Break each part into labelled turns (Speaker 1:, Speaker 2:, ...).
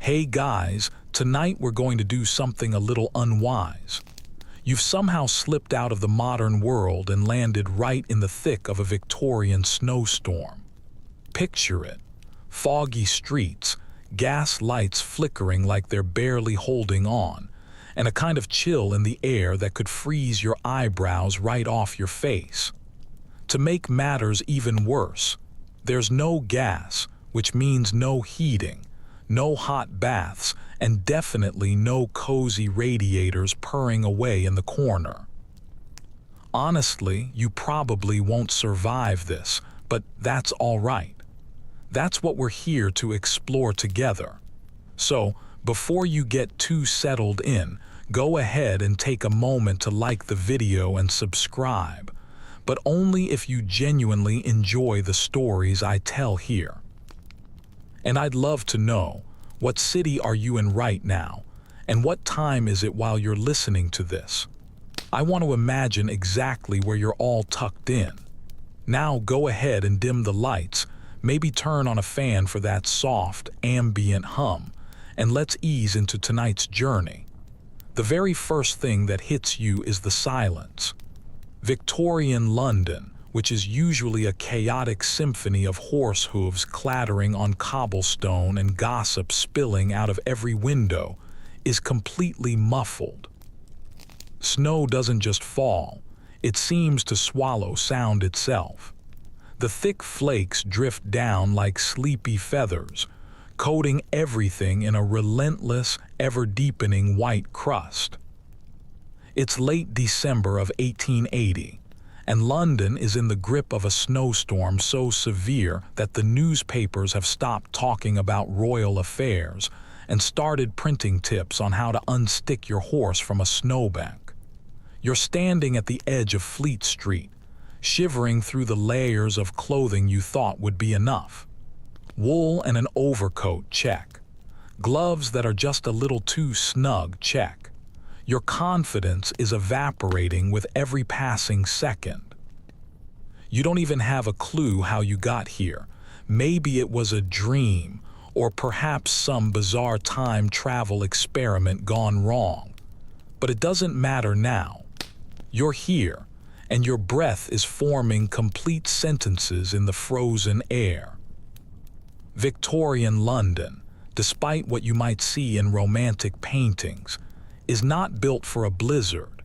Speaker 1: Hey guys, tonight we're going to do something a little unwise. You've somehow slipped out of the modern world and landed right in the thick of a Victorian snowstorm. Picture it. Foggy streets, gas lights flickering like they're barely holding on, and a kind of chill in the air that could freeze your eyebrows right off your face. To make matters even worse, there's no gas, which means no heating, no hot baths, and definitely no cozy radiators purring away in the corner. Honestly, you probably won't survive this, but that's all right. That's what we're here to explore together. So, before you get too settled in, go ahead and take a moment to like the video and subscribe, but only if you genuinely enjoy the stories I tell here. And I'd love to know, what city are you in right now, and what time is it while you're listening to this? I want to imagine exactly where you're all tucked in. Now go ahead and dim the lights, maybe turn on a fan for that soft, ambient hum, and let's ease into tonight's journey. The very first thing that hits you is the silence. Victorian London, which is usually a chaotic symphony of horse hooves clattering on cobblestone and gossip spilling out of every window, is completely muffled. Snow doesn't just fall, it seems to swallow sound itself. The thick flakes drift down like sleepy feathers, coating everything in a relentless, ever-deepening white crust. It's late December of 1880, and London is in the grip of a snowstorm so severe that the newspapers have stopped talking about royal affairs and started printing tips on how to unstick your horse from a snowbank. You're standing at the edge of Fleet Street, shivering through the layers of clothing you thought would be enough. Wool and an overcoat, check. Gloves that are just a little too snug, check. Your confidence is evaporating with every passing second. You don't even have a clue how you got here. Maybe it was a dream, or perhaps some bizarre time travel experiment gone wrong. But it doesn't matter now. You're here, and your breath is forming complete sentences in the frozen air. Victorian London, despite what you might see in romantic paintings, is not built for a blizzard.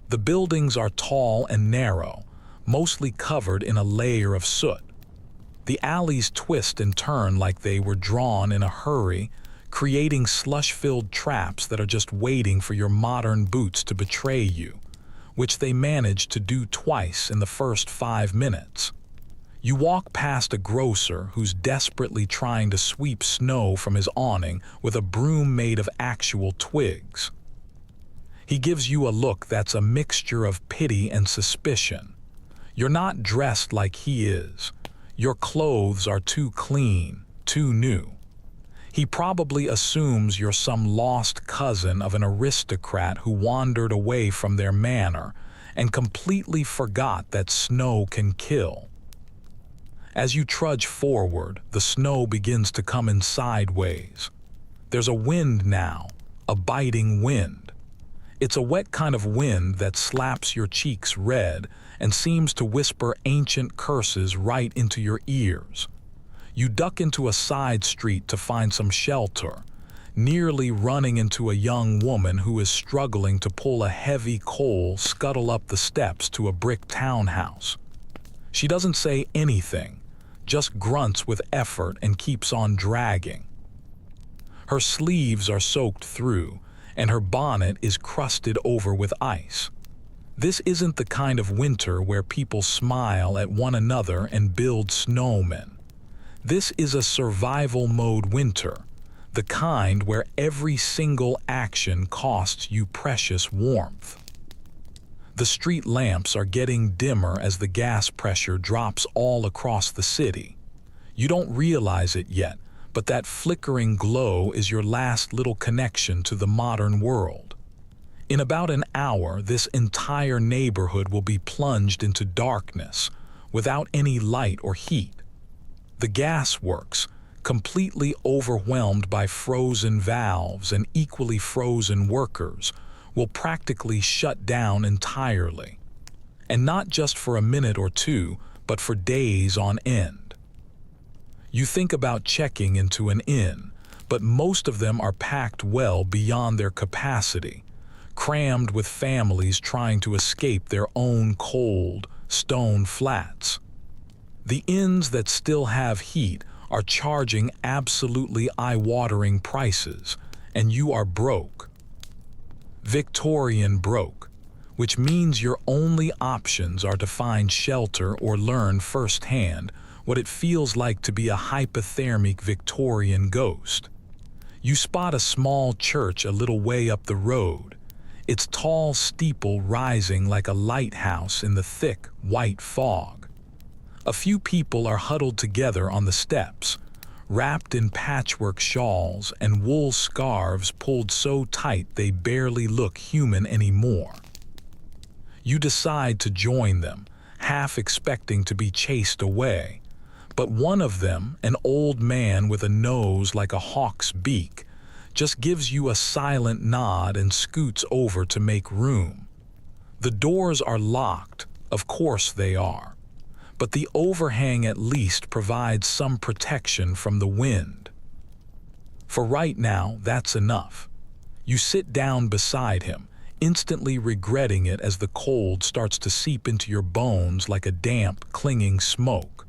Speaker 1: The buildings are tall and narrow, mostly covered in a layer of soot. The alleys twist and turn like they were drawn in a hurry, creating slush-filled traps that are just waiting for your modern boots to betray you, which they manage to do twice in the first 5 minutes. You walk past a grocer who's desperately trying to sweep snow from his awning with a broom made of actual twigs. He gives you a look that's a mixture of pity and suspicion. You're not dressed like he is. Your clothes are too clean, too new. He probably assumes you're some lost cousin of an aristocrat who wandered away from their manor and completely forgot that snow can kill. As you trudge forward, the snow begins to come in sideways. There's a wind now, a biting wind. It's a wet kind of wind that slaps your cheeks red and seems to whisper ancient curses right into your ears. You duck into a side street to find some shelter, nearly running into a young woman who is struggling to pull a heavy coal scuttle up the steps to a brick townhouse. She doesn't say anything, just grunts with effort and keeps on dragging. Her sleeves are soaked through, and her bonnet is crusted over with ice. This isn't the kind of winter where people smile at one another and build snowmen. This is a survival mode winter, the kind where every single action costs you precious warmth. The street lamps are getting dimmer as the gas pressure drops all across the city. You don't realize it yet, but that flickering glow is your last little connection to the modern world. In about an hour, this entire neighborhood will be plunged into darkness, without any light or heat. The gas works, completely overwhelmed by frozen valves and equally frozen workers, will practically shut down entirely. And not just for a minute or two, but for days on end. You think about checking into an inn, but most of them are packed well beyond their capacity, crammed with families trying to escape their own cold, stone flats. The inns that still have heat are charging absolutely eye-watering prices, and you are broke. Victorian broke, which means your only options are to find shelter or learn firsthand what it feels like to be a hypothermic Victorian ghost. You spot a small church a little way up the road, its tall steeple rising like a lighthouse in the thick, white fog. A few people are huddled together on the steps, wrapped in patchwork shawls and wool scarves pulled so tight they barely look human anymore. You decide to join them, half expecting to be chased away, but one of them, an old man with a nose like a hawk's beak, just gives you a silent nod and scoots over to make room. The doors are locked, of course they are, but the overhang at least provides some protection from the wind. For right now, that's enough. You sit down beside him, instantly regretting it as the cold starts to seep into your bones like a damp, clinging smoke.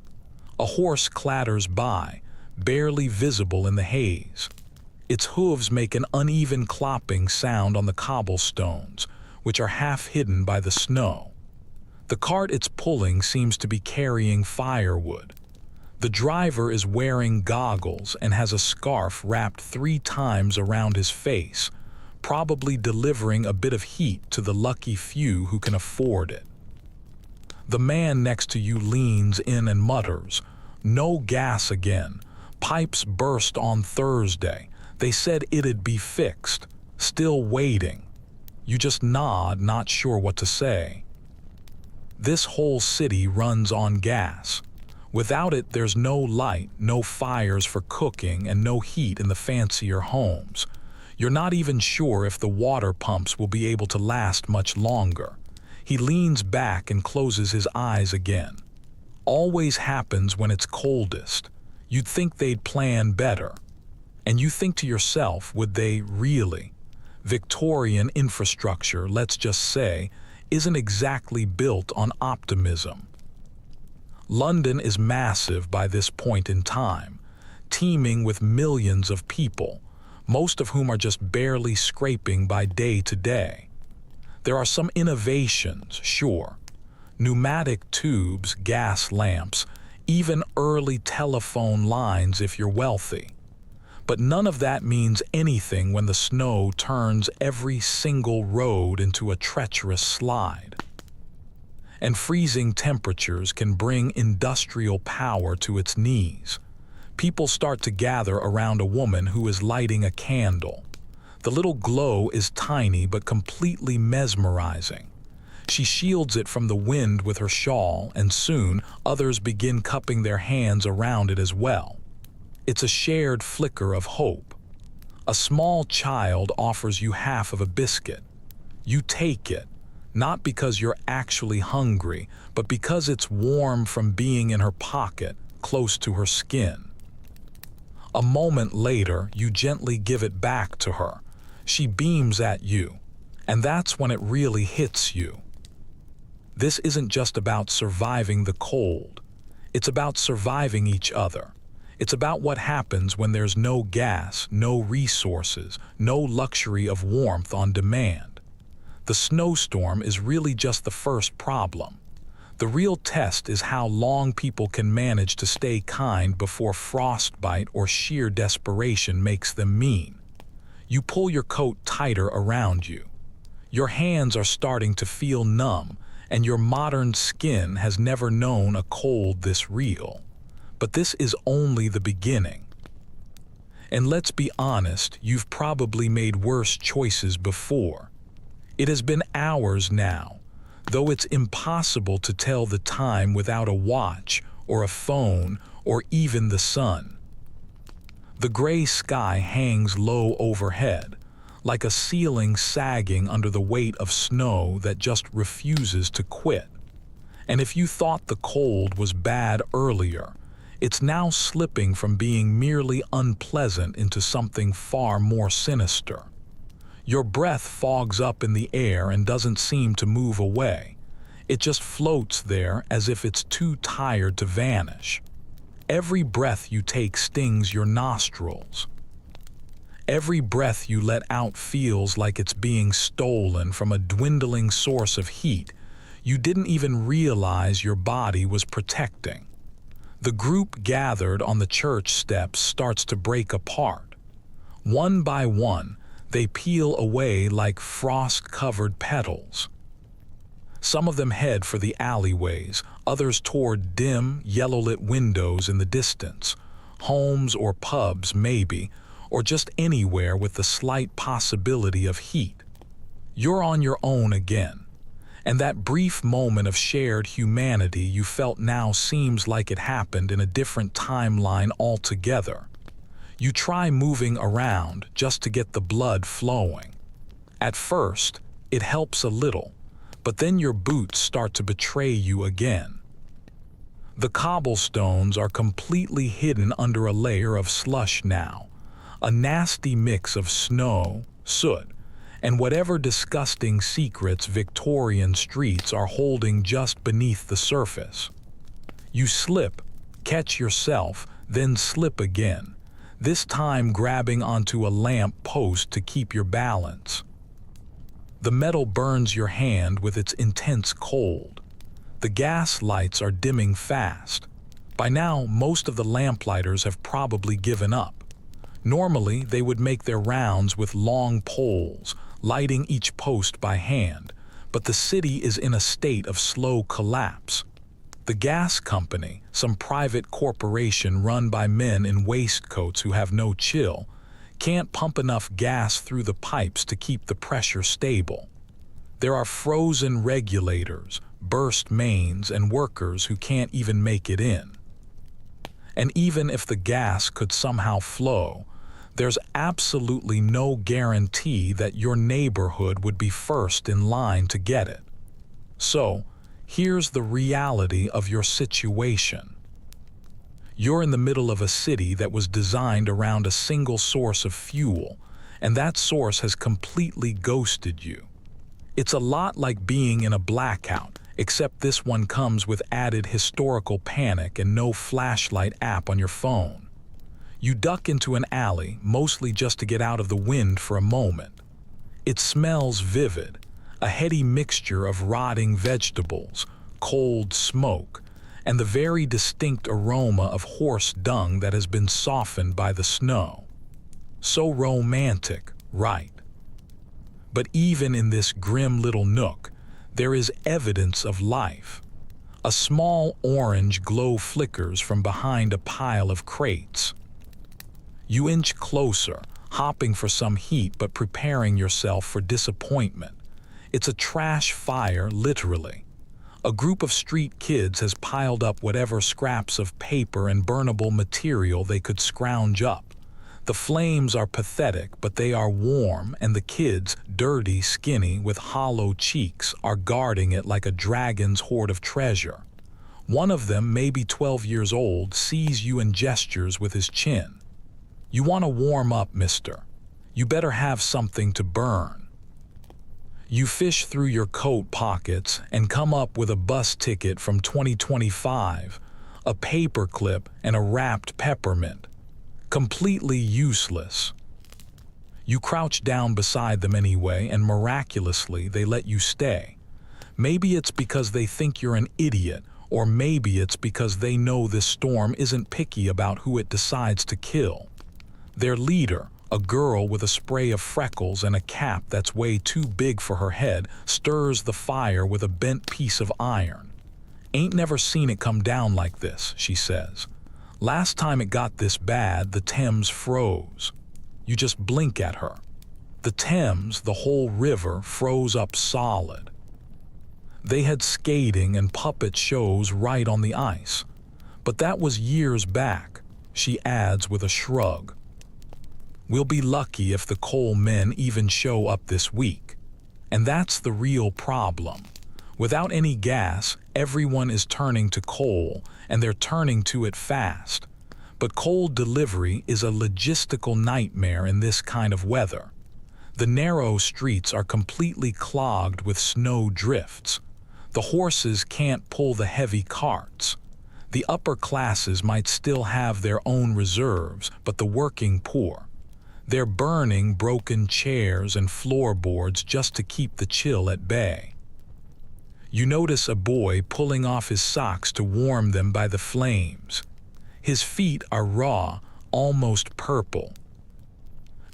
Speaker 1: A horse clatters by, barely visible in the haze. Its hooves make an uneven clopping sound on the cobblestones, which are half hidden by the snow. The cart it's pulling seems to be carrying firewood. The driver is wearing goggles and has a scarf wrapped 3 times around his face, probably delivering a bit of heat to the lucky few who can afford it. The man next to you leans in and mutters, "No gas again. Pipes burst on Thursday. They said it'd be fixed. Still waiting." You just nod, not sure what to say. This whole city runs on gas. Without it, there's no light, no fires for cooking, and no heat in the fancier homes. You're not even sure if the water pumps will be able to last much longer. He leans back and closes his eyes again. Always happens when it's coldest. You'd think they'd plan better. And you think to yourself, would they really? Victorian infrastructure, let's just say, isn't exactly built on optimism. London is massive by this point in time, teeming with millions of people, most of whom are just barely scraping by day to day. There are some innovations, sure. Pneumatic tubes, gas lamps, even early telephone lines if you're wealthy. But none of that means anything when the snow turns every single road into a treacherous slide. And freezing temperatures can bring industrial power to its knees. People start to gather around a woman who is lighting a candle. The little glow is tiny but completely mesmerizing. She shields it from the wind with her shawl, and soon others begin cupping their hands around it as well. It's a shared flicker of hope. A small child offers you half of a biscuit. You take it, not because you're actually hungry, but because it's warm from being in her pocket, close to her skin. A moment later, you gently give it back to her. She beams at you, and that's when it really hits you. This isn't just about surviving the cold. It's about surviving each other. It's about what happens when there's no gas, no resources, no luxury of warmth on demand. The snowstorm is really just the first problem. The real test is how long people can manage to stay kind before frostbite or sheer desperation makes them mean. You pull your coat tighter around you. Your hands are starting to feel numb, and your modern skin has never known a cold this real. But this is only the beginning. And let's be honest, you've probably made worse choices before. It has been hours now, though it's impossible to tell the time without a watch or a phone or even the sun. The gray sky hangs low overhead, like a ceiling sagging under the weight of snow that just refuses to quit. And if you thought the cold was bad earlier, it's now slipping from being merely unpleasant into something far more sinister. Your breath fogs up in the air and doesn't seem to move away. It just floats there as if it's too tired to vanish. Every breath you take stings your nostrils. Every breath you let out feels like it's being stolen from a dwindling source of heat you didn't even realize your body was protecting. The group gathered on the church steps starts to break apart. One by one, they peel away like frost-covered petals. Some of them head for the alleyways, others toward dim, yellow-lit windows in the distance, homes or pubs maybe, or just anywhere with the slight possibility of heat. You're on your own again, and that brief moment of shared humanity you felt now seems like it happened in a different timeline altogether. You try moving around just to get the blood flowing. At first, it helps a little, but then your boots start to betray you again. The cobblestones are completely hidden under a layer of slush now, a nasty mix of snow, soot, and whatever disgusting secrets Victorian streets are holding just beneath the surface. You slip, catch yourself, then slip again, this time grabbing onto a lamp post to keep your balance. The metal burns your hand with its intense cold. The gas lights are dimming fast. By now, most of the lamplighters have probably given up. Normally, they would make their rounds with long poles, lighting each post by hand, but the city is in a state of slow collapse. The gas company, some private corporation run by men in waistcoats who have no chill, can't pump enough gas through the pipes to keep the pressure stable. There are frozen regulators, burst mains, and workers who can't even make it in. And even if the gas could somehow flow, there's absolutely no guarantee that your neighborhood would be first in line to get it. So, here's the reality of your situation. You're in the middle of a city that was designed around a single source of fuel, and that source has completely ghosted you. It's a lot like being in a blackout, except this one comes with added historical panic and no flashlight app on your phone. You duck into an alley, mostly just to get out of the wind for a moment. It smells vivid, a heady mixture of rotting vegetables, cold smoke, and the very distinct aroma of horse dung that has been softened by the snow. So romantic, right? But even in this grim little nook, there is evidence of life. A small orange glow flickers from behind a pile of crates. You inch closer, hopping for some heat but preparing yourself for disappointment. It's a trash fire, literally. A group of street kids has piled up whatever scraps of paper and burnable material they could scrounge up. The flames are pathetic, but they are warm, and the kids, dirty, skinny, with hollow cheeks, are guarding it like a dragon's hoard of treasure. One of them, maybe 12 years old, sees you and gestures with his chin. You want to warm up, mister. You better have something to burn. You fish through your coat pockets and come up with a bus ticket from 2025, a paperclip, and a wrapped peppermint. Completely useless. You crouch down beside them anyway, and miraculously they let you stay. Maybe it's because they think you're an idiot, or maybe it's because they know this storm isn't picky about who it decides to kill. Their leader, a girl with a spray of freckles and a cap that's way too big for her head, stirs the fire with a bent piece of iron. "Ain't never seen it come down like this," she says. "Last time it got this bad, the Thames froze." You just blink at her. The Thames, the whole river, froze up solid. They had skating and puppet shows right on the ice. But that was years back, she adds with a shrug. We'll be lucky if the coal men even show up this week. And that's the real problem. Without any gas, everyone is turning to coal, and they're turning to it fast. But coal delivery is a logistical nightmare in this kind of weather. The narrow streets are completely clogged with snow drifts. The horses can't pull the heavy carts. The upper classes might still have their own reserves, but the working poor, they're burning broken chairs and floorboards just to keep the chill at bay. You notice a boy pulling off his socks to warm them by the flames. His feet are raw, almost purple.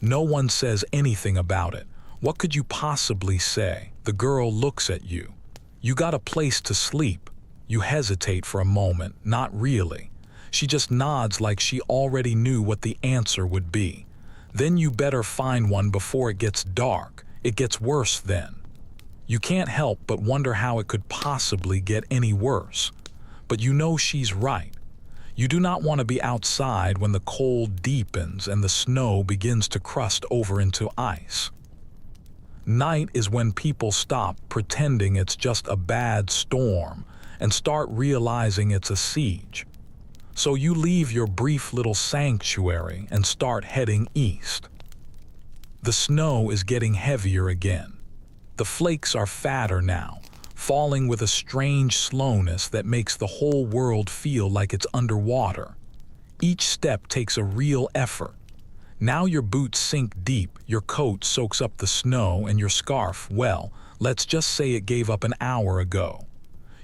Speaker 1: No one says anything about it. What could you possibly say? The girl looks at you. You got a place to sleep. You hesitate for a moment, not really. She just nods like she already knew what the answer would be. Then you better find one before it gets dark. It gets worse then. You can't help but wonder how it could possibly get any worse. But you know she's right. You do not want to be outside when the cold deepens and the snow begins to crust over into ice. Night is when people stop pretending it's just a bad storm and start realizing it's a siege. So you leave your brief little sanctuary and start heading east. The snow is getting heavier again. The flakes are fatter now, falling with a strange slowness that makes the whole world feel like it's underwater. Each step takes a real effort. Now your boots sink deep, your coat soaks up the snow, and your scarf, well, let's just say it gave up an hour ago.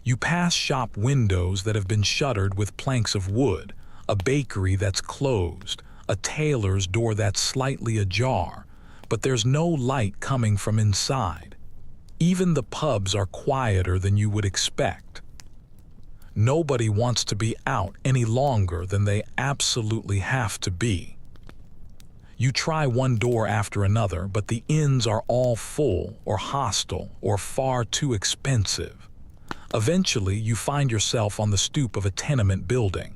Speaker 1: You pass shop windows that have been shuttered with planks of wood, a bakery that's closed, a tailor's door that's slightly ajar, but there's no light coming from inside. Even the pubs are quieter than you would expect. Nobody wants to be out any longer than they absolutely have to be. You try one door after another, but the inns are all full or hostile or far too expensive. Eventually, you find yourself on the stoop of a tenement building.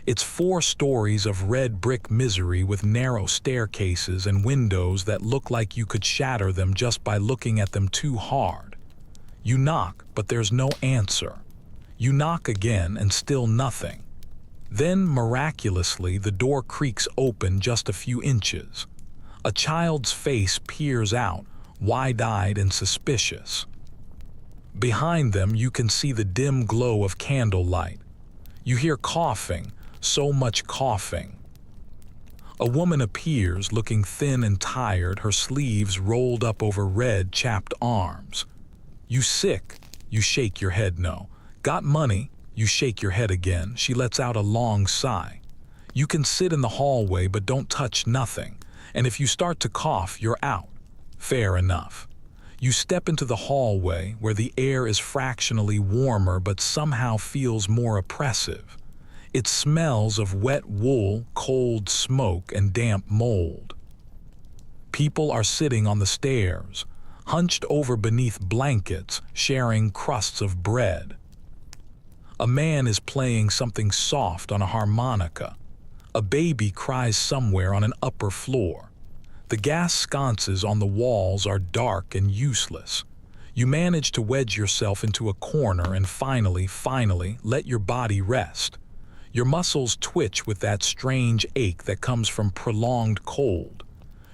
Speaker 1: It's 4 stories of red brick misery with narrow staircases and windows that look like you could shatter them just by looking at them too hard. You knock, but there's no answer. You knock again and still nothing. Then, miraculously, the door creaks open just a few inches. A child's face peers out, wide-eyed and suspicious. Behind them, you can see the dim glow of candlelight. You hear coughing, so much coughing. A woman appears, looking thin and tired, her sleeves rolled up over red, chapped arms. You sick? You shake your head no. Got money? You shake your head again. She lets out a long sigh. You can sit in the hallway, but don't touch nothing. And if you start to cough, you're out. Fair enough. You step into the hallway, where the air is fractionally warmer but somehow feels more oppressive. It smells of wet wool, cold smoke, and damp mold. People are sitting on the stairs, hunched over beneath blankets, sharing crusts of bread. A man is playing something soft on a harmonica. A baby cries somewhere on an upper floor. The gas sconces on the walls are dark and useless. You manage to wedge yourself into a corner and finally, let your body rest. Your muscles twitch with that strange ache that comes from prolonged cold.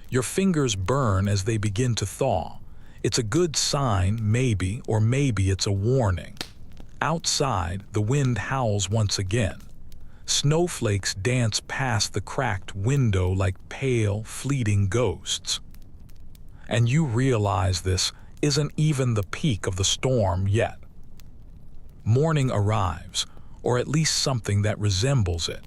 Speaker 1: Your fingers burn as they begin to thaw. It's a good sign, maybe, or maybe it's a warning. Outside, the wind howls once again. Snowflakes dance past the cracked window like pale, fleeting ghosts. And you realize this isn't even the peak of the storm yet. Morning arrives, or at least something that resembles it.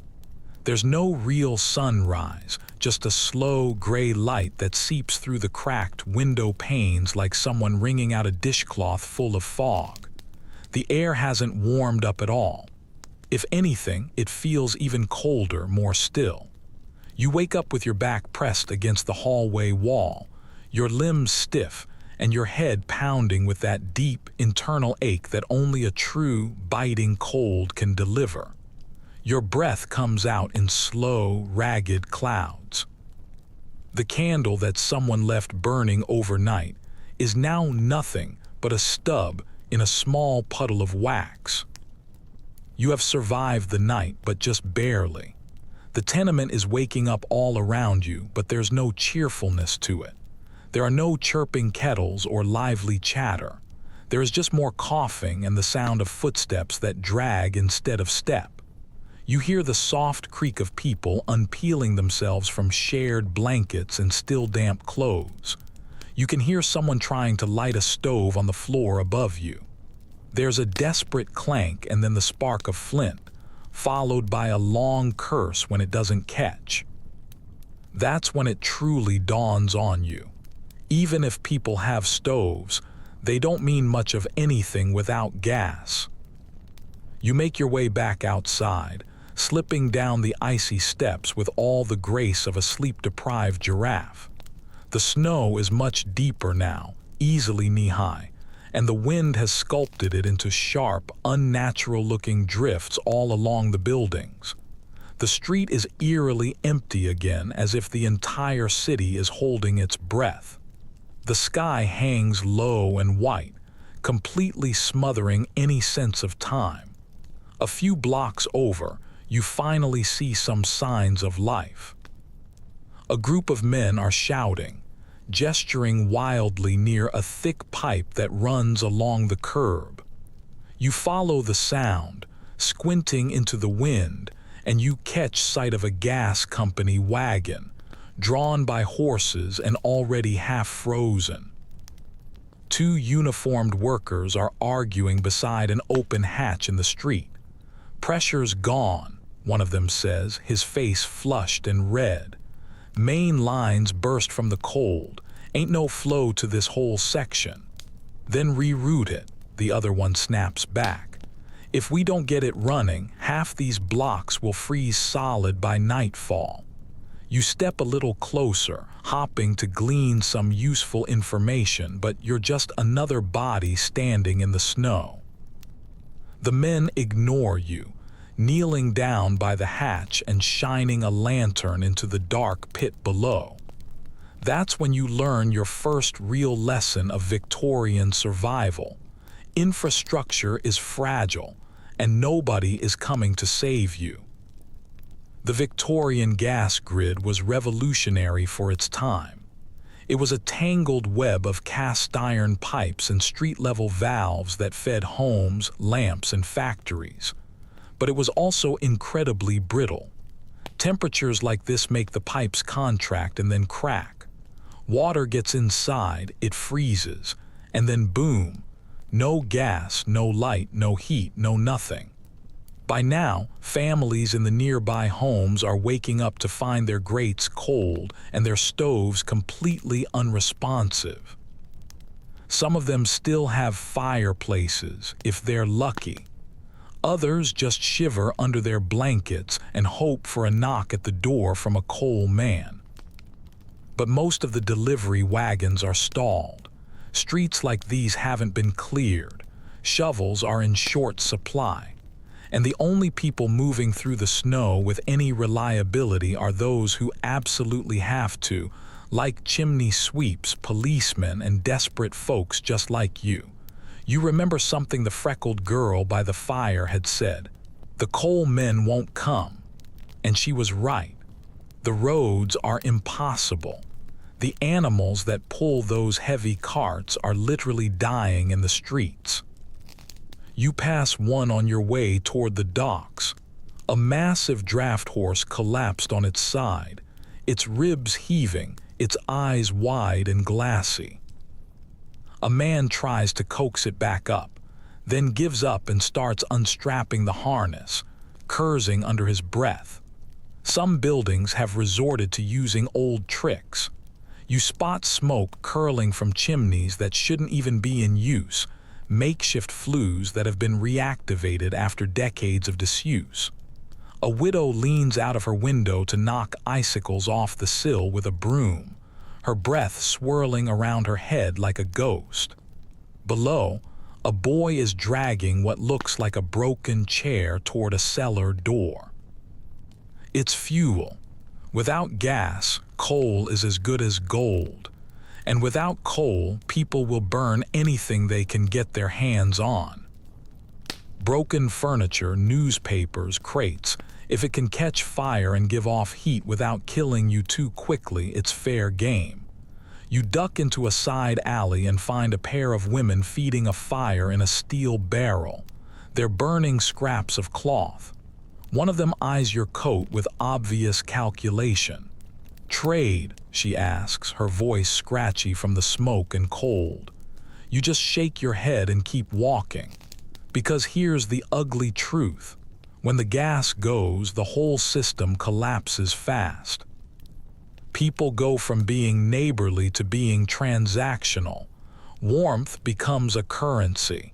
Speaker 1: There's no real sunrise, just a slow gray light that seeps through the cracked window panes like someone wringing out a dishcloth full of fog. The air hasn't warmed up at all. If anything, it feels even colder, more still. You wake up with your back pressed against the hallway wall, your limbs stiff, and your head pounding with that deep, internal ache that only a true, biting cold can deliver. Your breath comes out in slow, ragged clouds. The candle that someone left burning overnight is now nothing but a stub in a small puddle of wax. You have survived the night, but just barely. The tenement is waking up all around you, but there's no cheerfulness to it. There are no chirping kettles or lively chatter. There is just more coughing and the sound of footsteps that drag instead of step. You hear the soft creak of people unpeeling themselves from shared blankets and still damp clothes. You can hear someone trying to light a stove on the floor above you. There's a desperate clank and then the spark of flint, followed by a long curse when it doesn't catch. That's when it truly dawns on you. Even if people have stoves, they don't mean much of anything without gas. You make your way back outside, slipping down the icy steps with all the grace of a sleep-deprived giraffe. The snow is much deeper now, easily knee-high, and the wind has sculpted it into sharp, unnatural-looking drifts all along the buildings. The street is eerily empty again, as if the entire city is holding its breath. The sky hangs low and white, completely smothering any sense of time. A few blocks over, you finally see some signs of life. A group of men are shouting, gesturing wildly near a thick pipe that runs along the curb. You follow the sound, squinting into the wind, and you catch sight of a gas company wagon, drawn by horses and already half frozen. Two uniformed workers are arguing beside an open hatch in the street. "Pressure's gone," one of them says, his face flushed and red. "Main lines burst from the cold. Ain't no flow to this whole section." "Then reroute it," the other one snaps back. "If we don't get it running, half these blocks will freeze solid by nightfall." You step a little closer, hopping to glean some useful information, but you're just another body standing in the snow. The men ignore you, kneeling down by the hatch and shining a lantern into the dark pit below. That's when you learn your first real lesson of Victorian survival. Infrastructure is fragile, and nobody is coming to save you. The Victorian gas grid was revolutionary for its time. It was a tangled web of cast iron pipes and street-level valves that fed homes, lamps, and factories. But it was also incredibly brittle. Temperatures like this make the pipes contract and then crack. Water gets inside, it freezes, and then boom, no gas, no light, no heat, no nothing. By now, families in the nearby homes are waking up to find their grates cold and their stoves completely unresponsive. Some of them still have fireplaces, if they're lucky. Others just shiver under their blankets and hope for a knock at the door from a coal man. But most of the delivery wagons are stalled. Streets like these haven't been cleared. Shovels are in short supply. And the only people moving through the snow with any reliability are those who absolutely have to, like chimney sweeps, policemen, and desperate folks just like you. You remember something the freckled girl by the fire had said: "The coal men won't come." And she was right. The roads are impossible. The animals that pull those heavy carts are literally dying in the streets. You pass one on your way toward the docks. A massive draft horse collapsed on its side, its ribs heaving, its eyes wide and glassy. A man tries to coax it back up, then gives up and starts unstrapping the harness, cursing under his breath. Some buildings have resorted to using old tricks. You spot smoke curling from chimneys that shouldn't even be in use, makeshift flues that have been reactivated after decades of disuse. A widow leans out of her window to knock icicles off the sill with a broom, her breath swirling around her head like a ghost. Below, a boy is dragging what looks like a broken chair toward a cellar door. It's fuel. Without gas, coal is as good as gold. And without coal, people will burn anything they can get their hands on. Broken furniture, newspapers, crates. If it can catch fire and give off heat without killing you too quickly, it's fair game. You duck into a side alley and find a pair of women feeding a fire in a steel barrel. They're burning scraps of cloth. One of them eyes your coat with obvious calculation. "Trade?" she asks, her voice scratchy from the smoke and cold. You just shake your head and keep walking. Because here's the ugly truth. When the gas goes, the whole system collapses fast. People go from being neighborly to being transactional. Warmth becomes a currency.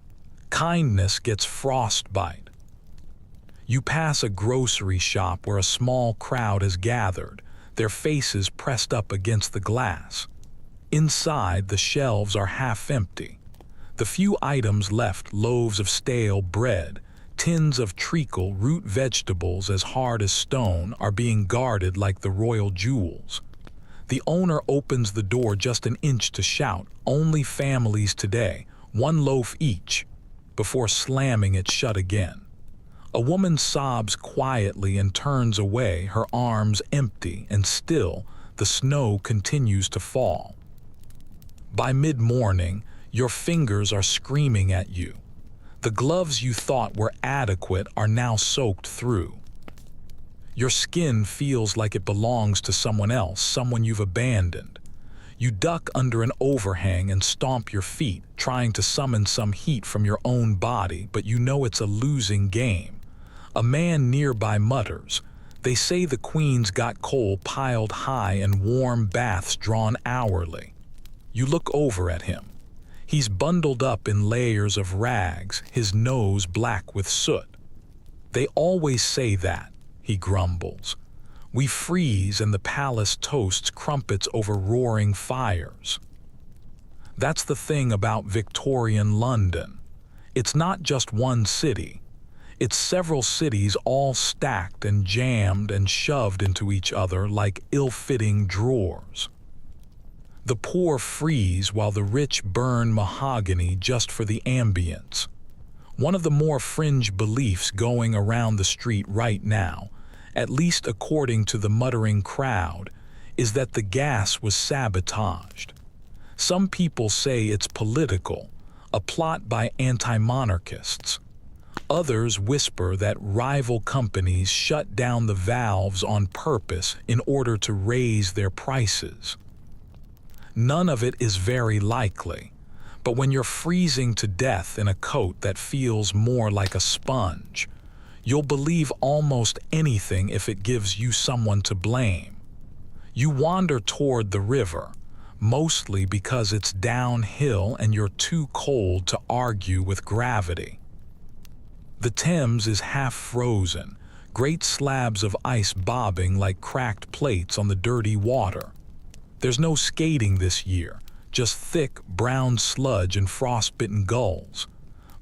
Speaker 1: Kindness gets frostbite. You pass a grocery shop where a small crowd has gathered, their faces pressed up against the glass. Inside, the shelves are half empty. The few items left, loaves of stale bread, tins of treacle root vegetables as hard as stone, are being guarded like the royal jewels. The owner opens the door just an inch to shout, "Only families today, 1 loaf each," before slamming it shut again. A woman sobs quietly and turns away, her arms empty, and still the snow continues to fall. By mid-morning, your fingers are screaming at you. The gloves you thought were adequate are now soaked through. Your skin feels like it belongs to someone else, someone you've abandoned. You duck under an overhang and stomp your feet, trying to summon some heat from your own body, but you know it's a losing game. A man nearby mutters, "They say the Queen's got coal piled high and warm baths drawn hourly." You look over at him. He's bundled up in layers of rags, his nose black with soot. "They always say that," he grumbles. "We freeze and the palace toasts crumpets over roaring fires." That's the thing about Victorian London. It's not just one city. It's several cities all stacked and jammed and shoved into each other like ill-fitting drawers. The poor freeze while the rich burn mahogany just for the ambience. One of the more fringe beliefs going around the street right now, at least according to the muttering crowd, is that the gas was sabotaged. Some people say it's political, a plot by anti-monarchists. Others whisper that rival companies shut down the valves on purpose in order to raise their prices. None of it is very likely, but when you're freezing to death in a coat that feels more like a sponge, you'll believe almost anything if it gives you someone to blame. You wander toward the river, mostly because it's downhill and you're too cold to argue with gravity. The Thames is half frozen, great slabs of ice bobbing like cracked plates on the dirty water. There's no skating this year, just thick, brown sludge and frostbitten gulls.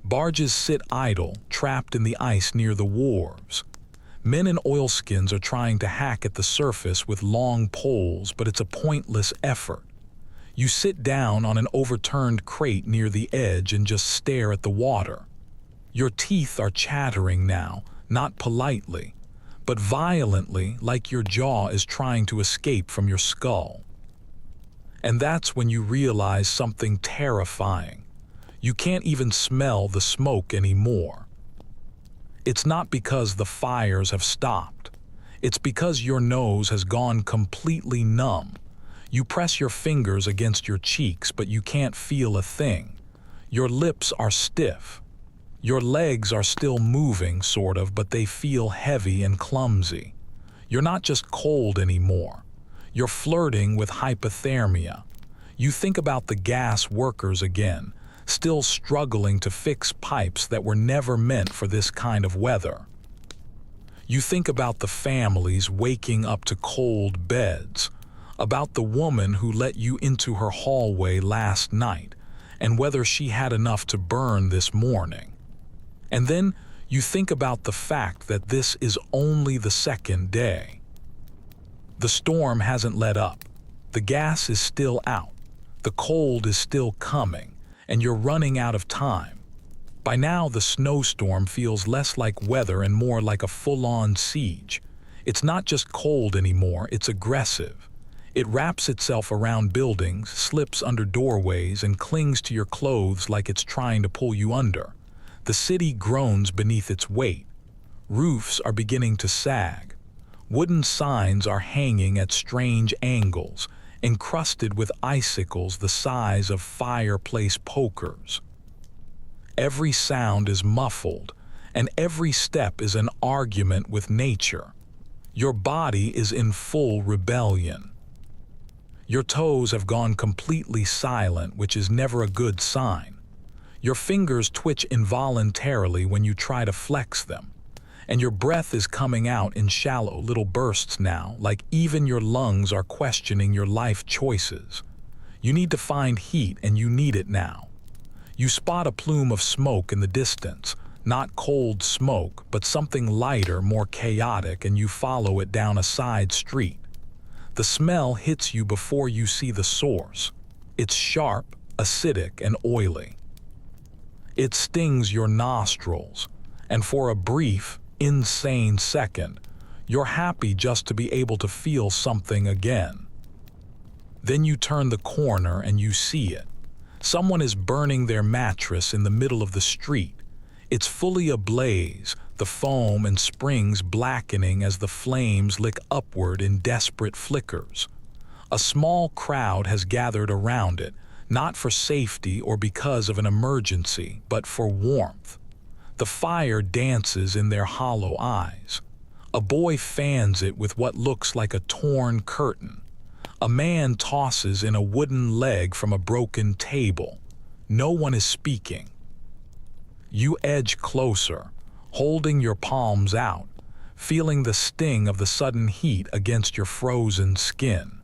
Speaker 1: Barges sit idle, trapped in the ice near the wharves. Men in oilskins are trying to hack at the surface with long poles, but it's a pointless effort. You sit down on an overturned crate near the edge and just stare at the water. Your teeth are chattering now, not politely, but violently, like your jaw is trying to escape from your skull. And that's when you realize something terrifying. You can't even smell the smoke anymore. It's not because the fires have stopped. It's because your nose has gone completely numb. You press your fingers against your cheeks, but you can't feel a thing. Your lips are stiff. Your legs are still moving, sort of, but they feel heavy and clumsy. You're not just cold anymore. You're flirting with hypothermia. You think about the gas workers again, still struggling to fix pipes that were never meant for this kind of weather. You think about the families waking up to cold beds, about the woman who let you into her hallway last night, and whether she had enough to burn this morning. And then you think about the fact that this is only the second day. The storm hasn't let up. The gas is still out. The cold is still coming, and you're running out of time. By now, the snowstorm feels less like weather and more like a full-on siege. It's not just cold anymore, it's aggressive. It wraps itself around buildings, slips under doorways, and clings to your clothes like it's trying to pull you under. The city groans beneath its weight. Roofs are beginning to sag. Wooden signs are hanging at strange angles, encrusted with icicles the size of fireplace pokers. Every sound is muffled, and every step is an argument with nature. Your body is in full rebellion. Your toes have gone completely silent, which is never a good sign. Your fingers twitch involuntarily when you try to flex them, and your breath is coming out in shallow little bursts now, like even your lungs are questioning your life choices. You need to find heat, and you need it now. You spot a plume of smoke in the distance, not cold smoke, but something lighter, more chaotic, and you follow it down a side street. The smell hits you before you see the source. It's sharp, acidic, and oily. It stings your nostrils, and for a brief, insane second, you're happy just to be able to feel something again. Then you turn the corner and you see it. Someone is burning their mattress in the middle of the street. It's fully ablaze, the foam and springs blackening as the flames lick upward in desperate flickers. A small crowd has gathered around it, not for safety or because of an emergency, but for warmth. The fire dances in their hollow eyes. A boy fans it with what looks like a torn curtain. A man tosses in a wooden leg from a broken table. No one is speaking. You edge closer, holding your palms out, feeling the sting of the sudden heat against your frozen skin.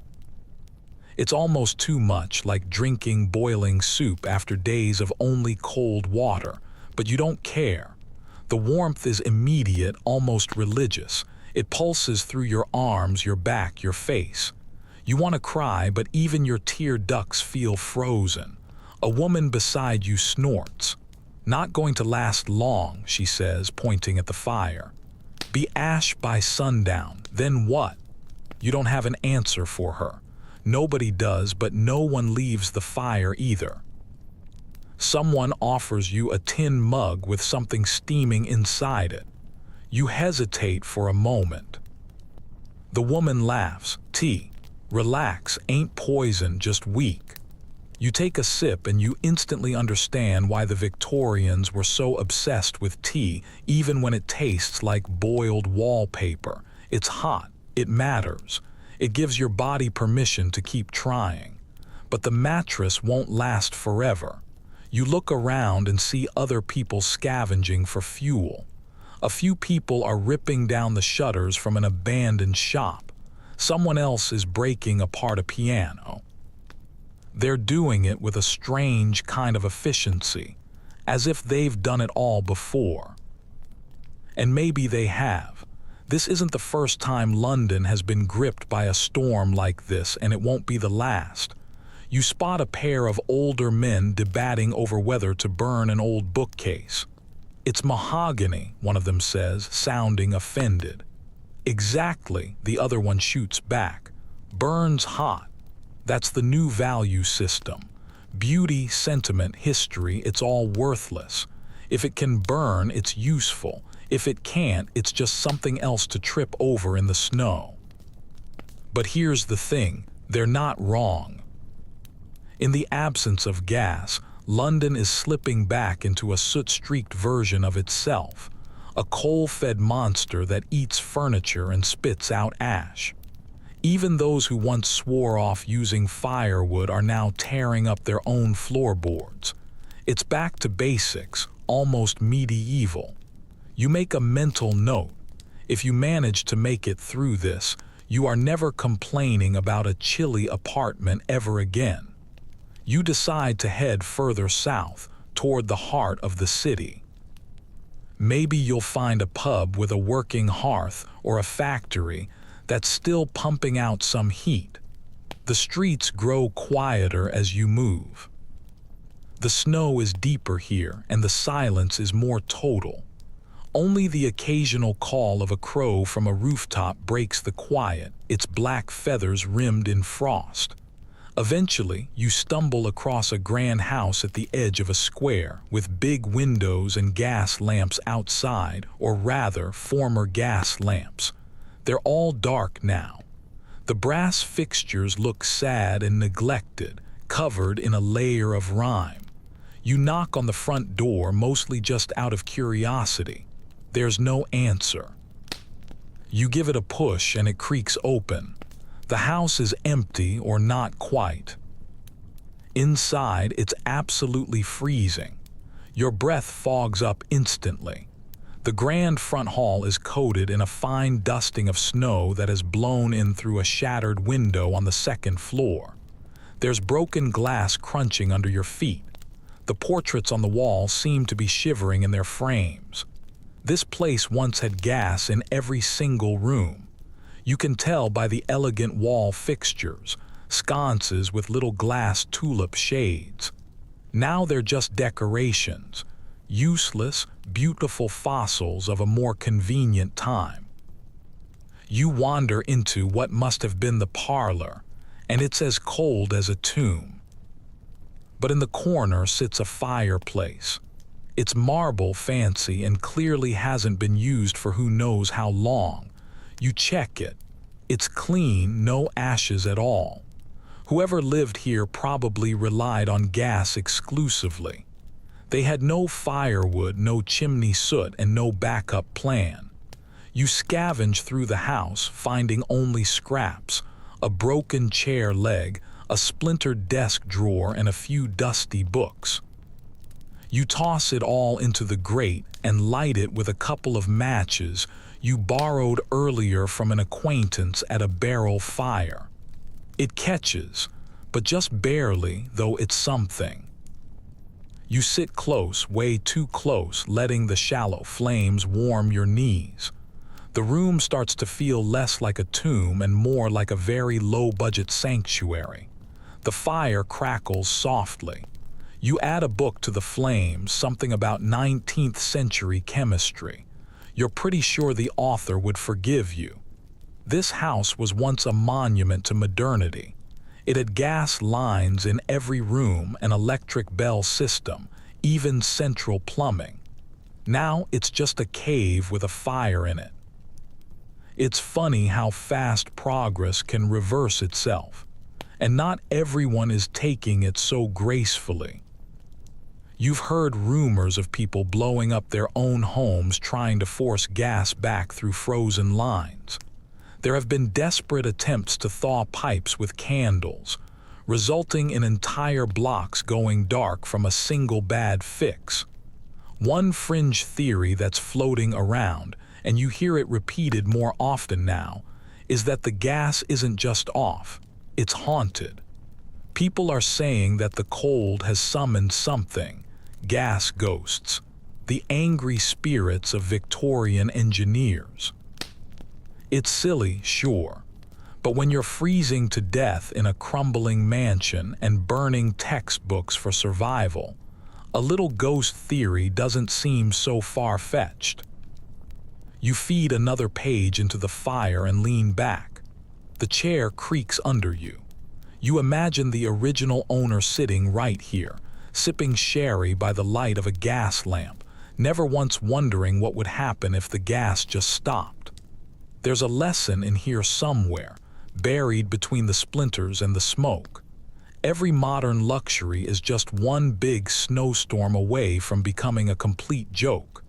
Speaker 1: It's almost too much, like drinking boiling soup after days of only cold water, but you don't care. The warmth is immediate, almost religious. It pulses through your arms, your back, your face. You want to cry, but even your tear ducts feel frozen. A woman beside you snorts. "Not going to last long," she says, pointing at the fire. "Be ash by sundown, then what?" You don't have an answer for her. Nobody does, but no one leaves the fire either. Someone offers you a tin mug with something steaming inside it. You hesitate for a moment. The woman laughs. "Tea. Relax, ain't poison, just weak." You take a sip and you instantly understand why the Victorians were so obsessed with tea, even when it tastes like boiled wallpaper. It's hot, it matters. It gives your body permission to keep trying. But the mattress won't last forever. You look around and see other people scavenging for fuel. A few people are ripping down the shutters from an abandoned shop. Someone else is breaking apart a piano. They're doing it with a strange kind of efficiency, as if they've done it all before. And maybe they have. This isn't the first time London has been gripped by a storm like this, and it won't be the last. You spot a pair of older men debating over whether to burn an old bookcase. "It's mahogany," one of them says, sounding offended. "Exactly," the other one shoots back. "Burns hot. That's the new value system. Beauty, sentiment, history, it's all worthless. If it can burn, it's useful. If it can't, it's just something else to trip over in the snow." But here's the thing, they're not wrong. In the absence of gas, London is slipping back into a soot-streaked version of itself, a coal-fed monster that eats furniture and spits out ash. Even those who once swore off using firewood are now tearing up their own floorboards. It's back to basics, almost medieval. You make a mental note. If you manage to make it through this, you are never complaining about a chilly apartment ever again. You decide to head further south, toward the heart of the city. Maybe you'll find a pub with a working hearth or a factory that's still pumping out some heat. The streets grow quieter as you move. The snow is deeper here, and the silence is more total. Only the occasional call of a crow from a rooftop breaks the quiet, its black feathers rimmed in frost. Eventually, you stumble across a grand house at the edge of a square, with big windows and gas lamps outside, or rather, former gas lamps. They're all dark now. The brass fixtures look sad and neglected, covered in a layer of rime. You knock on the front door, mostly just out of curiosity. There's no answer. You give it a push and it creaks open. The house is empty, or not quite. Inside, it's absolutely freezing. Your breath fogs up instantly. The grand front hall is coated in a fine dusting of snow that has blown in through a shattered window on the second floor. There's broken glass crunching under your feet. The portraits on the wall seem to be shivering in their frames. This place once had gas in every single room. You can tell by the elegant wall fixtures, sconces with little glass tulip shades. Now they're just decorations, useless, beautiful fossils of a more convenient time. You wander into what must have been the parlor, and it's as cold as a tomb. But in the corner sits a fireplace. It's marble fancy and clearly hasn't been used for who knows how long. You check it. It's clean, no ashes at all. Whoever lived here probably relied on gas exclusively. They had no firewood, no chimney soot, and no backup plan. You scavenge through the house, finding only scraps, a broken chair leg, a splintered desk drawer, and a few dusty books. You toss it all into the grate and light it with a couple of matches you borrowed earlier from an acquaintance at a barrel fire. It catches, but just barely, though it's something. You sit close, way too close, letting the shallow flames warm your knees. The room starts to feel less like a tomb and more like a very low-budget sanctuary. The fire crackles softly. You add a book to the flames, something about 19th century chemistry. You're pretty sure the author would forgive you. This house was once a monument to modernity. It had gas lines in every room, an electric bell system, even central plumbing. Now it's just a cave with a fire in it. It's funny how fast progress can reverse itself, and not everyone is taking it so gracefully. You've heard rumors of people blowing up their own homes trying to force gas back through frozen lines. There have been desperate attempts to thaw pipes with candles, resulting in entire blocks going dark from a single bad fix. One fringe theory that's floating around, and you hear it repeated more often now, is that the gas isn't just off, it's haunted. People are saying that the cold has summoned something, gas ghosts, the angry spirits of Victorian engineers. It's silly, sure, but when you're freezing to death in a crumbling mansion and burning textbooks for survival, a little ghost theory doesn't seem so far-fetched. You feed another page into the fire and lean back. The chair creaks under you. You imagine the original owner sitting right here, sipping sherry by the light of a gas lamp, never once wondering what would happen if the gas just stopped. There's a lesson in here somewhere, buried between the splinters and the smoke. Every modern luxury is just one big snowstorm away from becoming a complete joke.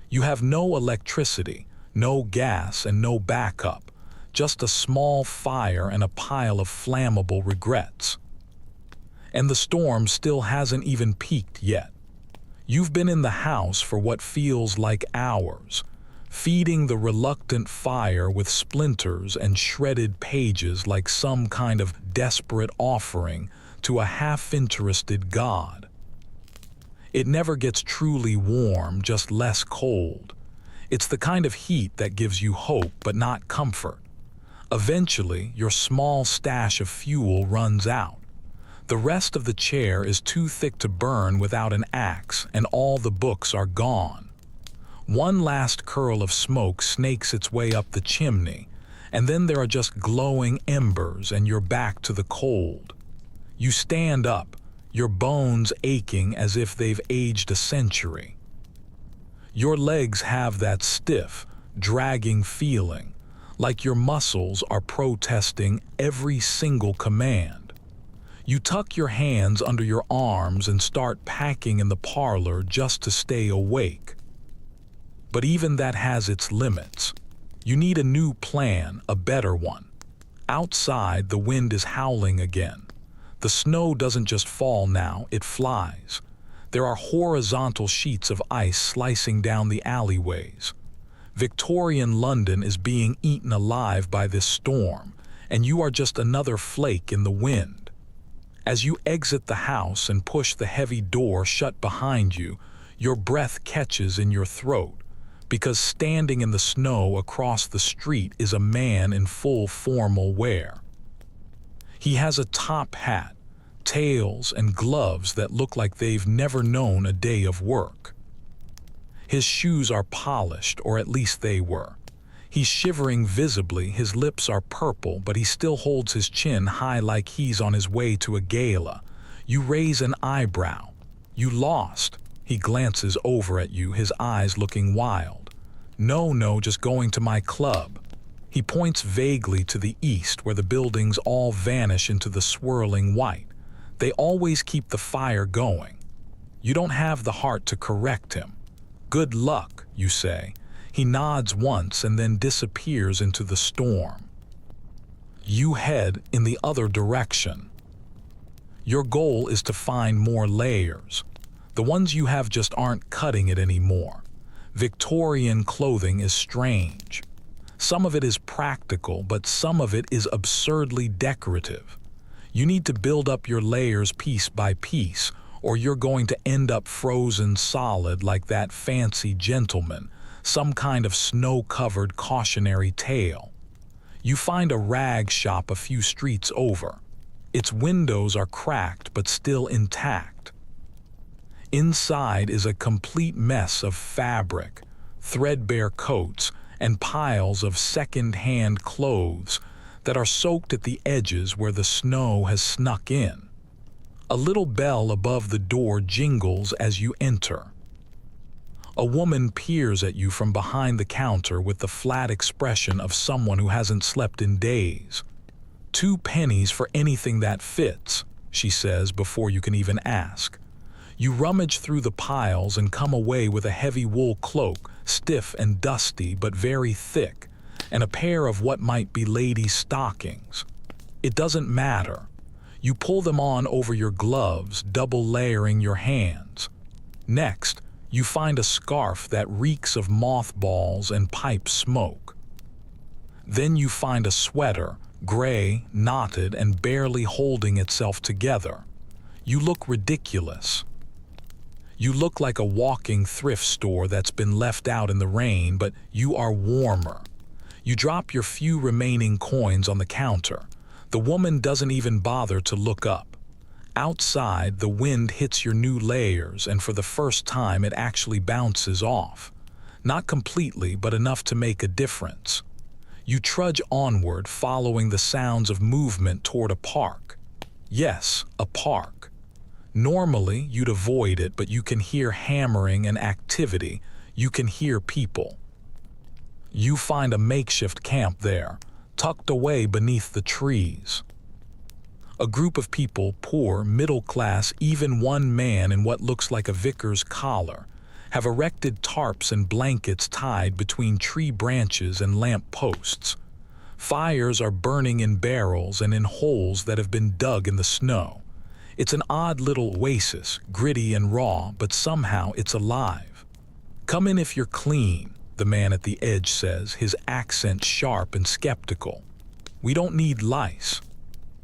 Speaker 1: You have no electricity, no gas, and no backup, just a small fire and a pile of flammable regrets. And the storm still hasn't even peaked yet. You've been in the house for what feels like hours, feeding the reluctant fire with splinters and shredded pages like some kind of desperate offering to a half-interested god. It never gets truly warm, just less cold. It's the kind of heat that gives you hope but not comfort. Eventually, your small stash of fuel runs out. The rest of the chair is too thick to burn without an axe, and all the books are gone. One last curl of smoke snakes its way up the chimney, and then there are just glowing embers and you're back to the cold. You stand up, your bones aching as if they've aged a century. Your legs have that stiff, dragging feeling, like your muscles are protesting every single command. You tuck your hands under your arms and start packing in the parlor just to stay awake. But even that has its limits. You need a new plan, a better one. Outside, the wind is howling again. The snow doesn't just fall now, it flies. There are horizontal sheets of ice slicing down the alleyways. Victorian London is being eaten alive by this storm, and you are just another flake in the wind. As you exit the house and push the heavy door shut behind you, your breath catches in your throat, because standing in the snow across the street is a man in full formal wear. He has a top hat, tails, and gloves that look like they've never known a day of work. His shoes are polished, or at least they were. He's shivering visibly, his lips are purple, but he still holds his chin high like he's on his way to a gala. You raise an eyebrow. You lost. He glances over at you, his eyes looking wild. No, just going to my club. He points vaguely to the east where the buildings all vanish into the swirling white. They always keep the fire going. You don't have the heart to correct him. Good luck, you say. He nods once and then disappears into the storm. You head in the other direction. Your goal is to find more layers. The ones you have just aren't cutting it anymore. Victorian clothing is strange. Some of it is practical, but some of it is absurdly decorative. You need to build up your layers piece by piece, or you're going to end up frozen solid like that fancy gentleman, some kind of snow-covered cautionary tale. You find a rag shop a few streets over. Its windows are cracked but still intact. Inside is a complete mess of fabric, threadbare coats, and piles of second-hand clothes that are soaked at the edges where the snow has snuck in. A little bell above the door jingles as you enter. A woman peers at you from behind the counter with the flat expression of someone who hasn't slept in days. 2 pennies for anything that fits, she says before you can even ask. You rummage through the piles and come away with a heavy wool cloak, stiff and dusty but very thick, and a pair of what might be ladies' stockings. It doesn't matter. You pull them on over your gloves, double layering your hands. Next, you find a scarf that reeks of mothballs and pipe smoke. Then you find a sweater, gray, knotted, and barely holding itself together. You look ridiculous. You look like a walking thrift store that's been left out in the rain, but you are warmer. You drop your few remaining coins on the counter. The woman doesn't even bother to look up. Outside, the wind hits your new layers, and for the first time it actually bounces off. Not completely, but enough to make a difference. You trudge onward, following the sounds of movement toward a park. Yes, a park. Normally, you'd avoid it, but you can hear hammering and activity. You can hear people. You find a makeshift camp there, tucked away beneath the trees. A group of people, poor, middle class, even one man in what looks like a vicar's collar, have erected tarps and blankets tied between tree branches and lamp posts. Fires are burning in barrels and in holes that have been dug in the snow. It's an odd little oasis, gritty and raw, but somehow it's alive. "Come in if you're clean," the man at the edge says, his accent sharp and skeptical. "We don't need lice."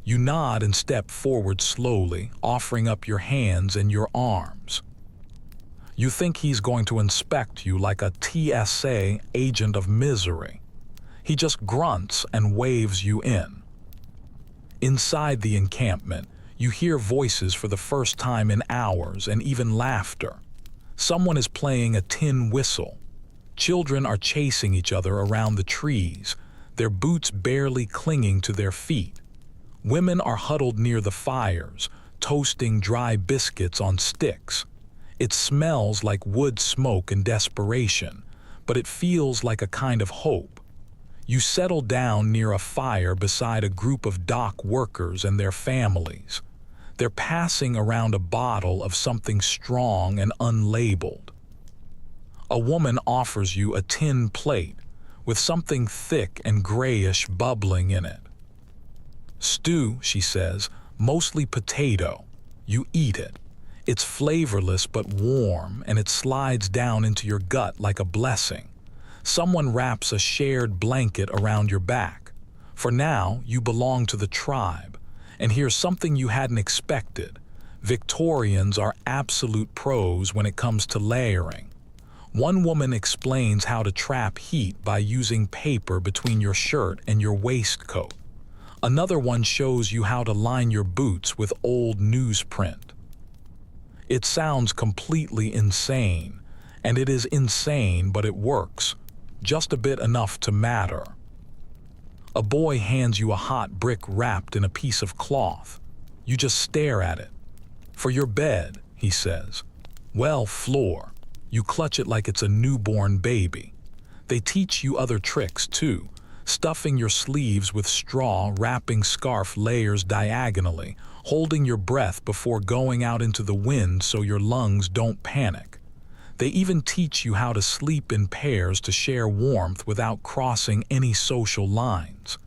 Speaker 1: You nod and step forward slowly, offering up your hands and your arms. You think he's going to inspect you like a TSA agent of misery. He just grunts and waves you in. Inside the encampment, you hear voices for the first time in hours and even laughter. Someone is playing a tin whistle. Children are chasing each other around the trees, their boots barely clinging to their feet. Women are huddled near the fires, toasting dry biscuits on sticks. It smells like wood smoke and desperation, but it feels like a kind of hope. You settle down near a fire beside a group of dock workers and their families. They're passing around a bottle of something strong and unlabeled. A woman offers you a tin plate with something thick and grayish bubbling in it. Stew, she says, mostly potato. You eat it. It's flavorless but warm, and it slides down into your gut like a blessing. Someone wraps a shared blanket around your back. For now, you belong to the tribe. And here's something you hadn't expected. Victorians are absolute pros when it comes to layering. One woman explains how to trap heat by using paper between your shirt and your waistcoat. Another one shows you how to line your boots with old newsprint. It sounds completely insane, and it is insane, but it works. Just a bit enough to matter. A boy hands you a hot brick wrapped in a piece of cloth. You just stare at it. For your bed, he says. Well, floor. You clutch it like it's a newborn baby. They teach you other tricks, too. Stuffing your sleeves with straw, wrapping scarf layers diagonally, holding your breath before going out into the wind so your lungs don't panic. They even teach you how to sleep in pairs to share warmth without crossing any social lines.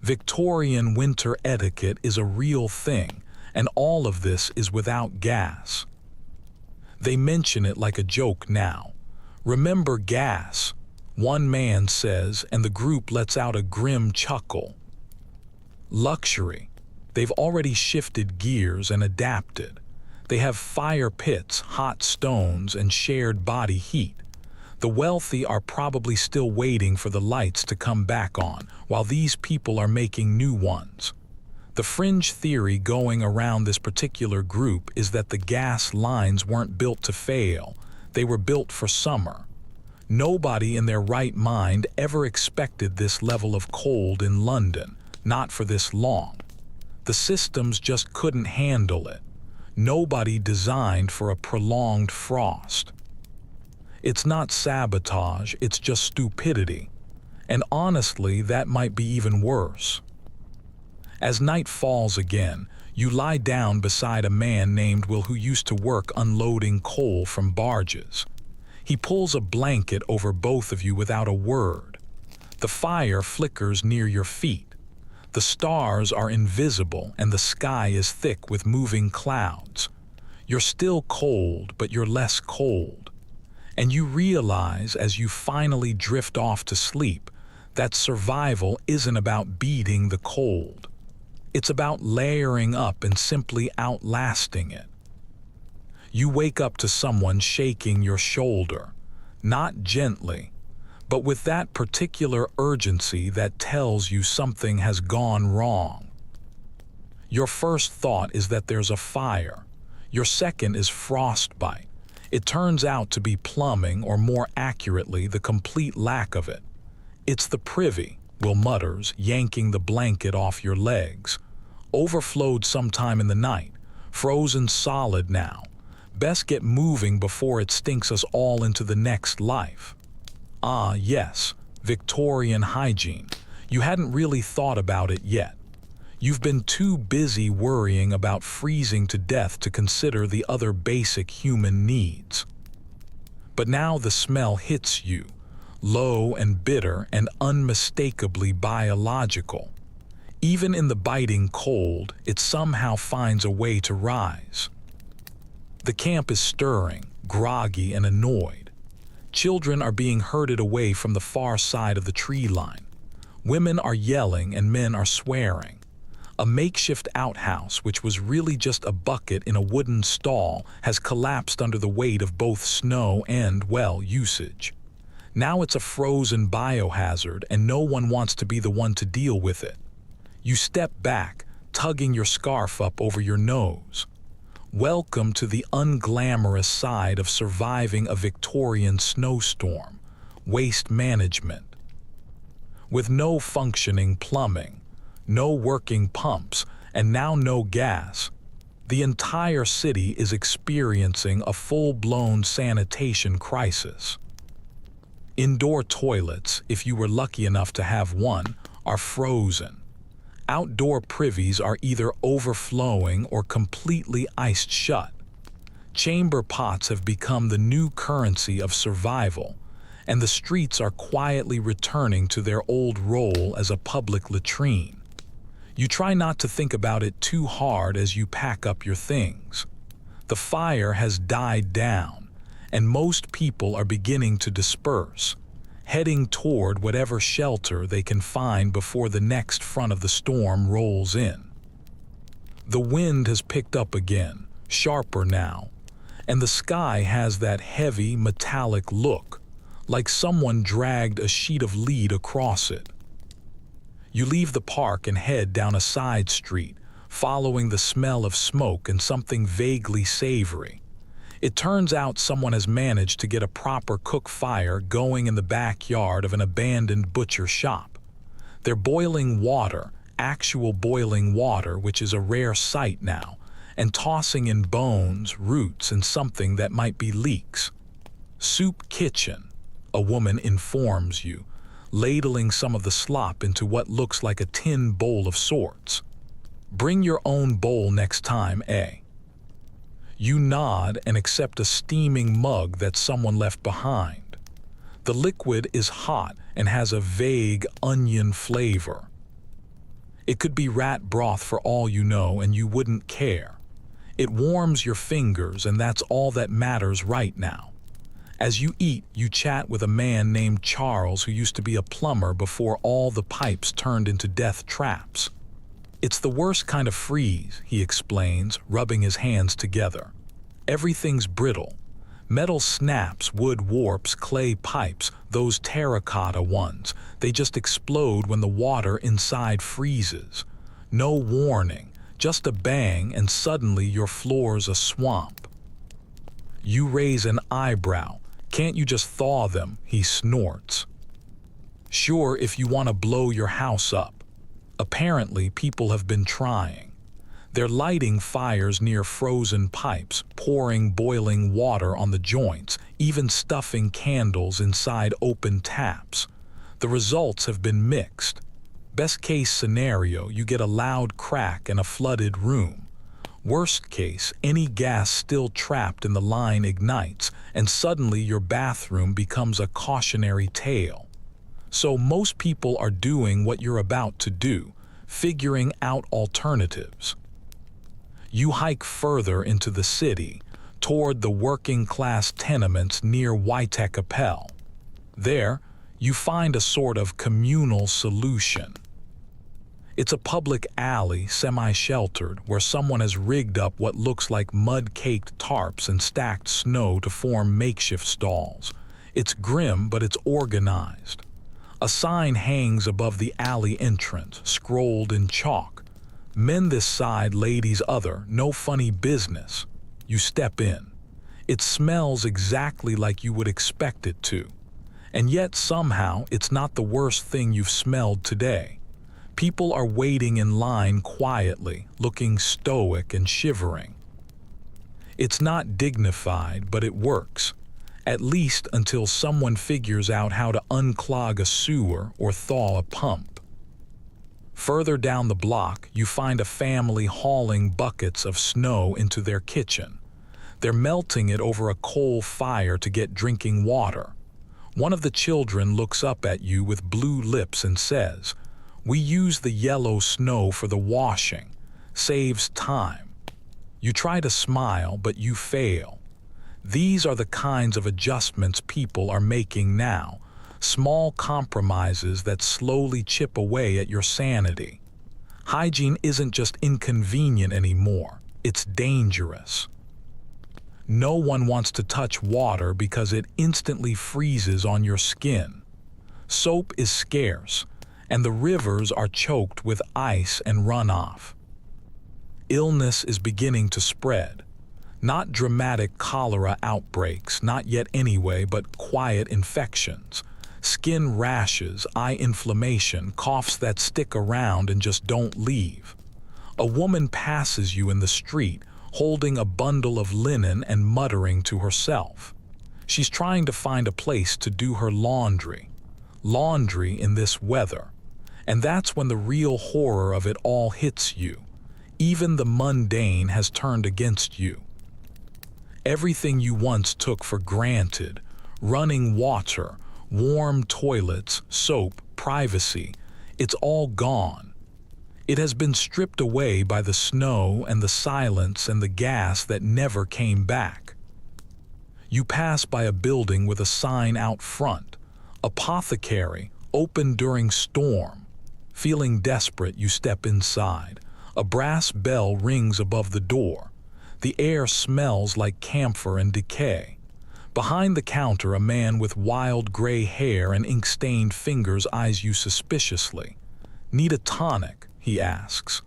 Speaker 1: Victorian winter etiquette is a real thing, and all of this is without gas. They mention it like a joke now. Remember gas, one man says, and the group lets out a grim chuckle. Luxury. They've already shifted gears and adapted. They have fire pits, hot stones, and shared body heat. The wealthy are probably still waiting for the lights to come back on, while these people are making new ones. The fringe theory going around this particular group is that the gas lines weren't built to fail, they were built for summer. Nobody in their right mind ever expected this level of cold in London, not for this long. The systems just couldn't handle it. Nobody designed for a prolonged frost. It's not sabotage, it's just stupidity. And honestly, that might be even worse. As night falls again, you lie down beside a man named Will who used to work unloading coal from barges. He pulls a blanket over both of you without a word. The fire flickers near your feet. The stars are invisible and the sky is thick with moving clouds. You're still cold, but you're less cold. And you realize as you finally drift off to sleep that survival isn't about beating the cold. It's about layering up and simply outlasting it. You wake up to someone shaking your shoulder, not gently, but with that particular urgency that tells you something has gone wrong. Your first thought is that there's a fire. Your second is frostbite. It turns out to be plumbing, or more accurately, the complete lack of it. It's the privy, Will mutters, yanking the blanket off your legs. Overflowed sometime in the night, frozen solid now. Best get moving before it stinks us all into the next life. Ah, yes, Victorian hygiene. You hadn't really thought about it yet. You've been too busy worrying about freezing to death to consider the other basic human needs. But now the smell hits you, low and bitter and unmistakably biological. Even in the biting cold, it somehow finds a way to rise. The camp is stirring, groggy and annoyed. Children are being herded away from the far side of the tree line. Women are yelling and men are swearing. A makeshift outhouse, which was really just a bucket in a wooden stall, has collapsed under the weight of both snow and, well, usage. Now it's a frozen biohazard and no one wants to be the one to deal with it. You step back, tugging your scarf up over your nose. Welcome to the unglamorous side of surviving a Victorian snowstorm: waste management. With no functioning plumbing, no working pumps, and now no gas, the entire city is experiencing a full-blown sanitation crisis. Indoor toilets, if you were lucky enough to have one, are frozen. Outdoor privies are either overflowing or completely iced shut. Chamber pots have become the new currency of survival, and the streets are quietly returning to their old role as a public latrine. You try not to think about it too hard as you pack up your things. The fire has died down, and most people are beginning to disperse, heading toward whatever shelter they can find before the next front of the storm rolls in. The wind has picked up again, sharper now, and the sky has that heavy, metallic look, like someone dragged a sheet of lead across it. You leave the park and head down a side street, following the smell of smoke and something vaguely savory. It turns out someone has managed to get a proper cook fire going in the backyard of an abandoned butcher shop. They're boiling water, actual boiling water, which is a rare sight now, and tossing in bones, roots, and something that might be leeks. Soup kitchen, a woman informs you, ladling some of the slop into what looks like a tin bowl of sorts. Bring your own bowl next time, eh? You nod and accept a steaming mug that someone left behind. The liquid is hot and has a vague onion flavor. It could be rat broth for all you know, and you wouldn't care. It warms your fingers, and that's all that matters right now. As you eat, you chat with a man named Charles who used to be a plumber before all the pipes turned into death traps. It's the worst kind of freeze, he explains, rubbing his hands together. Everything's brittle. Metal snaps, wood warps, clay pipes, those terracotta ones. They just explode when the water inside freezes. No warning, just a bang, and suddenly your floor's a swamp. You raise an eyebrow. Can't you just thaw them? He snorts. Sure, if you want to blow your house up. Apparently, people have been trying. They're lighting fires near frozen pipes, pouring boiling water on the joints, even stuffing candles inside open taps. The results have been mixed. Best case scenario, you get a loud crack and a flooded room. Worst case, any gas still trapped in the line ignites, and suddenly your bathroom becomes a cautionary tale. So most people are doing what you're about to do, figuring out alternatives. You hike further into the city, toward the working-class tenements near Viii'S. There, you find a sort of communal solution. It's a public alley, semi-sheltered, where someone has rigged up what looks like mud-caked tarps and stacked snow to form makeshift stalls. It's grim, but it's organized. A sign hangs above the alley entrance, scrolled in chalk. Men this side, ladies other, no funny business. You step in. It smells exactly like you would expect it to. And yet somehow it's not the worst thing you've smelled today. People are waiting in line quietly, looking stoic and shivering. It's not dignified, but it works. At least until someone figures out how to unclog a sewer or thaw a pump. Further down the block, you find a family hauling buckets of snow into their kitchen. They're melting it over a coal fire to get drinking water. One of the children looks up at you with blue lips and says, "We use the yellow snow for the washing. Saves time." You try to smile, but you fail. These are the kinds of adjustments people are making now, small compromises that slowly chip away at your sanity. Hygiene isn't just inconvenient anymore, it's dangerous. No one wants to touch water because it instantly freezes on your skin. Soap is scarce, and the rivers are choked with ice and runoff. Illness is beginning to spread. Not dramatic cholera outbreaks, not yet anyway, but quiet infections. Skin rashes, eye inflammation, coughs that stick around and just don't leave. A woman passes you in the street, holding a bundle of linen and muttering to herself. She's trying to find a place to do her laundry. Laundry in this weather. And that's when the real horror of it all hits you. Even the mundane has turned against you. Everything you once took for granted, running water, warm toilets, soap, privacy, it's all gone. It has been stripped away by the snow and the silence and the gas that never came back. You pass by a building with a sign out front, "Apothecary, open during storm." Feeling desperate, you step inside. A brass bell rings above the door. The air smells like camphor and decay. Behind the counter, a man with wild gray hair and ink-stained fingers eyes you suspiciously. "Need a tonic?" he asks.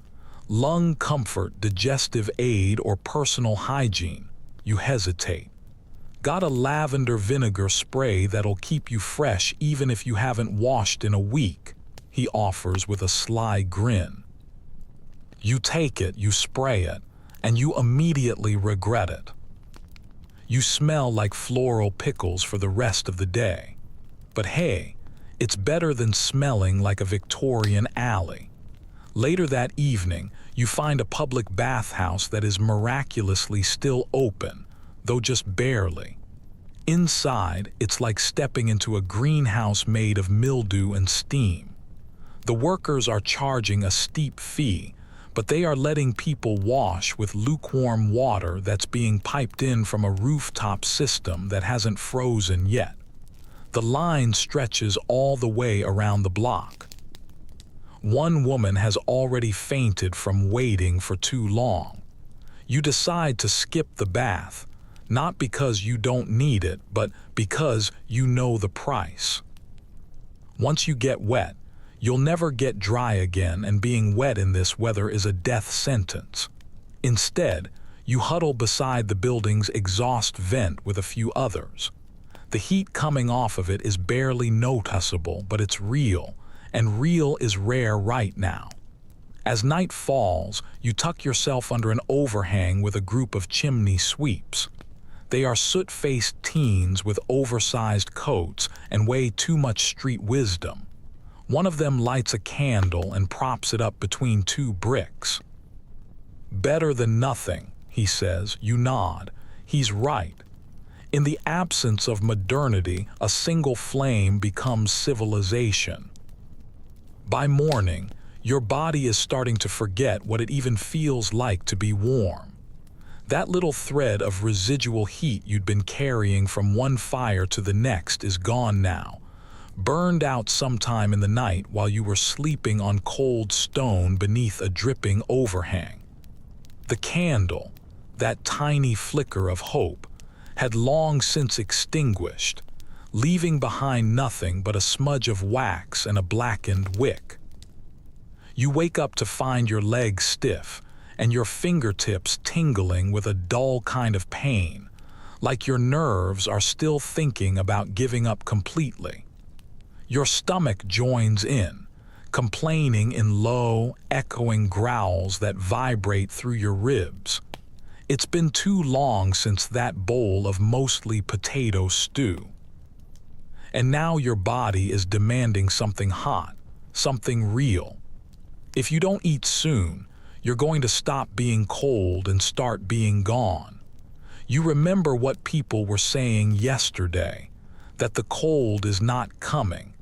Speaker 1: "Lung comfort, digestive aid, or personal hygiene?" You hesitate. "Got a lavender vinegar spray that'll keep you fresh even if you haven't washed in a week," he offers with a sly grin. You take it, you spray it, and you immediately regret it. You smell like floral pickles for the rest of the day. But hey, it's better than smelling like a Victorian alley. Later that evening, you find a public bathhouse that is miraculously still open, though just barely. Inside, it's like stepping into a greenhouse made of mildew and steam. The workers are charging a steep fee, but they are letting people wash with lukewarm water that's being piped in from a rooftop system that hasn't frozen yet. The line stretches all the way around the block. One woman has already fainted from waiting for too long. You decide to skip the bath, not because you don't need it, but because you know the price. Once you get wet, you'll never get dry again, and being wet in this weather is a death sentence. Instead, you huddle beside the building's exhaust vent with a few others. The heat coming off of it is barely noticeable, but it's real, and real is rare right now. As night falls, you tuck yourself under an overhang with a group of chimney sweeps. They are soot-faced teens with oversized coats and way too much street wisdom. One of them lights a candle and props it up between two bricks. "Better than nothing," he says. You nod. He's right. In the absence of modernity, a single flame becomes civilization. By morning, your body is starting to forget what it even feels like to be warm. That little thread of residual heat you'd been carrying from one fire to the next is gone now. Burned out sometime in the night while you were sleeping on cold stone beneath a dripping overhang. The candle, that tiny flicker of hope, had long since extinguished, leaving behind nothing but a smudge of wax and a blackened wick. You wake up to find your legs stiff and your fingertips tingling with a dull kind of pain, like your nerves are still thinking about giving up completely. Your stomach joins in, complaining in low, echoing growls that vibrate through your ribs. It's been too long since that bowl of mostly potato stew. And now your body is demanding something hot, something real. If you don't eat soon, you're going to stop being cold and start being gone. You remember what people were saying yesterday, that the cold is not coming.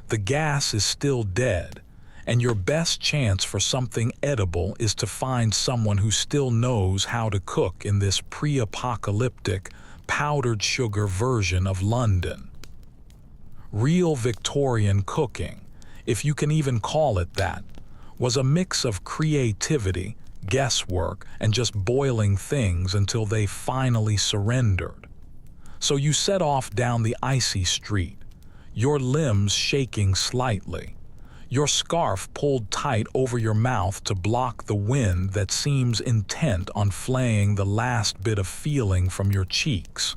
Speaker 1: The gas is still dead, and your best chance for something edible is to find someone who still knows how to cook in this pre-apocalyptic, powdered sugar version of London. Real Victorian cooking, if you can even call it that, was a mix of creativity, guesswork, and just boiling things until they finally surrendered. So you set off down the icy street, your limbs shaking slightly, your scarf pulled tight over your mouth to block the wind that seems intent on flaying the last bit of feeling from your cheeks.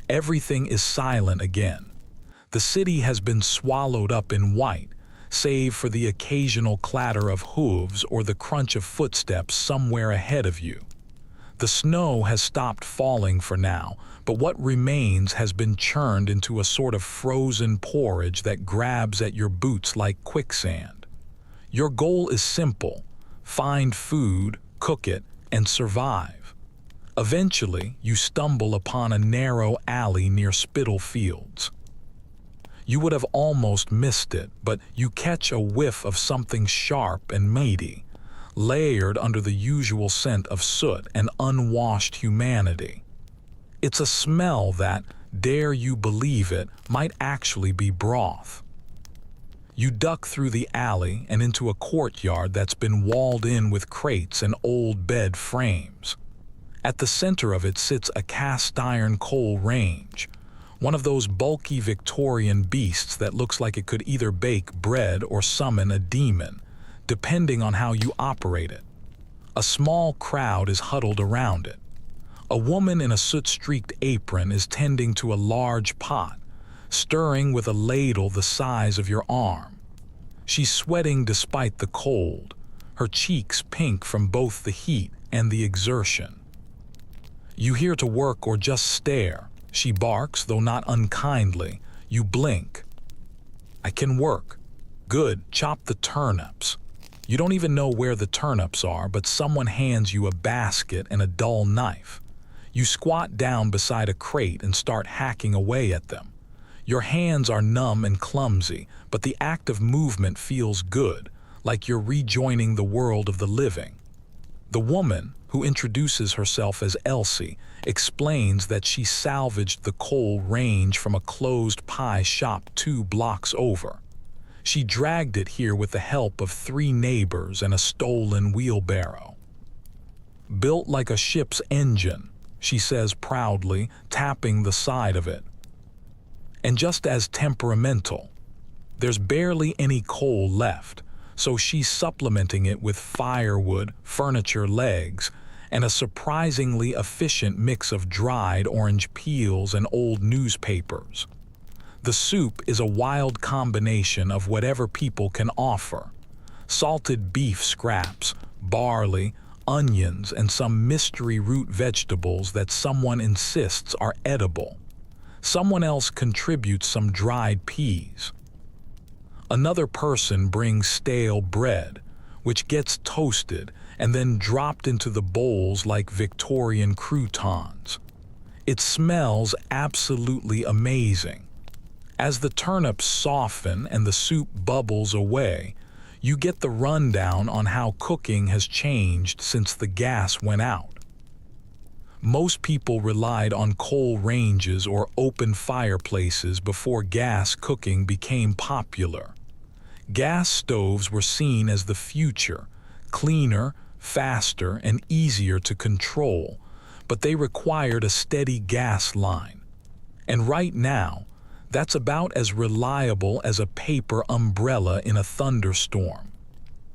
Speaker 1: Everything is silent again. The city has been swallowed up in white, save for the occasional clatter of hooves or the crunch of footsteps somewhere ahead of you. The snow has stopped falling for now, but what remains has been churned into a sort of frozen porridge that grabs at your boots like quicksand. Your goal is simple: find food, cook it, and survive. Eventually, you stumble upon a narrow alley near Spittle Fields. You would have almost missed it, but you catch a whiff of something sharp and meaty, layered under the usual scent of soot and unwashed humanity. It's a smell that, dare you believe it, might actually be broth. You duck through the alley and into a courtyard that's been walled in with crates and old bed frames. At the center of it sits a cast-iron coal range, one of those bulky Victorian beasts that looks like it could either bake bread or summon a demon, depending on how you operate it. A small crowd is huddled around it. A woman in a soot-streaked apron is tending to a large pot, stirring with a ladle the size of your arm. She's sweating despite the cold, her cheeks pink from both the heat and the exertion. You here to work or just stare? She barks, though not unkindly. You blink. I can work. Good, chop the turnips. You don't even know where the turnips are, but someone hands you a basket and a dull knife. You squat down beside a crate and start hacking away at them. Your hands are numb and clumsy, but the act of movement feels good, like you're rejoining the world of the living. The woman, who introduces herself as Elsie, explains that she salvaged the coal range from a closed pie shop 2 blocks over. She dragged it here with the help of 3 neighbors and a stolen wheelbarrow. Built like a ship's engine, she says proudly, tapping the side of it. And just as temperamental. There's barely any coal left, so she's supplementing it with firewood, furniture legs, and a surprisingly efficient mix of dried orange peels and old newspapers. The soup is a wild combination of whatever people can offer: salted beef scraps, barley, onions, and some mystery root vegetables that someone insists are edible. Someone else contributes some dried peas. Another person brings stale bread, which gets toasted and then dropped into the bowls like Victorian croutons. It smells absolutely amazing. As the turnips soften and the soup bubbles away, you get the rundown on how cooking has changed since the gas went out. Most people relied on coal ranges or open fireplaces before gas cooking became popular. Gas stoves were seen as the future, cleaner, faster, and easier to control, but they required a steady gas line. And right now, that's about as reliable as a paper umbrella in a thunderstorm.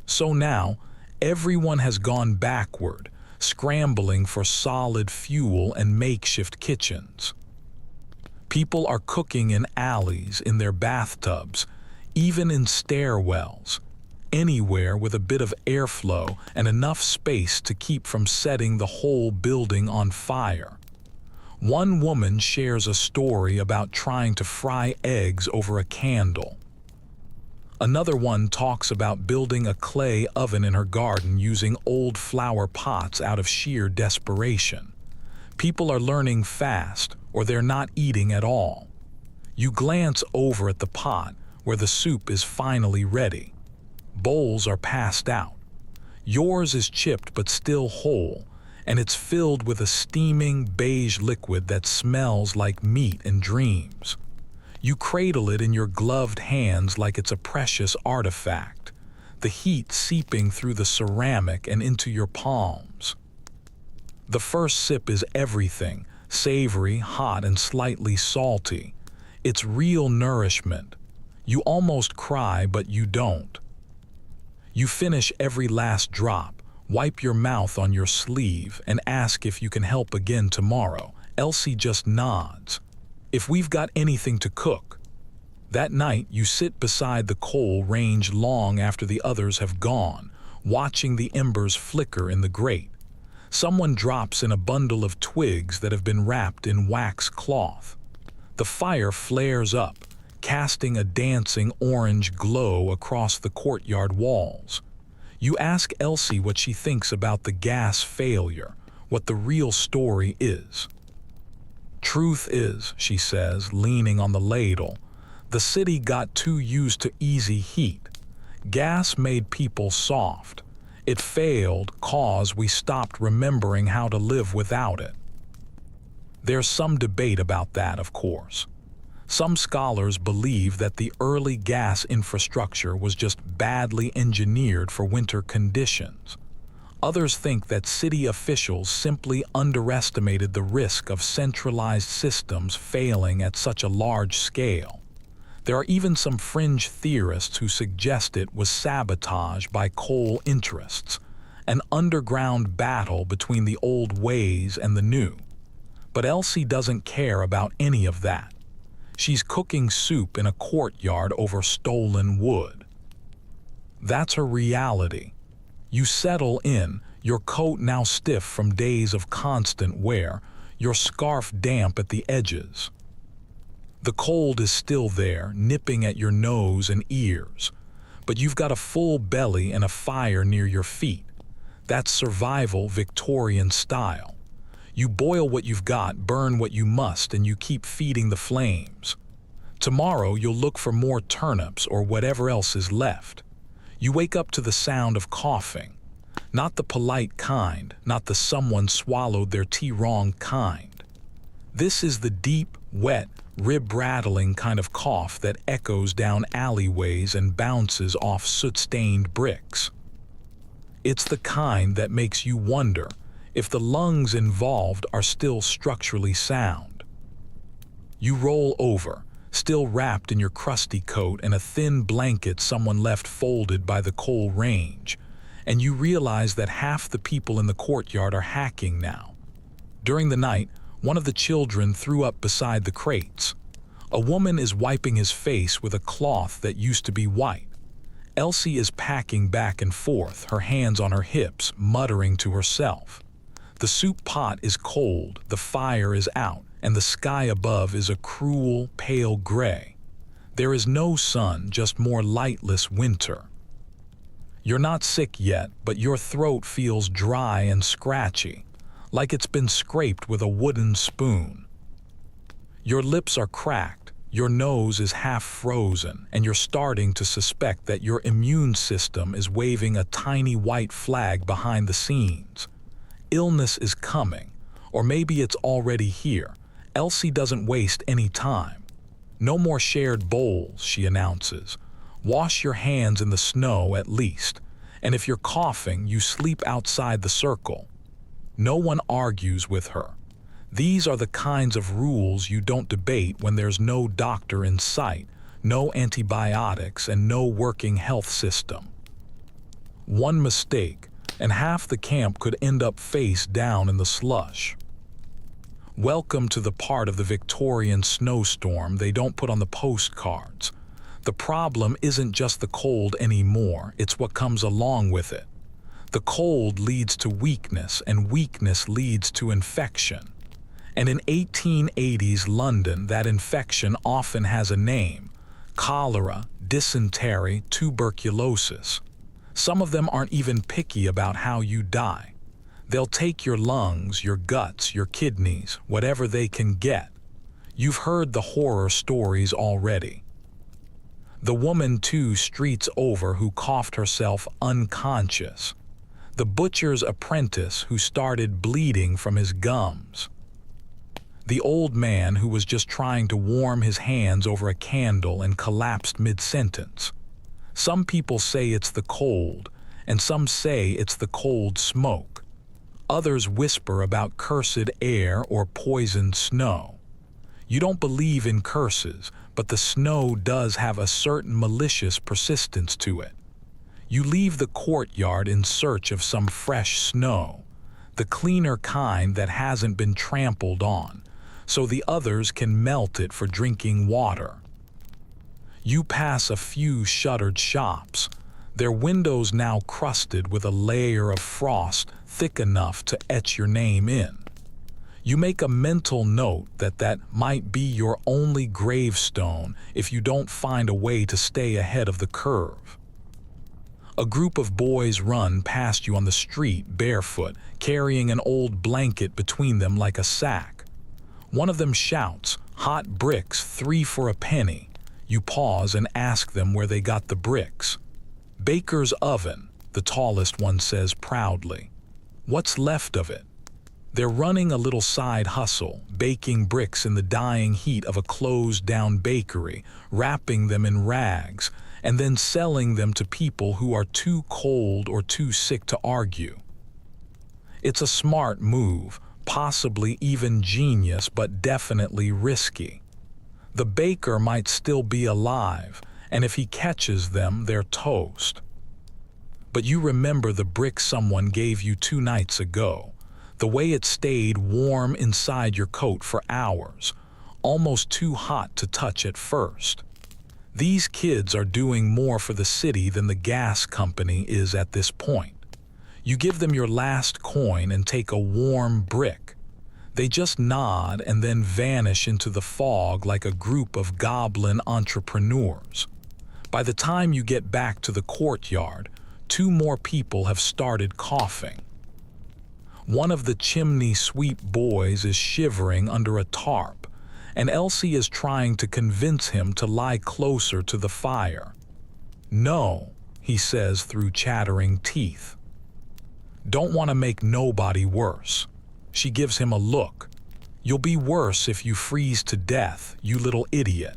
Speaker 1: So now, everyone has gone backward, scrambling for solid fuel and makeshift kitchens. People are cooking in alleys, in their bathtubs, even in stairwells, anywhere with a bit of airflow and enough space to keep from setting the whole building on fire. One woman shares a story about trying to fry eggs over a candle. Another one talks about building a clay oven in her garden using old flower pots out of sheer desperation. People are learning fast, or they're not eating at all. You glance over at the pot, where the soup is finally ready. Bowls are passed out. Yours is chipped but still whole, and it's filled with a steaming beige liquid that smells like meat and dreams. You cradle it in your gloved hands like it's a precious artifact. the heat seeping through the ceramic and into your palms. The first sip is everything, savory, hot, and slightly salty. It's real nourishment. You almost cry, but you don't. You finish every last drop, wipe your mouth on your sleeve, and ask if you can help again tomorrow. Elsie just nods. If we've got anything to cook. That night, you sit beside the coal range long after the others have gone, watching the embers flicker in the grate. Someone drops in a bundle of twigs that have been wrapped in wax cloth. The fire flares up, casting a dancing orange glow across the courtyard walls. You ask Elsie what she thinks about the gas failure, what the real story is. Truth is, she says, leaning on the ladle, the city got too used to easy heat. Gas made people soft. It failed 'cause we stopped remembering how to live without it. There's some debate about that, of course. Some scholars believe that the early gas infrastructure was just badly engineered for winter conditions. Others think that city officials simply underestimated the risk of centralized systems failing at such a large scale. There are even some fringe theorists who suggest it was sabotage by coal interests, an underground battle between the old ways and the new. But Elsie doesn't care about any of that. She's cooking soup in a courtyard over stolen wood. That's her reality. You settle in, your coat now stiff from days of constant wear, your scarf damp at the edges. The cold is still there, nipping at your nose and ears, but you've got a full belly and a fire near your feet. That's survival Victorian style. You boil what you've got, burn what you must, and you keep feeding the flames. Tomorrow you'll look for more turnips or whatever else is left. You wake up to the sound of coughing. Not the polite kind, not the someone swallowed their tea wrong kind. This is the deep, wet, rib-rattling kind of cough that echoes down alleyways and bounces off soot-stained bricks. It's the kind that makes you wonder if the lungs involved are still structurally sound. You roll over, still wrapped in your crusty coat and a thin blanket someone left folded by the coal range, and you realize that half the people in the courtyard are hacking now. During the night, one of the children threw up beside the crates. A woman is wiping his face with a cloth that used to be white. Elsie is packing back and forth, her hands on her hips, muttering to herself. The soup pot is cold, the fire is out, and the sky above is a cruel, pale gray. There is no sun, just more lightless winter. You're not sick yet, but your throat feels dry and scratchy, like it's been scraped with a wooden spoon. Your lips are cracked, your nose is half frozen, and you're starting to suspect that your immune system is waving a tiny white flag behind the scenes. Illness is coming, or maybe it's already here. Elsie doesn't waste any time. No more shared bowls, she announces. Wash your hands in the snow at least, and if you're coughing, you sleep outside the circle. No one argues with her. These are the kinds of rules you don't debate when there's no doctor in sight, no antibiotics, and no working health system. One mistake, and half the camp could end up face down in the slush. Welcome to the part of the Victorian snowstorm they don't put on the postcards. The problem isn't just the cold anymore, it's what comes along with it. The cold leads to weakness, and weakness leads to infection. And in 1880s London, that infection often has a name: cholera, dysentery, tuberculosis. Some of them aren't even picky about how you die. They'll take your lungs, your guts, your kidneys, whatever they can get. You've heard the horror stories already. The woman 2 streets over who coughed herself unconscious. The butcher's apprentice who started bleeding from his gums. The old man who was just trying to warm his hands over a candle and collapsed mid-sentence. Some people say it's the cold, and some say it's the cold smoke. Others whisper about cursed air or poisoned snow. You don't believe in curses, but the snow does have a certain malicious persistence to it. You leave the courtyard in search of some fresh snow, the cleaner kind that hasn't been trampled on, so the others can melt it for drinking water. You pass a few shuttered shops, their windows now crusted with a layer of frost thick enough to etch your name in. You make a mental note that might be your only gravestone if you don't find a way to stay ahead of the curve. A group of boys run past you on the street barefoot, carrying an old blanket between them like a sack. One of them shouts, "Hot bricks, 3 for a penny." You pause and ask them where they got the bricks. "Baker's oven," the tallest one says proudly. "What's left of it?" They're running a little side hustle, baking bricks in the dying heat of a closed-down bakery, wrapping them in rags, and then selling them to people who are too cold or too sick to argue. It's a smart move, possibly even genius, but definitely risky. The baker might still be alive, and if he catches them, they're toast. But you remember the brick someone gave you 2 nights ago, the way it stayed warm inside your coat for hours, almost too hot to touch at first. These kids are doing more for the city than the gas company is at this point. You give them your last coin and take a warm brick. They just nod and then vanish into the fog like a group of goblin entrepreneurs. By the time you get back to the courtyard, 2 more people have started coughing. One of the chimney sweep boys is shivering under a tarp, and Elsie is trying to convince him to lie closer to the fire. "No," he says through chattering teeth. "Don't want to make nobody worse." She gives him a look. "You'll be worse if you freeze to death, you little idiot."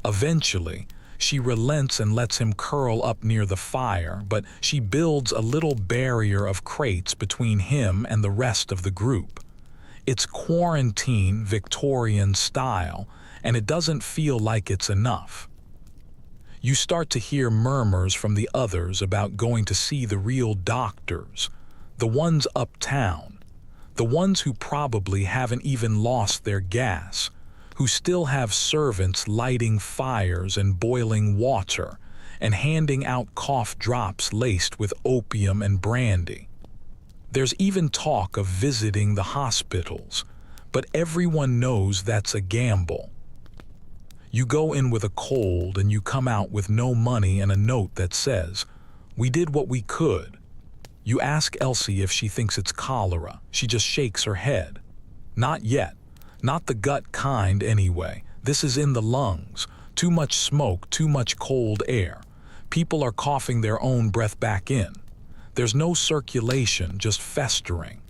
Speaker 1: Eventually, she relents and lets him curl up near the fire, but she builds a little barrier of crates between him and the rest of the group. It's quarantine Victorian style, and it doesn't feel like it's enough. You start to hear murmurs from the others about going to see the real doctors, the ones uptown, the ones who probably haven't even lost their gas, who still have servants lighting fires and boiling water and handing out cough drops laced with opium and brandy. There's even talk of visiting the hospitals, but everyone knows that's a gamble. You go in with a cold and you come out with no money and a note that says, "We did what we could." You ask Elsie if she thinks it's cholera. She just shakes her head. "Not yet. Not the gut kind anyway. This is in the lungs. Too much smoke, too much cold air. People are coughing their own breath back in. There's no circulation, just festering."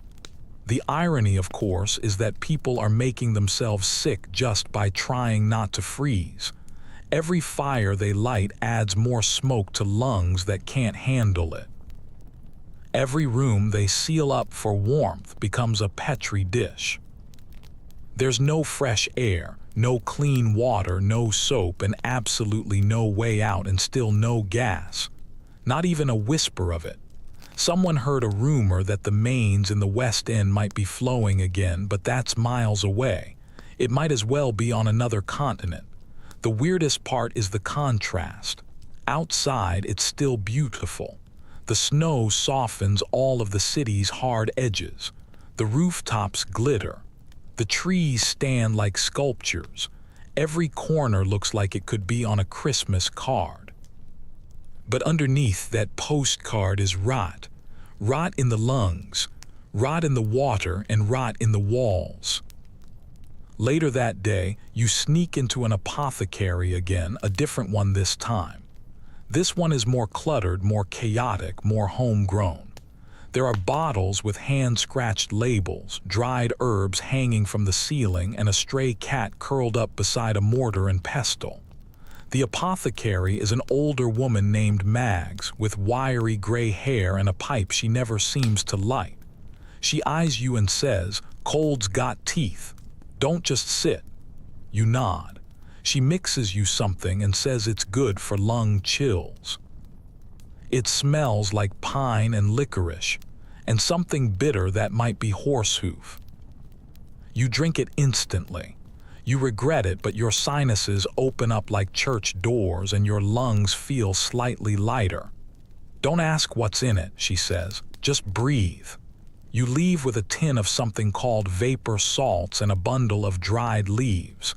Speaker 1: The irony, of course, is that people are making themselves sick just by trying not to freeze. Every fire they light adds more smoke to lungs that can't handle it. Every room they seal up for warmth becomes a petri dish. There's no fresh air, no clean water, no soap, and absolutely no way out, and still no gas. Not even a whisper of it. Someone heard a rumor that the mains in the West End might be flowing again, but that's miles away. It might as well be on another continent. The weirdest part is the contrast. Outside, it's still beautiful. The snow softens all of the city's hard edges. The rooftops glitter. The trees stand like sculptures. Every corner looks like it could be on a Christmas card. But underneath that postcard is rot. Rot in the lungs, rot in the water, and rot in the walls. Later that day, you sneak into an apothecary again, a different one this time. This one is more cluttered, more chaotic, more homegrown. There are bottles with hand-scratched labels, dried herbs hanging from the ceiling, and a stray cat curled up beside a mortar and pestle. The apothecary is an older woman named Mags, with wiry gray hair and a pipe she never seems to light. She eyes you and says, "Cold's got teeth. Don't just sit." You nod. She mixes you something and says it's good for lung chills. It smells like pine and licorice, and something bitter that might be horsehoof. You drink it instantly. You regret it, but your sinuses open up like church doors and your lungs feel slightly lighter. "Don't ask what's in it," she says. "Just breathe." You leave with a tin of something called vapor salts and a bundle of dried leaves.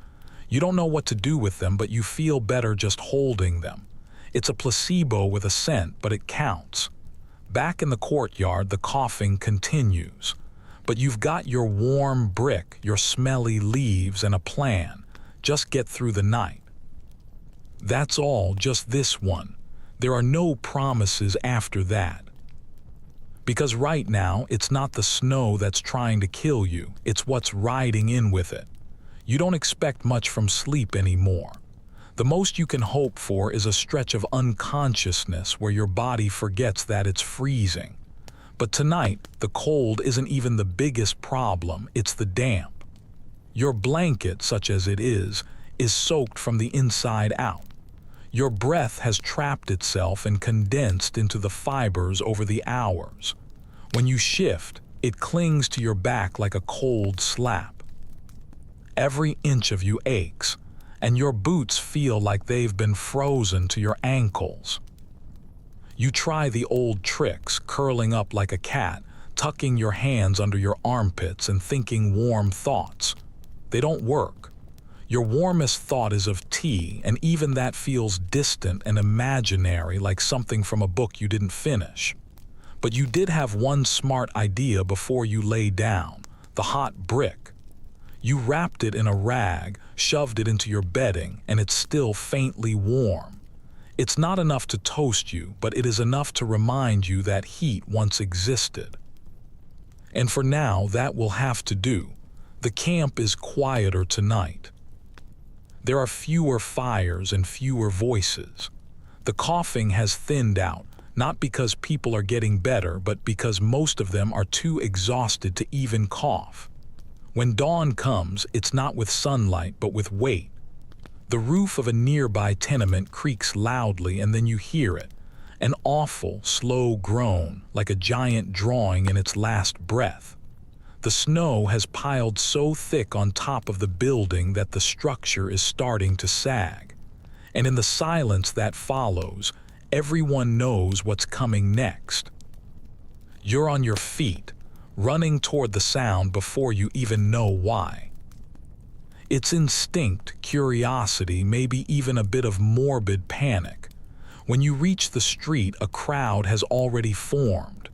Speaker 1: You don't know what to do with them, but you feel better just holding them. It's a placebo with a scent, but it counts. Back in the courtyard, the coughing continues. But you've got your warm brick, your smelly leaves, and a plan. Just get through the night. That's all, just this one. There are no promises after that. Because right now, it's not the snow that's trying to kill you, it's what's riding in with it. You don't expect much from sleep anymore. The most you can hope for is a stretch of unconsciousness where your body forgets that it's freezing. But tonight, the cold isn't even the biggest problem, it's the damp. Your blanket, such as it is soaked from the inside out. Your breath has trapped itself and condensed into the fibers over the hours. When you shift, it clings to your back like a cold slap. Every inch of you aches, and your boots feel like they've been frozen to your ankles. You try the old tricks, curling up like a cat, tucking your hands under your armpits and thinking warm thoughts. They don't work. Your warmest thought is of tea, and even that feels distant and imaginary, like something from a book you didn't finish. But you did have one smart idea before you lay down: the hot brick. You wrapped it in a rag, shoved it into your bedding, and it's still faintly warm. It's not enough to toast you, but it is enough to remind you that heat once existed. And for now, that will have to do. The camp is quieter tonight. There are fewer fires and fewer voices. The coughing has thinned out, not because people are getting better, but because most of them are too exhausted to even cough. When dawn comes, it's not with sunlight, but with weight. The roof of a nearby tenement creaks loudly, and then you hear it, an awful, slow groan, like a giant drawing in its last breath. The snow has piled so thick on top of the building that the structure is starting to sag. And in the silence that follows, everyone knows what's coming next. You're on your feet, running toward the sound before you even know why. It's instinct, curiosity, maybe even a bit of morbid panic. When you reach the street, a crowd has already formed.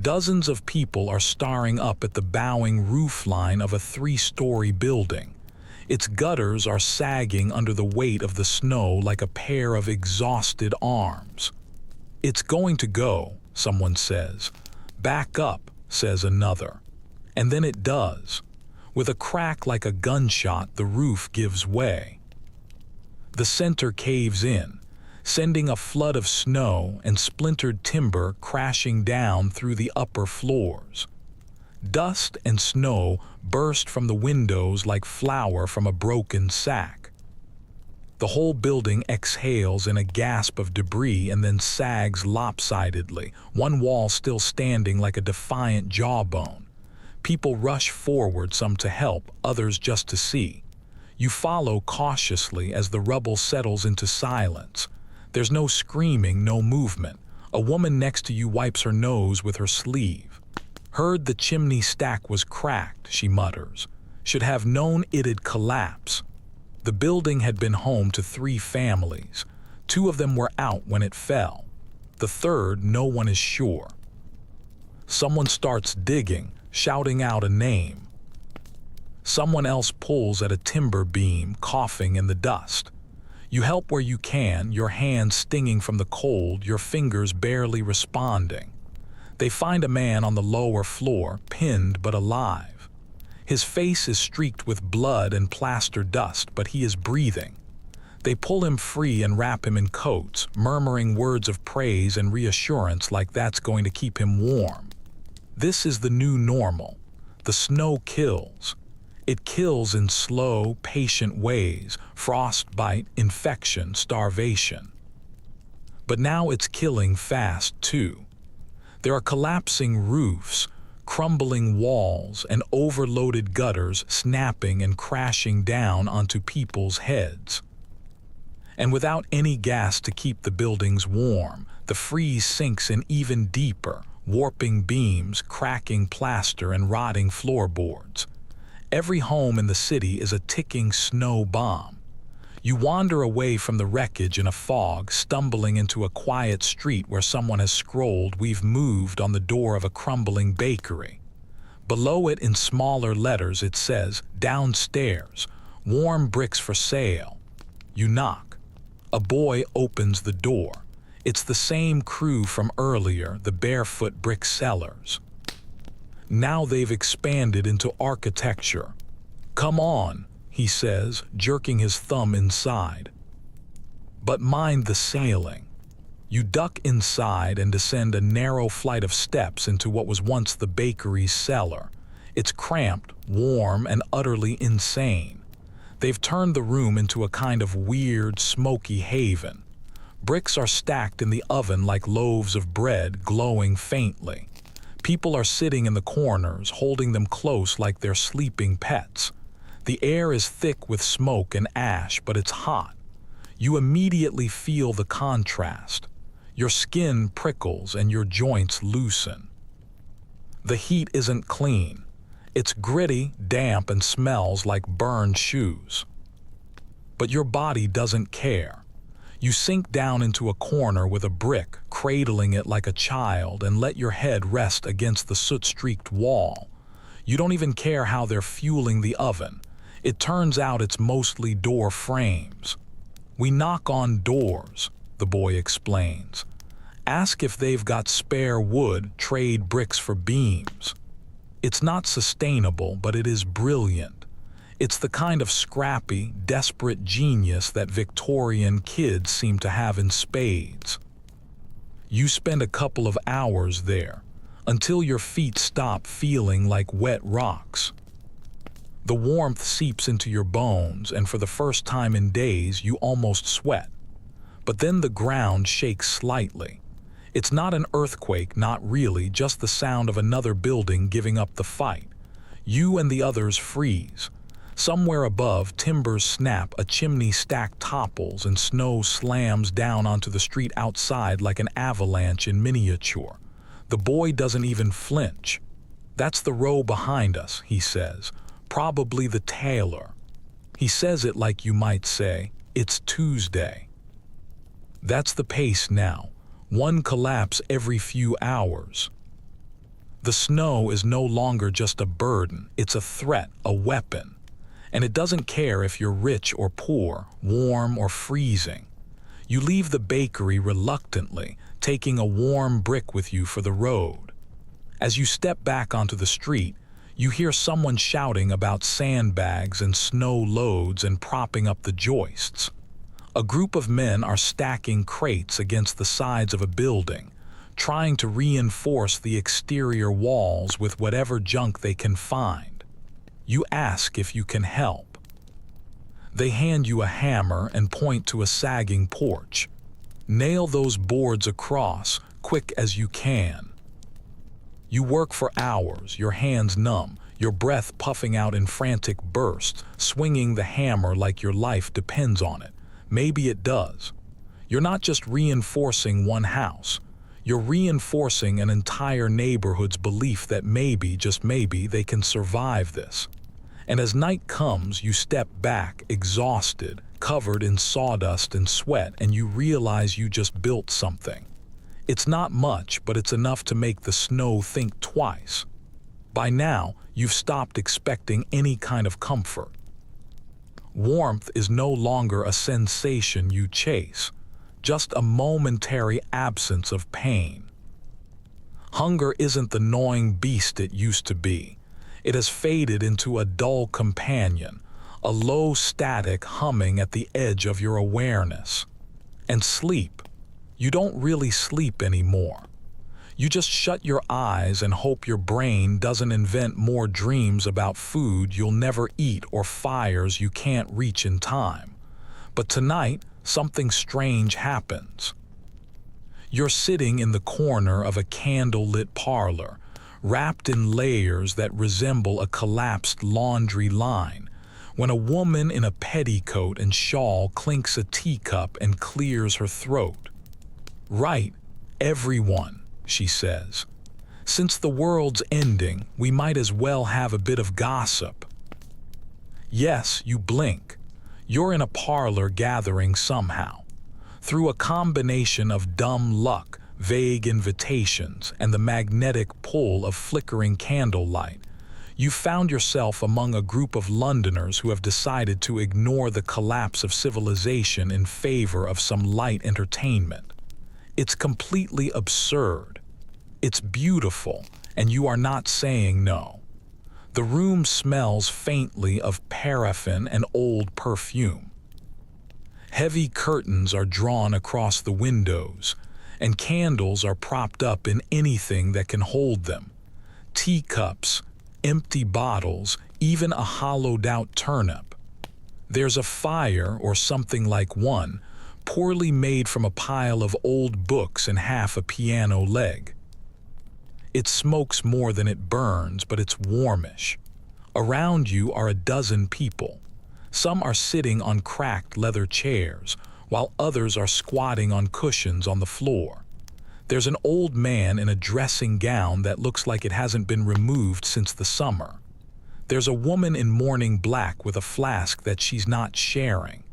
Speaker 1: Dozens of people are staring up at the bowing roofline of a 3-story building. Its gutters are sagging under the weight of the snow like a pair of exhausted arms. "It's going to go," someone says. "Back up," says another. And then it does. With a crack like a gunshot, the roof gives way. The center caves in, sending a flood of snow and splintered timber crashing down through the upper floors. Dust and snow burst from the windows like flour from a broken sack. The whole building exhales in a gasp of debris and then sags lopsidedly, one wall still standing like a defiant jawbone. People rush forward, some to help, others just to see. You follow cautiously as the rubble settles into silence. There's no screaming, no movement. A woman next to you wipes her nose with her sleeve. "Heard the chimney stack was cracked," she mutters. "Should have known it'd collapse." The building had been home to 3 families. 2 of them were out when it fell. The third, no one is sure. Someone starts digging, shouting out a name. Someone else pulls at a timber beam, coughing in the dust. You help where you can, your hands stinging from the cold, your fingers barely responding. They find a man on the lower floor, pinned but alive. His face is streaked with blood and plaster dust, but he is breathing. They pull him free and wrap him in coats, murmuring words of praise and reassurance like that's going to keep him warm. This is the new normal. The snow kills. It kills in slow, patient ways: frostbite, infection, starvation. But now it's killing fast, too. There are collapsing roofs, crumbling walls, and overloaded gutters snapping and crashing down onto people's heads. And without any gas to keep the buildings warm, the freeze sinks in even deeper, warping beams, cracking plaster, and rotting floorboards. Every home in the city is a ticking snow bomb. You wander away from the wreckage in a fog, stumbling into a quiet street where someone has scrolled "We've moved" on the door of a crumbling bakery. Below it, in smaller letters, it says, "Downstairs, warm bricks for sale." You knock. A boy opens the door. It's the same crew from earlier, the barefoot brick sellers. Now they've expanded into architecture. "Come on," he says, jerking his thumb inside. But mind the sailing. You duck inside and descend a narrow flight of steps into what was once the bakery's cellar. It's cramped, warm, and utterly insane. They've turned the room into a kind of weird, smoky haven. Bricks are stacked in the oven like loaves of bread, glowing faintly. People are sitting in the corners, holding them close like they're sleeping pets. The air is thick with smoke and ash, but it's hot. You immediately feel the contrast. Your skin prickles and your joints loosen. The heat isn't clean. It's gritty, damp, and smells like burned shoes. But your body doesn't care. You sink down into a corner with a brick, cradling it like a child, and let your head rest against the soot-streaked wall. You don't even care how they're fueling the oven. It turns out it's mostly door frames. "We knock on doors," the boy explains. "Ask if they've got spare wood, trade bricks for beams." It's not sustainable, but it is brilliant. It's the kind of scrappy, desperate genius that Victorian kids seem to have in spades. You spend a couple of hours there, until your feet stop feeling like wet rocks. The warmth seeps into your bones, and for the first time in days, you almost sweat. But then the ground shakes slightly. It's not an earthquake, not really, just the sound of another building giving up the fight. You and the others freeze. Somewhere above, timbers snap, a chimney stack topples, and snow slams down onto the street outside like an avalanche in miniature. The boy doesn't even flinch. "That's the row behind us," he says. "Probably the tailor." He says it like you might say, "It's Tuesday." That's the pace now. One collapse every few hours. The snow is no longer just a burden, it's a threat, a weapon. And it doesn't care if you're rich or poor, warm or freezing. You leave the bakery reluctantly, taking a warm brick with you for the road. As you step back onto the street, you hear someone shouting about sandbags and snow loads and propping up the joists. A group of men are stacking crates against the sides of a building, trying to reinforce the exterior walls with whatever junk they can find. You ask if you can help. They hand you a hammer and point to a sagging porch. "Nail those boards across, quick as you can." You work for hours, your hands numb, your breath puffing out in frantic bursts, swinging the hammer like your life depends on it. Maybe it does. You're not just reinforcing one house. You're reinforcing an entire neighborhood's belief that maybe, just maybe, they can survive this. And as night comes, you step back, exhausted, covered in sawdust and sweat, and you realize you just built something. It's not much, but it's enough to make the snow think twice. By now, you've stopped expecting any kind of comfort. Warmth is no longer a sensation you chase, just a momentary absence of pain. Hunger isn't the gnawing beast it used to be. It has faded into a dull companion, a low static humming at the edge of your awareness. And sleep. You don't really sleep anymore. You just shut your eyes and hope your brain doesn't invent more dreams about food you'll never eat or fires you can't reach in time. But tonight, something strange happens. You're sitting in the corner of a candle-lit parlor, wrapped in layers that resemble a collapsed laundry line, when a woman in a petticoat and shawl clinks a teacup and clears her throat. "Right, everyone," she says. "Since the world's ending, we might as well have a bit of gossip." Yes, you blink. You're in a parlor gathering somehow. Through a combination of dumb luck, vague invitations, and the magnetic pull of flickering candlelight, you found yourself among a group of Londoners who have decided to ignore the collapse of civilization in favor of some light entertainment. It's completely absurd. It's beautiful, and you are not saying no. The room smells faintly of paraffin and old perfume. Heavy curtains are drawn across the windows, and candles are propped up in anything that can hold them. Teacups, empty bottles, even a hollowed-out turnip. There's a fire, or something like one, poorly made from a pile of old books and half a piano leg. It smokes more than it burns, but it's warmish. Around you are a dozen people. Some are sitting on cracked leather chairs, while others are squatting on cushions on the floor. There's an old man in a dressing gown that looks like it hasn't been removed since the summer. There's a woman in morning black with a flask that she's not sharing.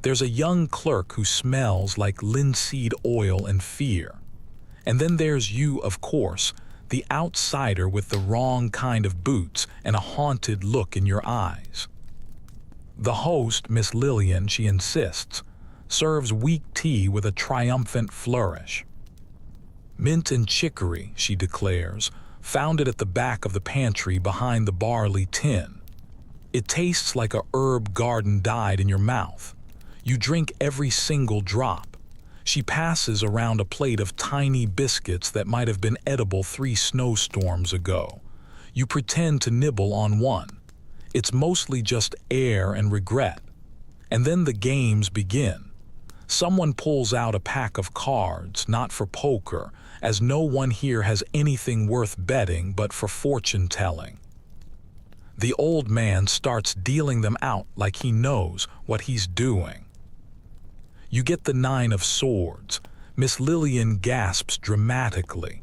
Speaker 1: There's a young clerk who smells like linseed oil and fear. And then there's you, of course, the outsider with the wrong kind of boots and a haunted look in your eyes. The host, Miss Lillian, she insists, serves weak tea with a triumphant flourish. "Mint and chicory," she declares, found it at the back of the pantry behind the barley tin. It tastes like a herb garden died in your mouth. You drink every single drop. She passes around a plate of tiny biscuits that might have been edible 3 snowstorms ago. You pretend to nibble on one. It's mostly just air and regret. And then the games begin. Someone pulls out a pack of cards, not for poker, as no one here has anything worth betting but for fortune-telling. The old man starts dealing them out like he knows what he's doing. You get the 9 of swords. Miss Lillian gasps dramatically.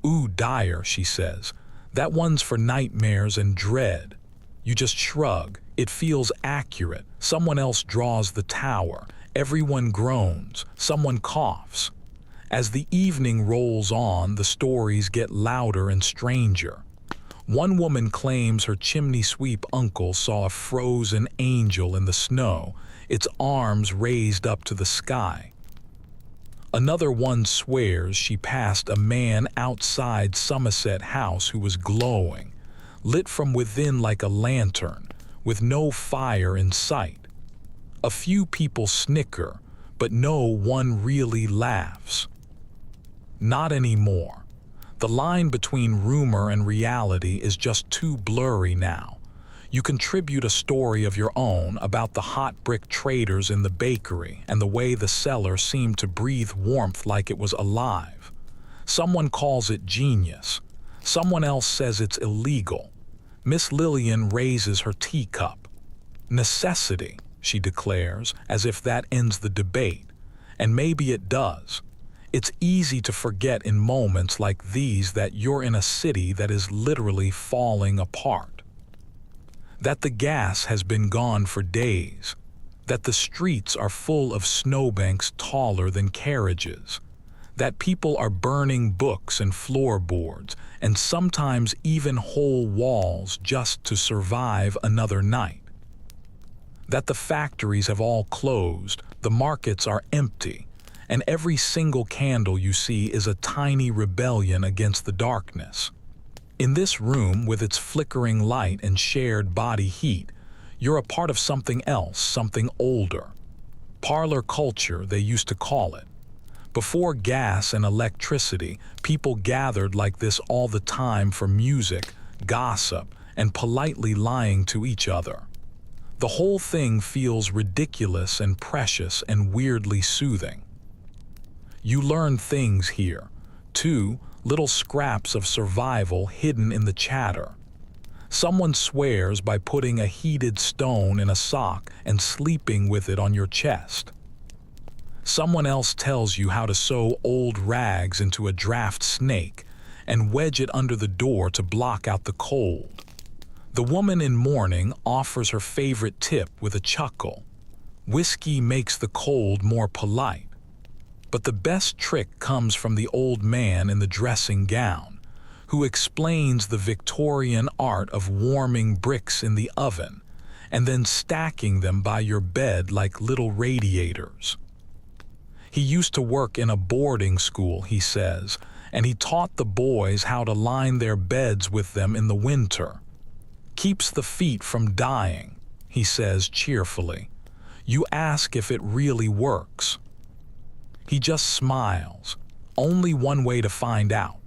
Speaker 1: "Ooh, dire," she says. "That one's for nightmares and dread." You just shrug. It feels accurate. Someone else draws the tower. Everyone groans. Someone coughs. As the evening rolls on, the stories get louder and stranger. One woman claims her chimney-sweep uncle saw a frozen angel in the snow, its arms raised up to the sky. Another one swears she passed a man outside Somerset House who was glowing, lit from within like a lantern, with no fire in sight. A few people snicker, but no one really laughs. Not anymore. The line between rumor and reality is just too blurry now. You contribute a story of your own about the hot brick traders in the bakery and the way the cellar seemed to breathe warmth like it was alive. Someone calls it genius. Someone else says it's illegal. Miss Lillian raises her teacup. "Necessity," she declares, as if that ends the debate. And maybe it does. It's easy to forget in moments like these that you're in a city that is literally falling apart. That the gas has been gone for days. That the streets are full of snowbanks taller than carriages. That people are burning books and floorboards, and sometimes even whole walls just to survive another night. That the factories have all closed, the markets are empty, and every single candle you see is a tiny rebellion against the darkness. In this room, with its flickering light and shared body heat, You're a part of something else, something older. Parlor culture, they used to call it. Before gas and electricity, people gathered like this all the time for music, gossip, and politely lying to each other. The whole thing feels ridiculous and precious and weirdly soothing. You learn things here, too, little scraps of survival hidden in the chatter. Someone swears by putting a heated stone in a sock and sleeping with it on your chest. Someone else tells you how to sew old rags into a draft snake and wedge it under the door to block out the cold. The woman in mourning offers her favorite tip with a chuckle. Whiskey makes the cold more polite. But the best trick comes from the old man in the dressing gown, who explains the Victorian art of warming bricks in the oven and then stacking them by your bed like little radiators. He used to work in a boarding school, he says, and he taught the boys how to line their beds with them in the winter. Keeps the feet from dying, he says cheerfully. You ask if it really works. He just smiles. Only one way to find out.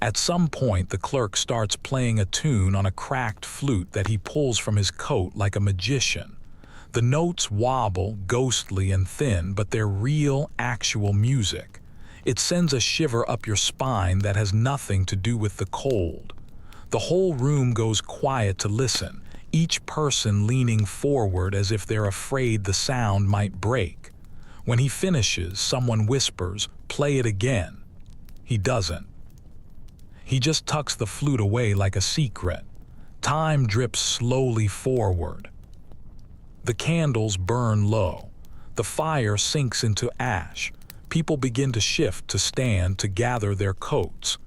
Speaker 1: At some point, the clerk starts playing a tune on a cracked flute that he pulls from his coat like a magician. The notes wobble, ghostly and thin, but they're real, actual music. It sends a shiver up your spine that has nothing to do with the cold. The whole room goes quiet to listen, each person leaning forward as if they're afraid the sound might break. When he finishes, someone whispers, "Play it again." He doesn't. He just tucks the flute away like a secret. Time drips slowly forward. The candles burn low. The fire sinks into ash. People begin to shift, to stand, to gather their coats.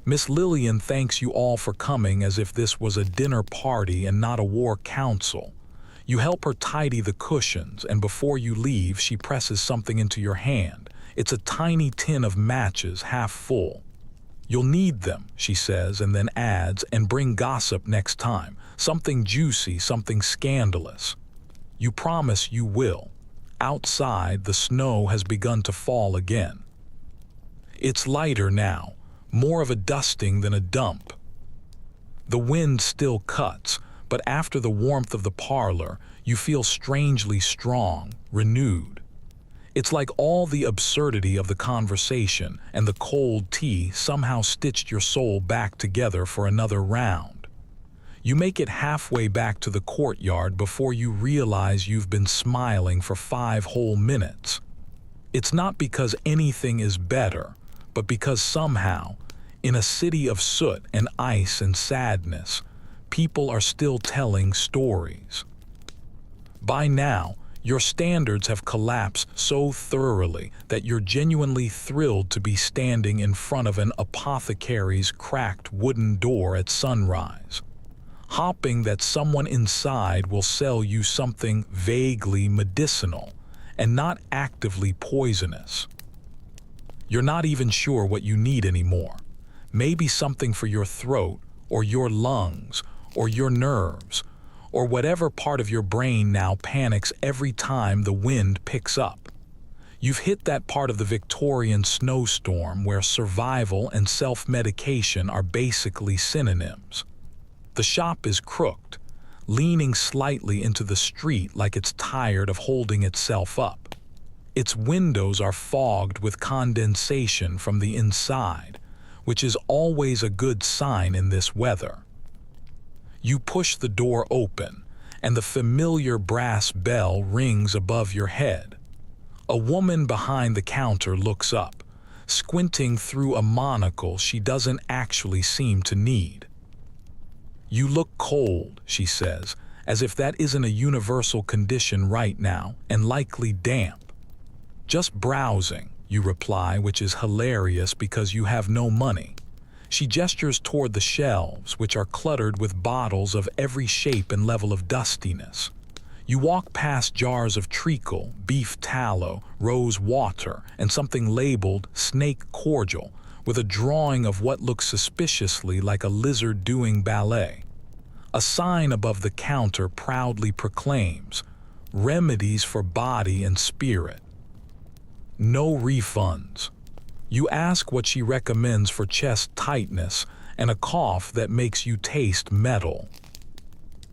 Speaker 1: Miss Lillian thanks you all for coming as if this was a dinner party and not a war council. You help her tidy the cushions, and before you leave, she presses something into your hand. It's a tiny tin of matches, half full. You'll need them, she says, and then adds, and bring gossip next time. Something juicy, something scandalous. You promise you will. Outside, the snow has begun to fall again. It's lighter now, more of a dusting than a dump. The wind still cuts, but after the warmth of the parlor, you feel strangely strong, renewed. It's like all the absurdity of the conversation and the cold tea somehow stitched your soul back together for another round. You make it halfway back to the courtyard before you realize you've been smiling for 5 whole minutes. It's not because anything is better, but because somehow, in a city of soot and ice and sadness, people are still telling stories. By now, your standards have collapsed so thoroughly that you're genuinely thrilled to be standing in front of an apothecary's cracked wooden door at sunrise, hoping that someone inside will sell you something vaguely medicinal and not actively poisonous. You're not even sure what you need anymore. Maybe something for your throat, or your lungs, or your nerves, or whatever part of your brain now panics every time the wind picks up. You've hit that part of the Victorian snowstorm where survival and self-medication are basically synonyms. The shop is crooked, leaning slightly into the street like it's tired of holding itself up. Its windows are fogged with condensation from the inside, which is always a good sign in this weather. You push the door open, and the familiar brass bell rings above your head. A woman behind the counter looks up, squinting through a monocle she doesn't actually seem to need. You look cold, she says, as if that isn't a universal condition right now, and likely damp. Just browsing, you reply, which is hilarious because you have no money. She gestures toward the shelves, which are cluttered with bottles of every shape and level of dustiness. You walk past jars of treacle, beef tallow, rose water, and something labeled snake cordial, with a drawing of what looks suspiciously like a lizard doing ballet. A sign above the counter proudly proclaims, "Remedies for body and spirit." No refunds. You ask what she recommends for chest tightness and a cough that makes you taste metal.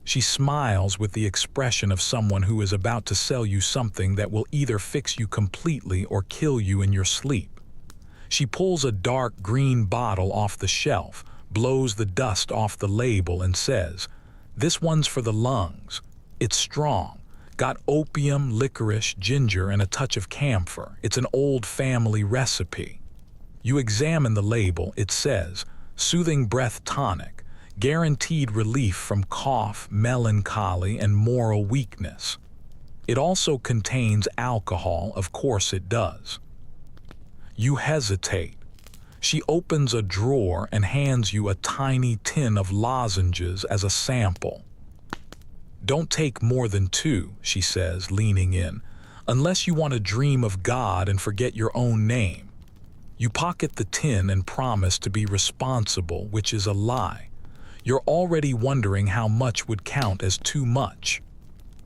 Speaker 1: She smiles with the expression of someone who is about to sell you something that will either fix you completely or kill you in your sleep. She pulls a dark green bottle off the shelf, blows the dust off the label and says, "This one's for the lungs. It's strong. Got opium, licorice, ginger, and a touch of camphor. It's an old family recipe." You examine the label. It says, "Soothing breath tonic. Guaranteed relief from cough, melancholy, and moral weakness." It also contains alcohol, of course it does. You hesitate. She opens a drawer and hands you a tiny tin of lozenges as a sample. "Don't take more than 2, she says, leaning in, "unless you want to dream of God and forget your own name." You pocket the tin and promise to be responsible, which is a lie. You're already wondering how much would count as too much.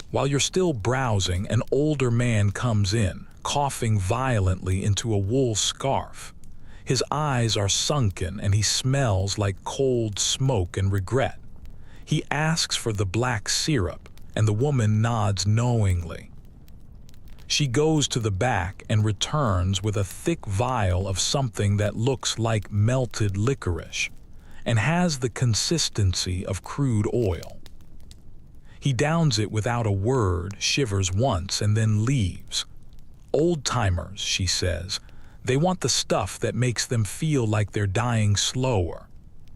Speaker 1: While you're still browsing, an older man comes in, coughing violently into a wool scarf. His eyes are sunken and he smells like cold smoke and regret. He asks for the black syrup, and the woman nods knowingly. She goes to the back and returns with a thick vial of something that looks like melted licorice and has the consistency of crude oil. He downs it without a word, shivers once, and then leaves. "Old-timers," she says. "They want the stuff that makes them feel like they're dying slower."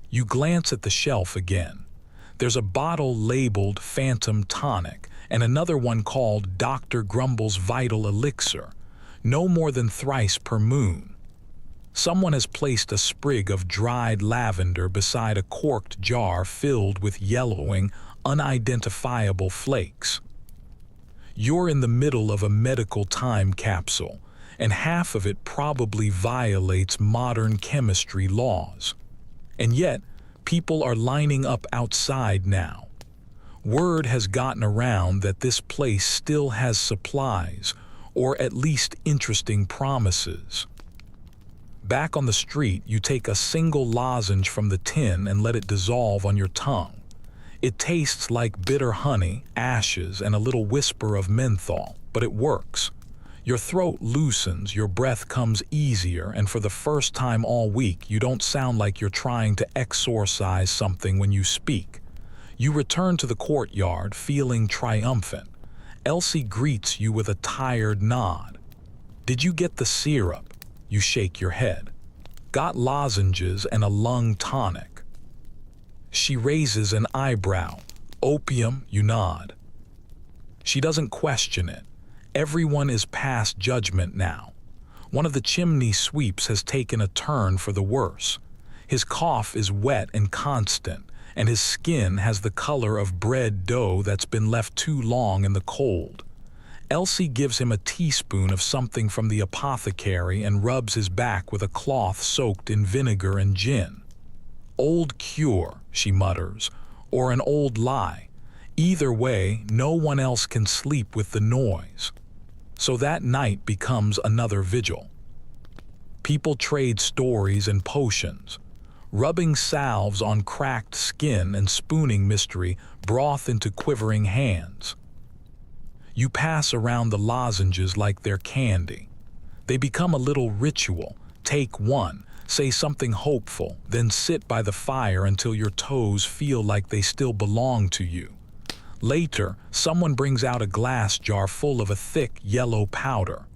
Speaker 1: You glance at the shelf again. There's a bottle labeled Phantom Tonic and another one called Dr. Grumble's Vital Elixir, no more than thrice per moon. Someone has placed a sprig of dried lavender beside a corked jar filled with yellowing, unidentifiable flakes. You're in the middle of a medical time capsule, and half of it probably violates modern chemistry laws. And yet, people are lining up outside now. Word has gotten around that this place still has supplies, or at least interesting promises. Back on the street, you take a single lozenge from the tin and let it dissolve on your tongue. It tastes like bitter honey, ashes, and a little whisper of menthol, but it works. Your throat loosens, your breath comes easier, and for the first time all week, you don't sound like you're trying to exorcise something when you speak. You return to the courtyard, feeling triumphant. Elsie greets you with a tired nod. "Did you get the syrup?" You shake your head. "Got lozenges and a lung tonic." She raises an eyebrow. "Opium?" You nod. She doesn't question it. Everyone is past judgment now. One of the chimney sweeps has taken a turn for the worse. His cough is wet and constant, and his skin has the color of bread dough that's been left too long in the cold. Elsie gives him a teaspoon of something from the apothecary and rubs his back with a cloth soaked in vinegar and gin. "Old cure," she mutters, "or an old lie. Either way, no one else can sleep with the noise." So that night becomes another vigil. People trade stories and potions, rubbing salves on cracked skin and spooning mystery broth into quivering hands. You pass around the lozenges like they're candy. They become a little ritual. Take one, say something hopeful, then sit by the fire until your toes feel like they still belong to you. Later, someone brings out a glass jar full of a thick yellow powder.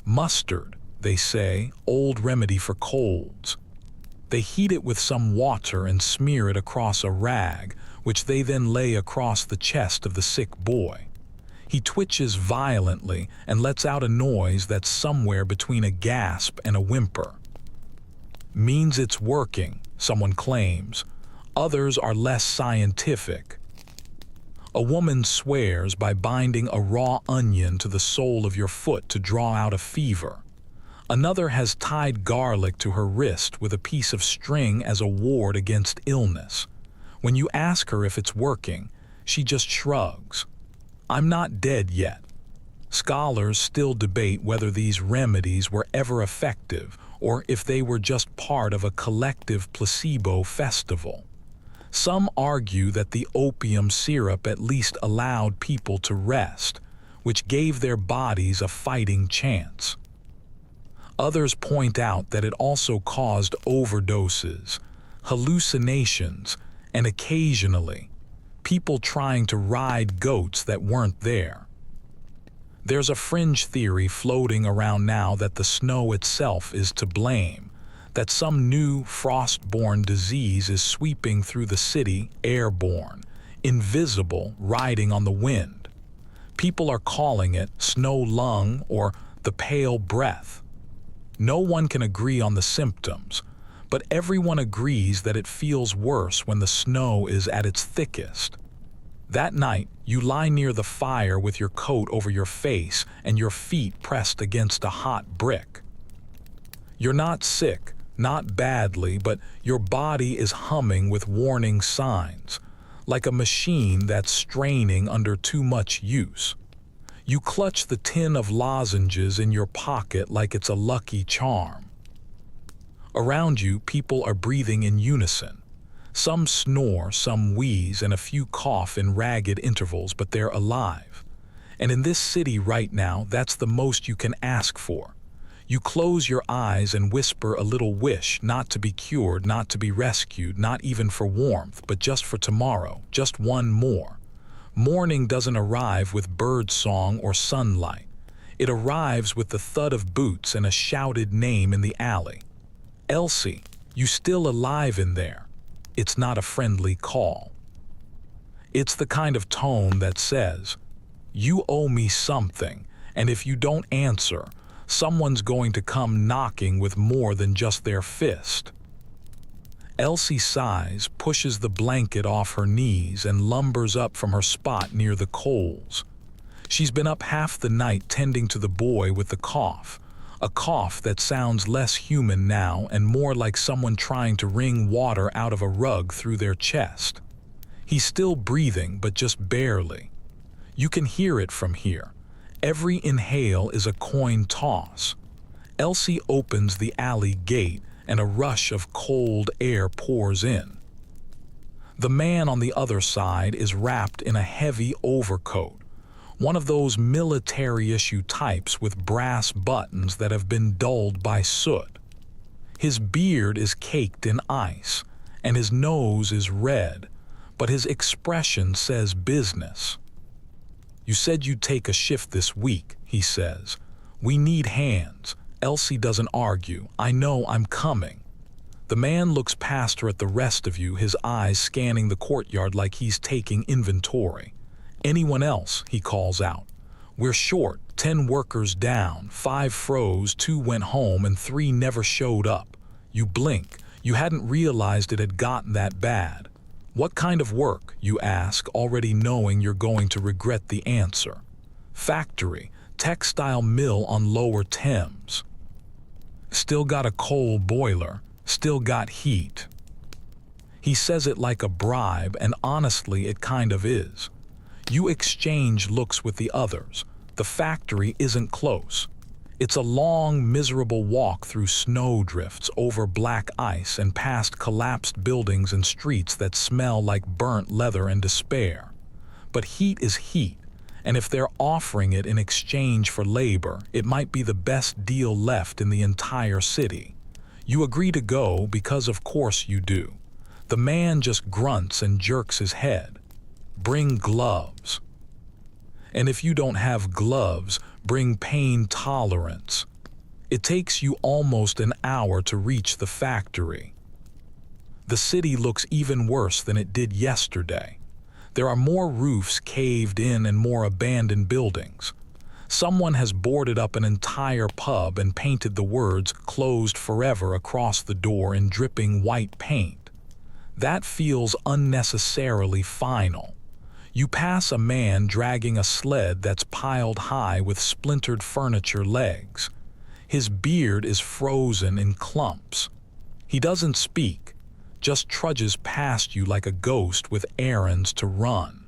Speaker 1: "Mustard," they say, "old remedy for colds." They heat it with some water and smear it across a rag, which they then lay across the chest of the sick boy. He twitches violently and lets out a noise that's somewhere between a gasp and a whimper. "Means it's working," someone claims. Others are less scientific. A woman swears by binding a raw onion to the sole of your foot to draw out a fever. Another has tied garlic to her wrist with a piece of string as a ward against illness. When you ask her if it's working, she just shrugs. I'm not dead yet. Scholars still debate whether these remedies were ever effective or if they were just part of a collective placebo festival. Some argue that the opium syrup at least allowed people to rest, which gave their bodies a fighting chance. Others point out that it also caused overdoses, hallucinations, and occasionally, people trying to ride goats that weren't there. There's a fringe theory floating around now that the snow itself is to blame, that some new frost-borne disease is sweeping through the city airborne, invisible, riding on the wind. People are calling it snow lung or the pale breath. No one can agree on the symptoms, but everyone agrees that it feels worse when the snow is at its thickest. That night, you lie near the fire with your coat over your face and your feet pressed against a hot brick. You're not sick, not badly, but your body is humming with warning signs, like a machine that's straining under too much use. You clutch the tin of lozenges in your pocket like it's a lucky charm. Around you, people are breathing in unison. Some snore, some wheeze, and a few cough in ragged intervals, but they're alive. And in this city right now, that's the most you can ask for. You close your eyes and whisper a little wish, not to be cured, not to be rescued, not even for warmth, but just for tomorrow, just one more. Morning doesn't arrive with bird song or sunlight. It arrives with the thud of boots and a shouted name in the alley. Elsie, you still alive in there? It's not a friendly call. It's the kind of tone that says, you owe me something, and if you don't answer, someone's going to come knocking with more than just their fist. Elsie sighs, pushes the blanket off her knees, and lumbers up from her spot near the coals. She's been up half the night tending to the boy with the cough, a cough that sounds less human now and more like someone trying to wring water out of a rug through their chest. He's still breathing, but just barely. You can hear it from here. Every inhale is a coin toss. Elsie opens the alley gate, and a rush of cold air pours in. The man on the other side is wrapped in a heavy overcoat, one of those military-issue types with brass buttons that have been dulled by soot. His beard is caked in ice, and his nose is red, but his expression says business. You said you'd take a shift this week, he says. We need hands. Elsie doesn't argue. I know I'm coming. The man looks past her at the rest of you, his eyes scanning the courtyard like he's taking inventory. Anyone else, he calls out. We're short, 10 workers down, 5 froze, 2 went home, and 3 never showed up. You blink. You hadn't realized it had gotten that bad. What kind of work, you ask, already knowing you're going to regret the answer. Factory, textile mill on Lower Thames. Still got a coal boiler, still got heat. He says it like a bribe, and honestly it kind of is. You exchange looks with the others. The factory isn't close. It's a long, miserable walk through snowdrifts, over black ice, and past collapsed buildings and streets that smell like burnt leather and despair. But heat is heat, and if they're offering it in exchange for labor, it might be the best deal left in the entire city. You agree to go because of course you do. The man just grunts and jerks his head. Bring gloves. And if you don't have gloves, bring pain tolerance. It takes you almost an hour to reach the factory. The city looks even worse than it did yesterday. There are more roofs caved in and more abandoned buildings. Someone has boarded up an entire pub and painted the words "Closed Forever" across the door in dripping white paint. That feels unnecessarily final. You pass a man dragging a sled that's piled high with splintered furniture legs. His beard is frozen in clumps. He doesn't speak, just trudges past you like a ghost with errands to run.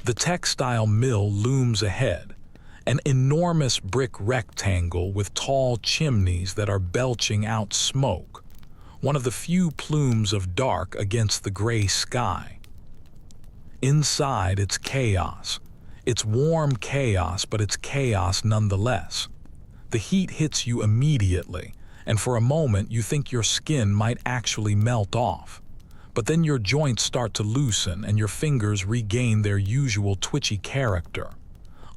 Speaker 1: The textile mill looms ahead, an enormous brick rectangle with tall chimneys that are belching out smoke, one of the few plumes of dark against the gray sky. Inside, it's chaos. It's warm chaos, but it's chaos nonetheless. The heat hits you immediately, and for a moment you think your skin might actually melt off. But then your joints start to loosen and your fingers regain their usual twitchy character.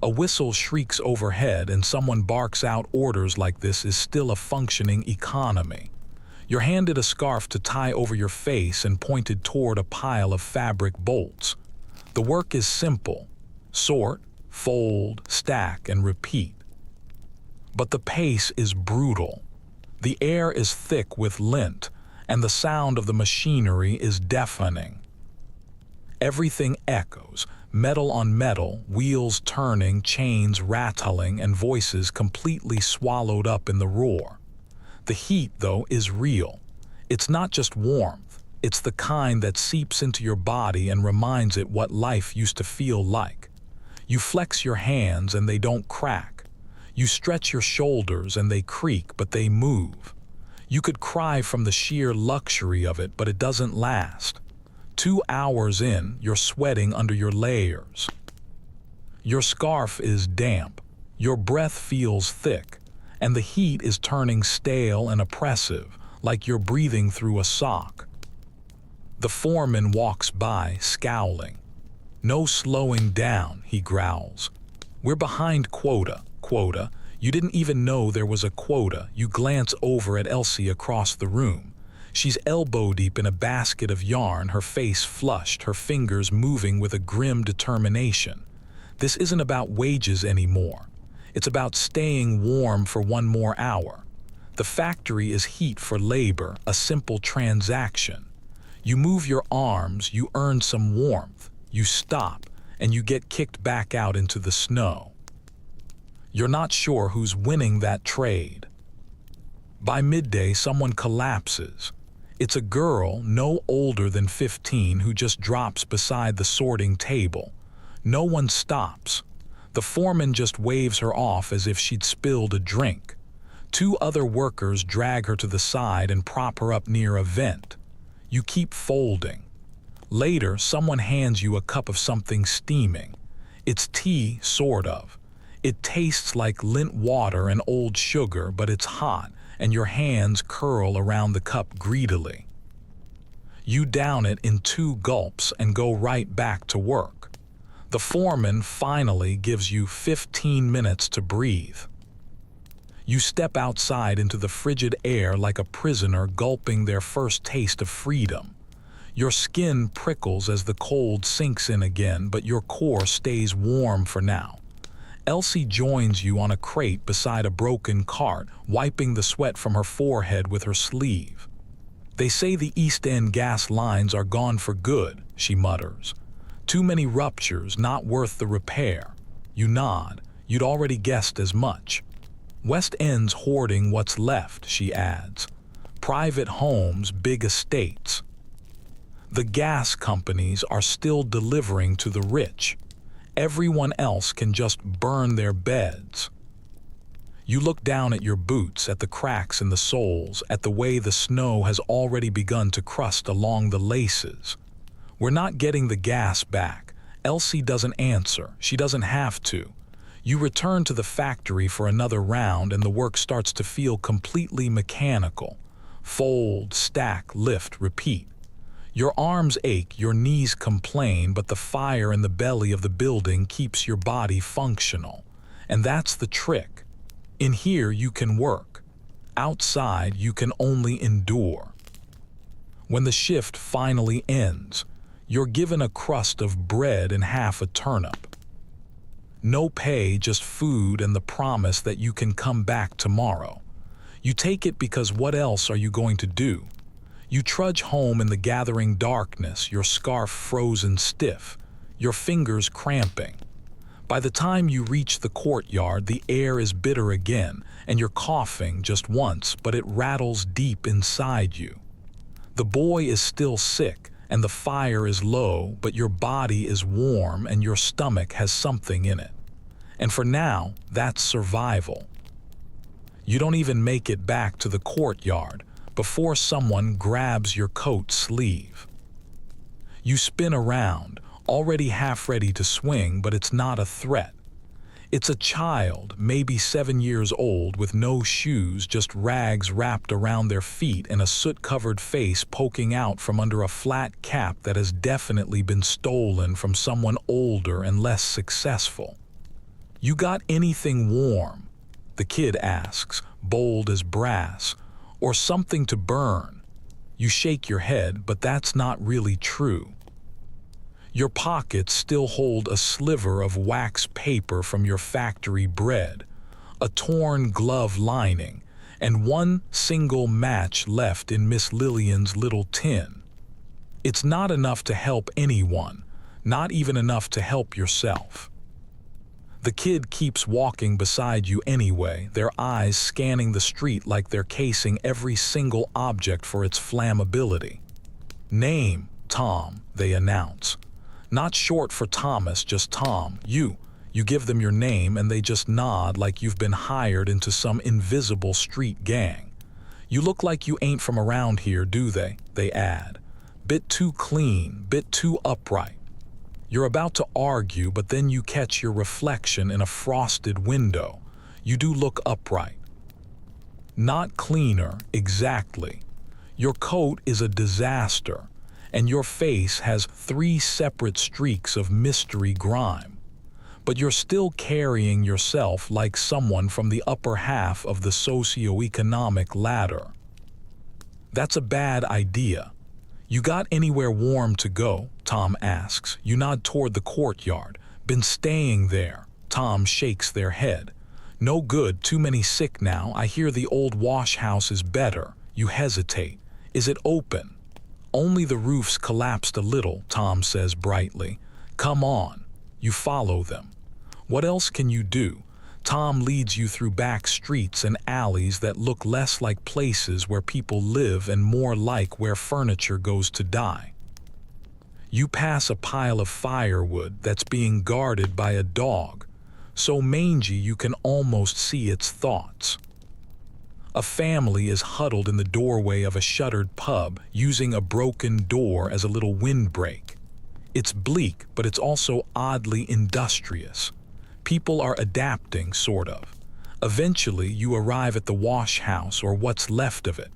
Speaker 1: A whistle shrieks overhead and someone barks out orders like this is still a functioning economy. You're handed a scarf to tie over your face and pointed toward a pile of fabric bolts. The work is simple: sort, fold, stack, and repeat. But the pace is brutal. The air is thick with lint, and the sound of the machinery is deafening. Everything echoes, metal on metal, wheels turning, chains rattling, and voices completely swallowed up in the roar. The heat, though, is real. It's not just warmth. It's the kind that seeps into your body and reminds it what life used to feel like. You flex your hands and they don't crack. You stretch your shoulders and they creak, but they move. You could cry from the sheer luxury of it, but it doesn't last. 2 hours in, you're sweating under your layers. Your scarf is damp. Your breath feels thick, and the heat is turning stale and oppressive, like you're breathing through a sock. The foreman walks by, scowling. "No slowing down," he growls. "We're behind quota." Quota? You didn't even know there was a quota. You glance over at Elsie across the room. She's elbow-deep in a basket of yarn, her face flushed, her fingers moving with a grim determination. This isn't about wages anymore. It's about staying warm for 1 more hour. The factory is heat for labor, a simple transaction. You move your arms, you earn some warmth, you stop, and you get kicked back out into the snow. You're not sure who's winning that trade. By midday, someone collapses. It's a girl no older than 15 who just drops beside the sorting table. No one stops. The foreman just waves her off as if she'd spilled a drink. 2 other workers drag her to the side and prop her up near a vent. You keep folding. Later, someone hands you a cup of something steaming. It's tea, sort of. It tastes like lint water and old sugar, but it's hot, and your hands curl around the cup greedily. You down it in 2 gulps and go right back to work. The foreman finally gives you 15 minutes to breathe. You step outside into the frigid air like a prisoner gulping their first taste of freedom. Your skin prickles as the cold sinks in again, but your core stays warm for now. Elsie joins you on a crate beside a broken cart, wiping the sweat from her forehead with her sleeve. "They say the East End gas lines are gone for good," she mutters. "Too many ruptures, not worth the repair." You nod. You'd already guessed as much. "West End's hoarding what's left," she adds. "Private homes, big estates. The gas companies are still delivering to the rich. Everyone else can just burn their beds." You look down at your boots, at the cracks in the soles, at the way the snow has already begun to crust along the laces. "We're not getting the gas back." Elsie doesn't answer. She doesn't have to. You return to the factory for another round and the work starts to feel completely mechanical. Fold, stack, lift, repeat. Your arms ache, your knees complain, but the fire in the belly of the building keeps your body functional. And that's the trick. In here you can work. Outside you can only endure. When the shift finally ends, you're given a crust of bread and half a turnip. No pay, just food and the promise that you can come back tomorrow. You take it because what else are you going to do? You trudge home in the gathering darkness, your scarf frozen stiff, your fingers cramping. By the time you reach the courtyard, the air is bitter again, and you're coughing just once, but it rattles deep inside you. The boy is still sick, and the fire is low, but your body is warm and your stomach has something in it. And for now, that's survival. You don't even make it back to the courtyard before someone grabs your coat sleeve. You spin around, already half ready to swing, but it's not a threat. It's a child, maybe 7 years old, with no shoes, just rags wrapped around their feet and a soot-covered face poking out from under a flat cap that has definitely been stolen from someone older and less successful. "You got anything warm?" the kid asks, bold as brass. "Or something to burn?" You shake your head, but that's not really true. Your pockets still hold a sliver of wax paper from your factory bread, a torn glove lining, and one single match left in Miss Lillian's little tin. It's not enough to help anyone, not even enough to help yourself. The kid keeps walking beside you anyway, their eyes scanning the street like they're casing every single object for its flammability. "Name, Tom," they announce. Not short for Thomas, just Tom. You give them your name and they just nod like you've been hired into some invisible street gang. "You look like you ain't from around here, do they?" they add. "Bit too clean, bit too upright." You're about to argue, but then you catch your reflection in a frosted window. You do look upright. Not cleaner, exactly. Your coat is a disaster, and your face has 3 separate streaks of mystery grime. But you're still carrying yourself like someone from the upper half of the socioeconomic ladder. That's a bad idea. "You got anywhere warm to go?" Tom asks. You nod toward the courtyard. "Been staying there." Tom shakes their head. "No good, too many sick now. I hear the old wash house is better." You hesitate. "Is it open?" "Only the roof's collapsed a little," Tom says brightly. "Come on." You follow them. What else can you do? Tom leads you through back streets and alleys that look less like places where people live and more like where furniture goes to die. You pass a pile of firewood that's being guarded by a dog, so mangy you can almost see its thoughts. A family is huddled in the doorway of a shuttered pub, using a broken door as a little windbreak. It's bleak, but it's also oddly industrious. People are adapting, sort of. Eventually, you arrive at the wash house, or what's left of it.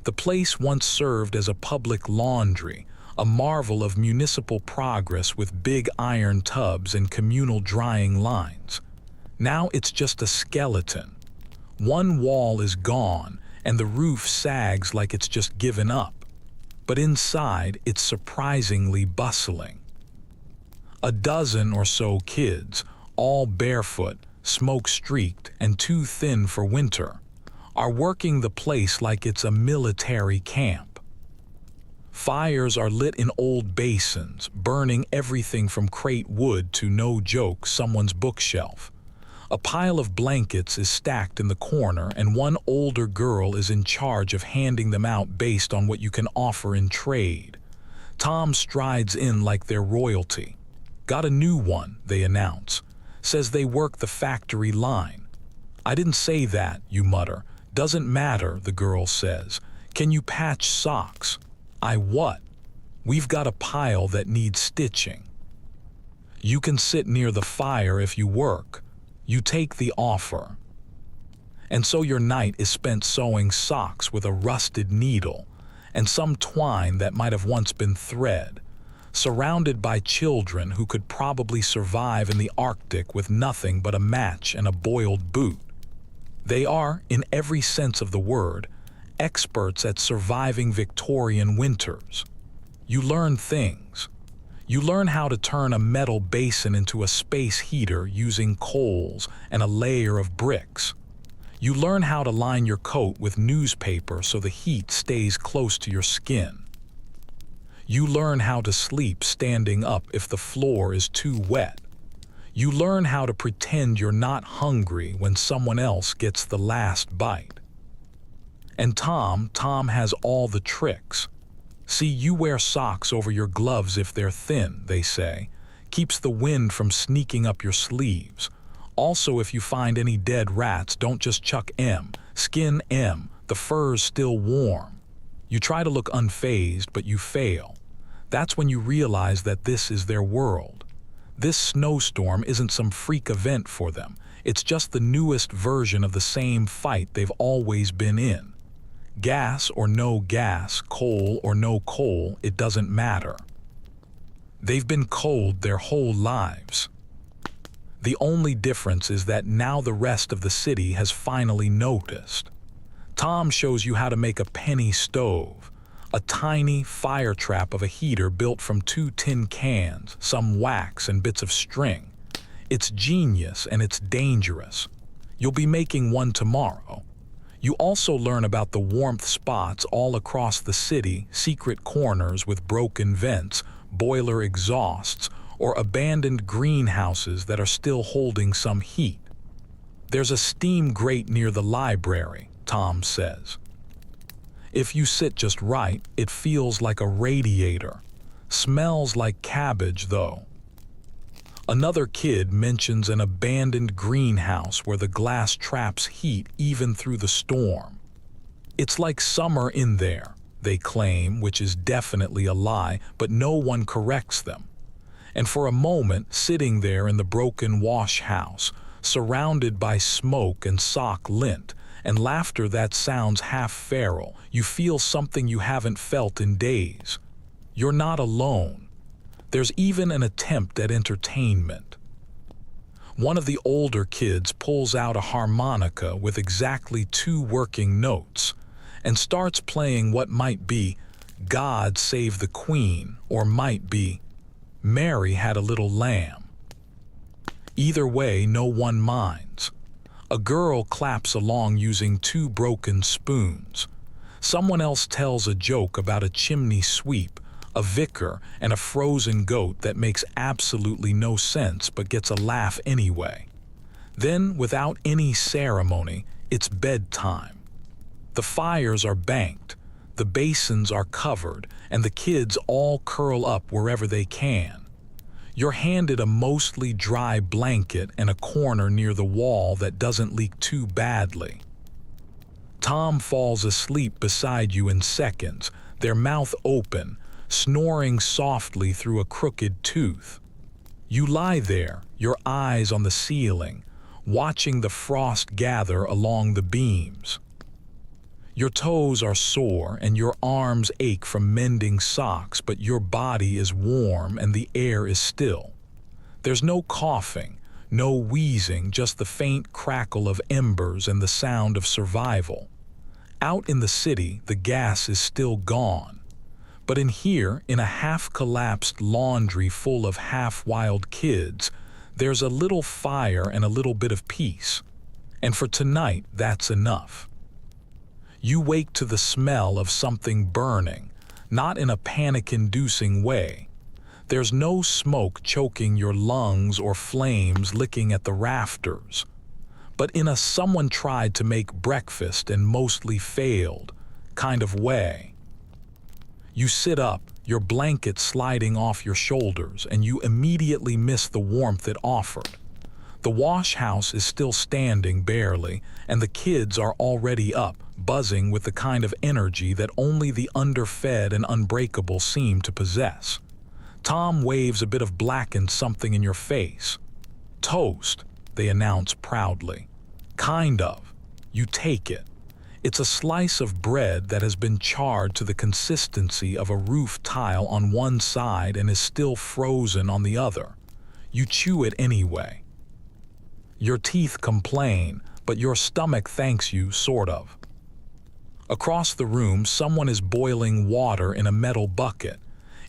Speaker 1: The place once served as a public laundry, a marvel of municipal progress with big iron tubs and communal drying lines. Now it's just a skeleton. One wall is gone, and the roof sags like it's just given up. But inside, it's surprisingly bustling. A dozen or so kids, all barefoot, smoke-streaked, and too thin for winter, are working the place like it's a military camp. Fires are lit in old basins, burning everything from crate wood to, no joke, someone's bookshelf. A pile of blankets is stacked in the corner, and one older girl is in charge of handing them out based on what you can offer in trade. Tom strides in like they're royalty. "Got a new one," they announce. "Says they work the factory line." "I didn't say that," you mutter. "Doesn't matter," the girl says. "Can you patch socks?" "I what?" "We've got a pile that needs stitching." "You can sit near the fire if you work." You take the offer. And so your night is spent sewing socks with a rusted needle and some twine that might have once been thread, surrounded by children who could probably survive in the Arctic with nothing but a match and a boiled boot. They are, in every sense of the word, experts at surviving Victorian winters. You learn things. You learn how to turn a metal basin into a space heater using coals and a layer of bricks. You learn how to line your coat with newspaper so the heat stays close to your skin. You learn how to sleep standing up if the floor is too wet. You learn how to pretend you're not hungry when someone else gets the last bite. And Tom has all the tricks. See, you wear socks over your gloves if they're thin, they say. Keeps the wind from sneaking up your sleeves. Also, if you find any dead rats, don't just chuck M. Skin M. The fur's still warm. You try to look unfazed, but you fail. That's when you realize that this is their world. This snowstorm isn't some freak event for them. It's just the newest version of the same fight they've always been in. Gas or no gas, coal or no coal, it doesn't matter. They've been cold their whole lives. The only difference is that now the rest of the city has finally noticed. Tom shows you how to make a penny stove, a tiny fire trap of a heater built from 2 tin cans, some wax and bits of string. It's genius and it's dangerous. You'll be making one tomorrow. You also learn about the warmth spots all across the city, secret corners with broken vents, boiler exhausts, or abandoned greenhouses that are still holding some heat. There's a steam grate near the library, Tom says. If you sit just right, it feels like a radiator. Smells like cabbage, though. Another kid mentions an abandoned greenhouse where the glass traps heat even through the storm. It's like summer in there, they claim, which is definitely a lie, but no one corrects them. And for a moment, sitting there in the broken wash house, surrounded by smoke and sock lint, and laughter that sounds half feral, you feel something you haven't felt in days. You're not alone. There's even an attempt at entertainment. One of the older kids pulls out a harmonica with exactly 2 working notes and starts playing what might be God Save the Queen, or might be Mary Had a Little Lamb. Either way, no one minds. A girl claps along using 2 broken spoons. Someone else tells a joke about a chimney sweep, a vicar, and a frozen goat that makes absolutely no sense but gets a laugh anyway. Then, without any ceremony, it's bedtime. The fires are banked, the basins are covered, and the kids all curl up wherever they can. You're handed a mostly dry blanket and a corner near the wall that doesn't leak too badly. Tom falls asleep beside you in seconds, their mouth open, snoring softly through a crooked tooth. You lie there, your eyes on the ceiling, watching the frost gather along the beams. Your toes are sore and your arms ache from mending socks, but your body is warm and the air is still. There's no coughing, no wheezing, just the faint crackle of embers and the sound of survival. Out in the city, the gas is still gone. But in here, in a half-collapsed laundry full of half-wild kids, there's a little fire and a little bit of peace. And for tonight, that's enough. You wake to the smell of something burning, not in a panic-inducing way. There's no smoke choking your lungs or flames licking at the rafters, but in a someone tried to make breakfast and mostly failed kind of way. You sit up, your blanket sliding off your shoulders, and you immediately miss the warmth it offered. The wash house is still standing barely, and the kids are already up, buzzing with the kind of energy that only the underfed and unbreakable seem to possess. Tom waves a bit of blackened something in your face. Toast, they announce proudly. Kind of. You take it. It's a slice of bread that has been charred to the consistency of a roof tile on one side and is still frozen on the other. You chew it anyway. Your teeth complain, but your stomach thanks you, sort of. Across the room, someone is boiling water in a metal bucket.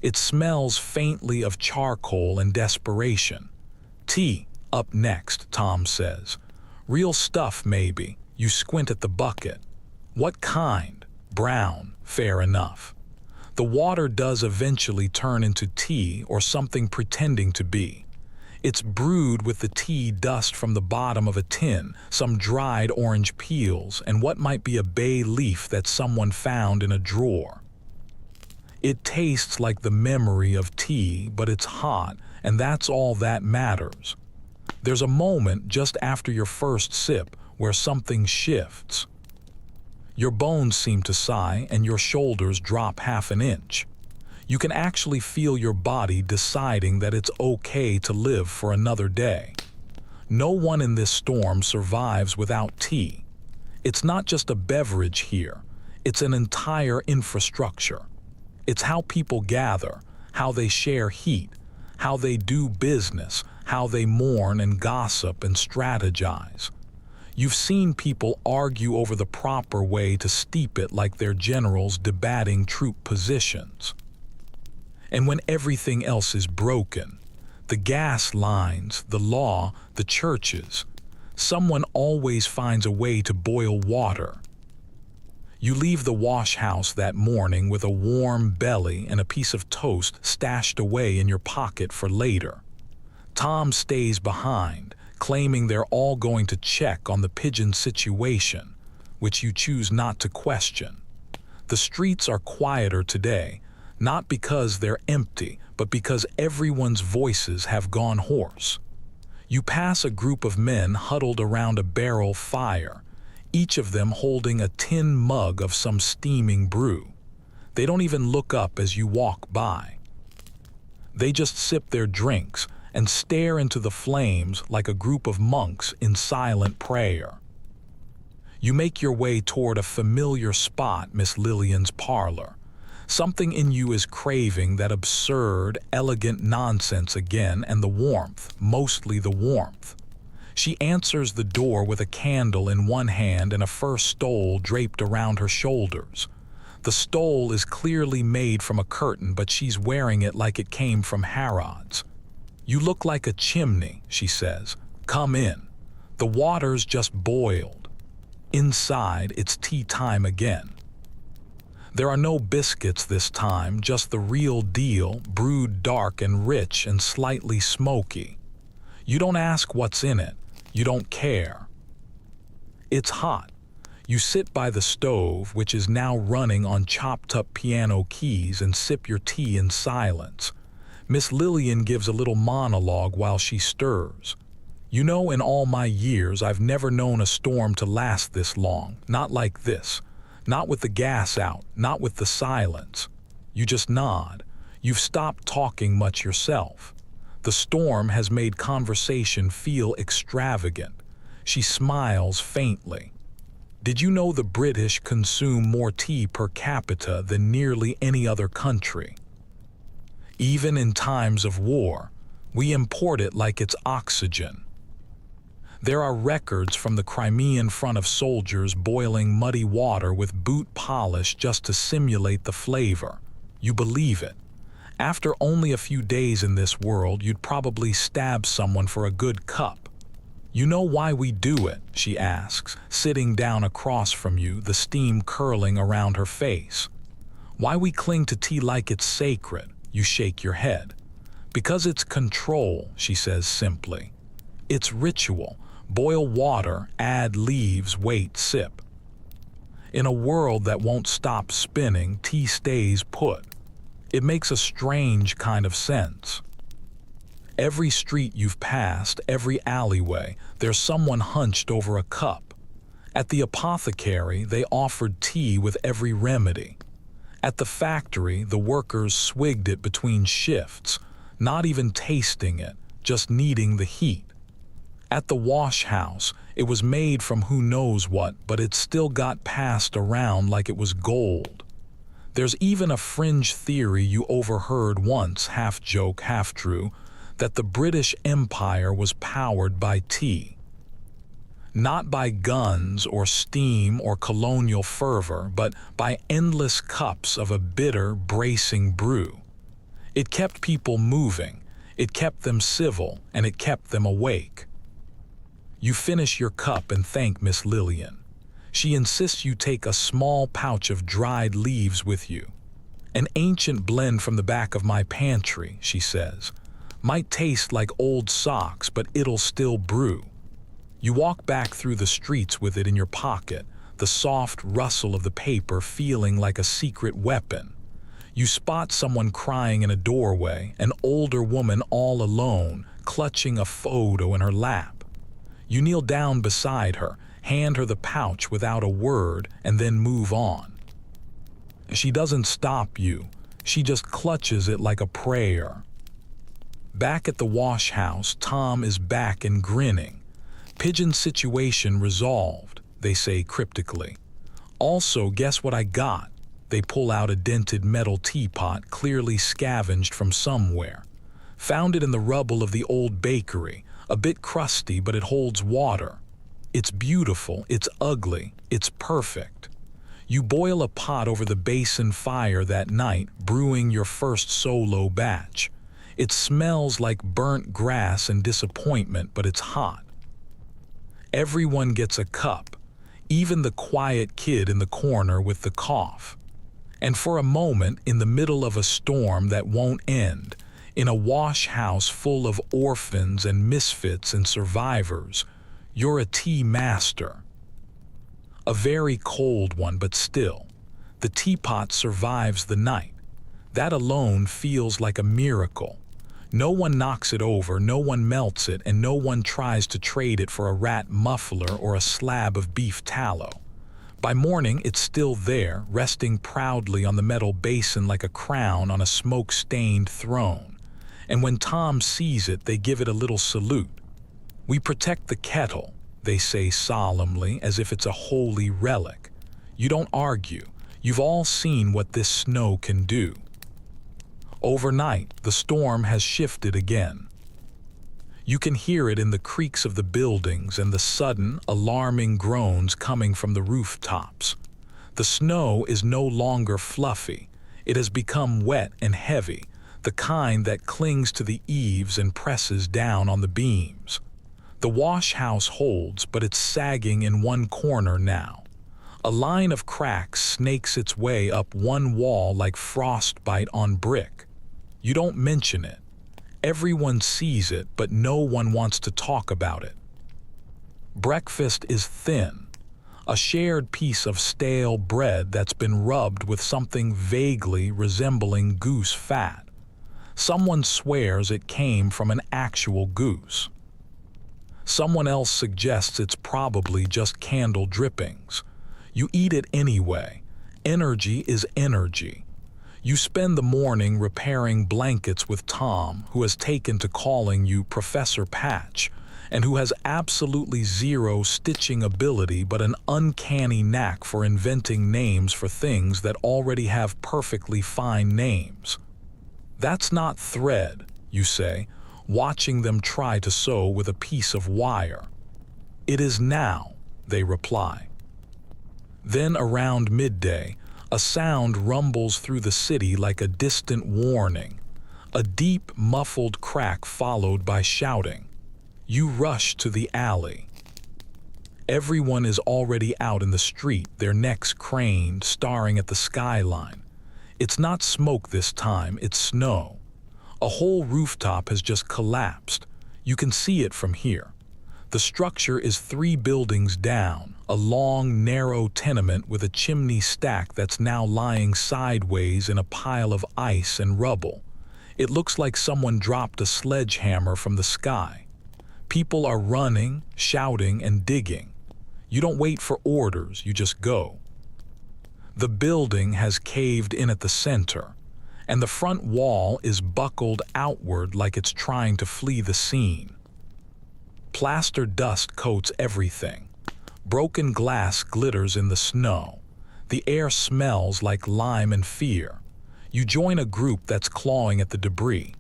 Speaker 1: It smells faintly of charcoal and desperation. Tea, up next, Tom says. Real stuff, maybe. You squint at the bucket. What kind? Brown, fair enough. The water does eventually turn into tea or something pretending to be. It's brewed with the tea dust from the bottom of a tin, some dried orange peels, and what might be a bay leaf that someone found in a drawer. It tastes like the memory of tea, but it's hot, and that's all that matters. There's a moment just after your first sip where something shifts. Your bones seem to sigh and your shoulders drop half an inch. You can actually feel your body deciding that it's okay to live for another day. No one in this storm survives without tea. It's not just a beverage here, it's an entire infrastructure. It's how people gather, how they share heat, how they do business, how they mourn and gossip and strategize. You've seen people argue over the proper way to steep it like they're generals debating troop positions. And when everything else is broken, the gas lines, the law, the churches, someone always finds a way to boil water. You leave the wash house that morning with a warm belly and a piece of toast stashed away in your pocket for later. Tom stays behind, claiming they're all going to check on the pigeon situation, which you choose not to question. The streets are quieter today, not because they're empty, but because everyone's voices have gone hoarse. You pass a group of men huddled around a barrel fire, each of them holding a tin mug of some steaming brew. They don't even look up as you walk by. They just sip their drinks and stare into the flames like a group of monks in silent prayer. You make your way toward a familiar spot, Miss Lillian's parlor. Something in you is craving that absurd, elegant nonsense again, and the warmth, mostly the warmth. She answers the door with a candle in one hand and a fur stole draped around her shoulders. The stole is clearly made from a curtain, but she's wearing it like it came from Harrods. "You look like a chimney," she says. "Come in. The water's just boiled." Inside, it's tea time again. There are no biscuits this time, just the real deal, brewed dark and rich and slightly smoky. You don't ask what's in it. You don't care. It's hot. You sit by the stove, which is now running on chopped-up piano keys, and sip your tea in silence. Miss Lillian gives a little monologue while she stirs. "You know, in all my years, I've never known a storm to last this long, not like this. Not with the gas out, not with the silence." You just nod. You've stopped talking much yourself. The storm has made conversation feel extravagant. She smiles faintly. "Did you know the British consume more tea per capita than nearly any other country? Even in times of war, we import it like it's oxygen. There are records from the Crimean front of soldiers boiling muddy water with boot polish just to simulate the flavor. You believe it. After only a few days in this world, you'd probably stab someone for a good cup. You know why we do it?" she asks, sitting down across from you, the steam curling around her face. "Why we cling to tea like it's sacred?" You shake your head. "Because it's control," she says simply. "It's ritual. Boil water, add leaves, wait, sip." In a world that won't stop spinning, tea stays put. It makes a strange kind of sense. Every street you've passed, every alleyway, there's someone hunched over a cup. At the apothecary, they offered tea with every remedy. At the factory, the workers swigged it between shifts, not even tasting it, just needing the heat. At the wash house, it was made from who knows what, but it still got passed around like it was gold. There's even a fringe theory you overheard once, half joke, half true, that the British Empire was powered by tea. Not by guns or steam or colonial fervor, but by endless cups of a bitter, bracing brew. It kept people moving, it kept them civil, and it kept them awake. You finish your cup and thank Miss Lillian. She insists you take a small pouch of dried leaves with you. "An ancient blend from the back of my pantry," she says. "Might taste like old socks, but it'll still brew." You walk back through the streets with it in your pocket, the soft rustle of the paper feeling like a secret weapon. You spot someone crying in a doorway, an older woman all alone, clutching a photo in her lap. You kneel down beside her, hand her the pouch without a word, and then move on. She doesn't stop you. She just clutches it like a prayer. Back at the wash house, Tom is back and grinning. Pigeon's situation resolved, they say cryptically. Also, guess what I got? They pull out a dented metal teapot clearly scavenged from somewhere. Found it in the rubble of the old bakery, a bit crusty, but it holds water. It's beautiful, it's ugly, it's perfect. You boil a pot over the basin fire that night, brewing your first solo batch. It smells like burnt grass and disappointment, but it's hot. Everyone gets a cup, even the quiet kid in the corner with the cough. And for a moment, in the middle of a storm that won't end, in a wash house full of orphans and misfits and survivors, you're a tea master. A very cold one, but still. The teapot survives the night. That alone feels like a miracle. No one knocks it over, no one melts it, and no one tries to trade it for a rat muffler or a slab of beef tallow. By morning, it's still there, resting proudly on the metal basin like a crown on a smoke-stained throne. And when Tom sees it, they give it a little salute. We protect the kettle, they say solemnly, as if it's a holy relic. You don't argue. You've all seen what this snow can do. Overnight, the storm has shifted again. You can hear it in the creaks of the buildings and the sudden, alarming groans coming from the rooftops. The snow is no longer fluffy. It has become wet and heavy, the kind that clings to the eaves and presses down on the beams. The wash house holds, but it's sagging in one corner now. A line of cracks snakes its way up one wall like frostbite on brick. You don't mention it. Everyone sees it, but no one wants to talk about it. Breakfast is thin, a shared piece of stale bread that's been rubbed with something vaguely resembling goose fat. Someone swears it came from an actual goose. Someone else suggests it's probably just candle drippings. You eat it anyway. Energy is energy. You spend the morning repairing blankets with Tom, who has taken to calling you Professor Patch, and who has absolutely zero stitching ability but an uncanny knack for inventing names for things that already have perfectly fine names. That's not thread, you say, watching them try to sew with a piece of wire. It is now, they reply. Then around midday, a sound rumbles through the city like a distant warning, a deep, muffled crack followed by shouting. You rush to the alley. Everyone is already out in the street, their necks craned, staring at the skyline. It's not smoke this time, it's snow. A whole rooftop has just collapsed. You can see it from here. The structure is 3 buildings down, a long, narrow tenement with a chimney stack that's now lying sideways in a pile of ice and rubble. It looks like someone dropped a sledgehammer from the sky. People are running, shouting, and digging. You don't wait for orders, you just go. The building has caved in at the center, and the front wall is buckled outward like it's trying to flee the scene. Plaster dust coats everything. Broken glass glitters in the snow. The air smells like lime and fear. You join a group that's clawing at the debris.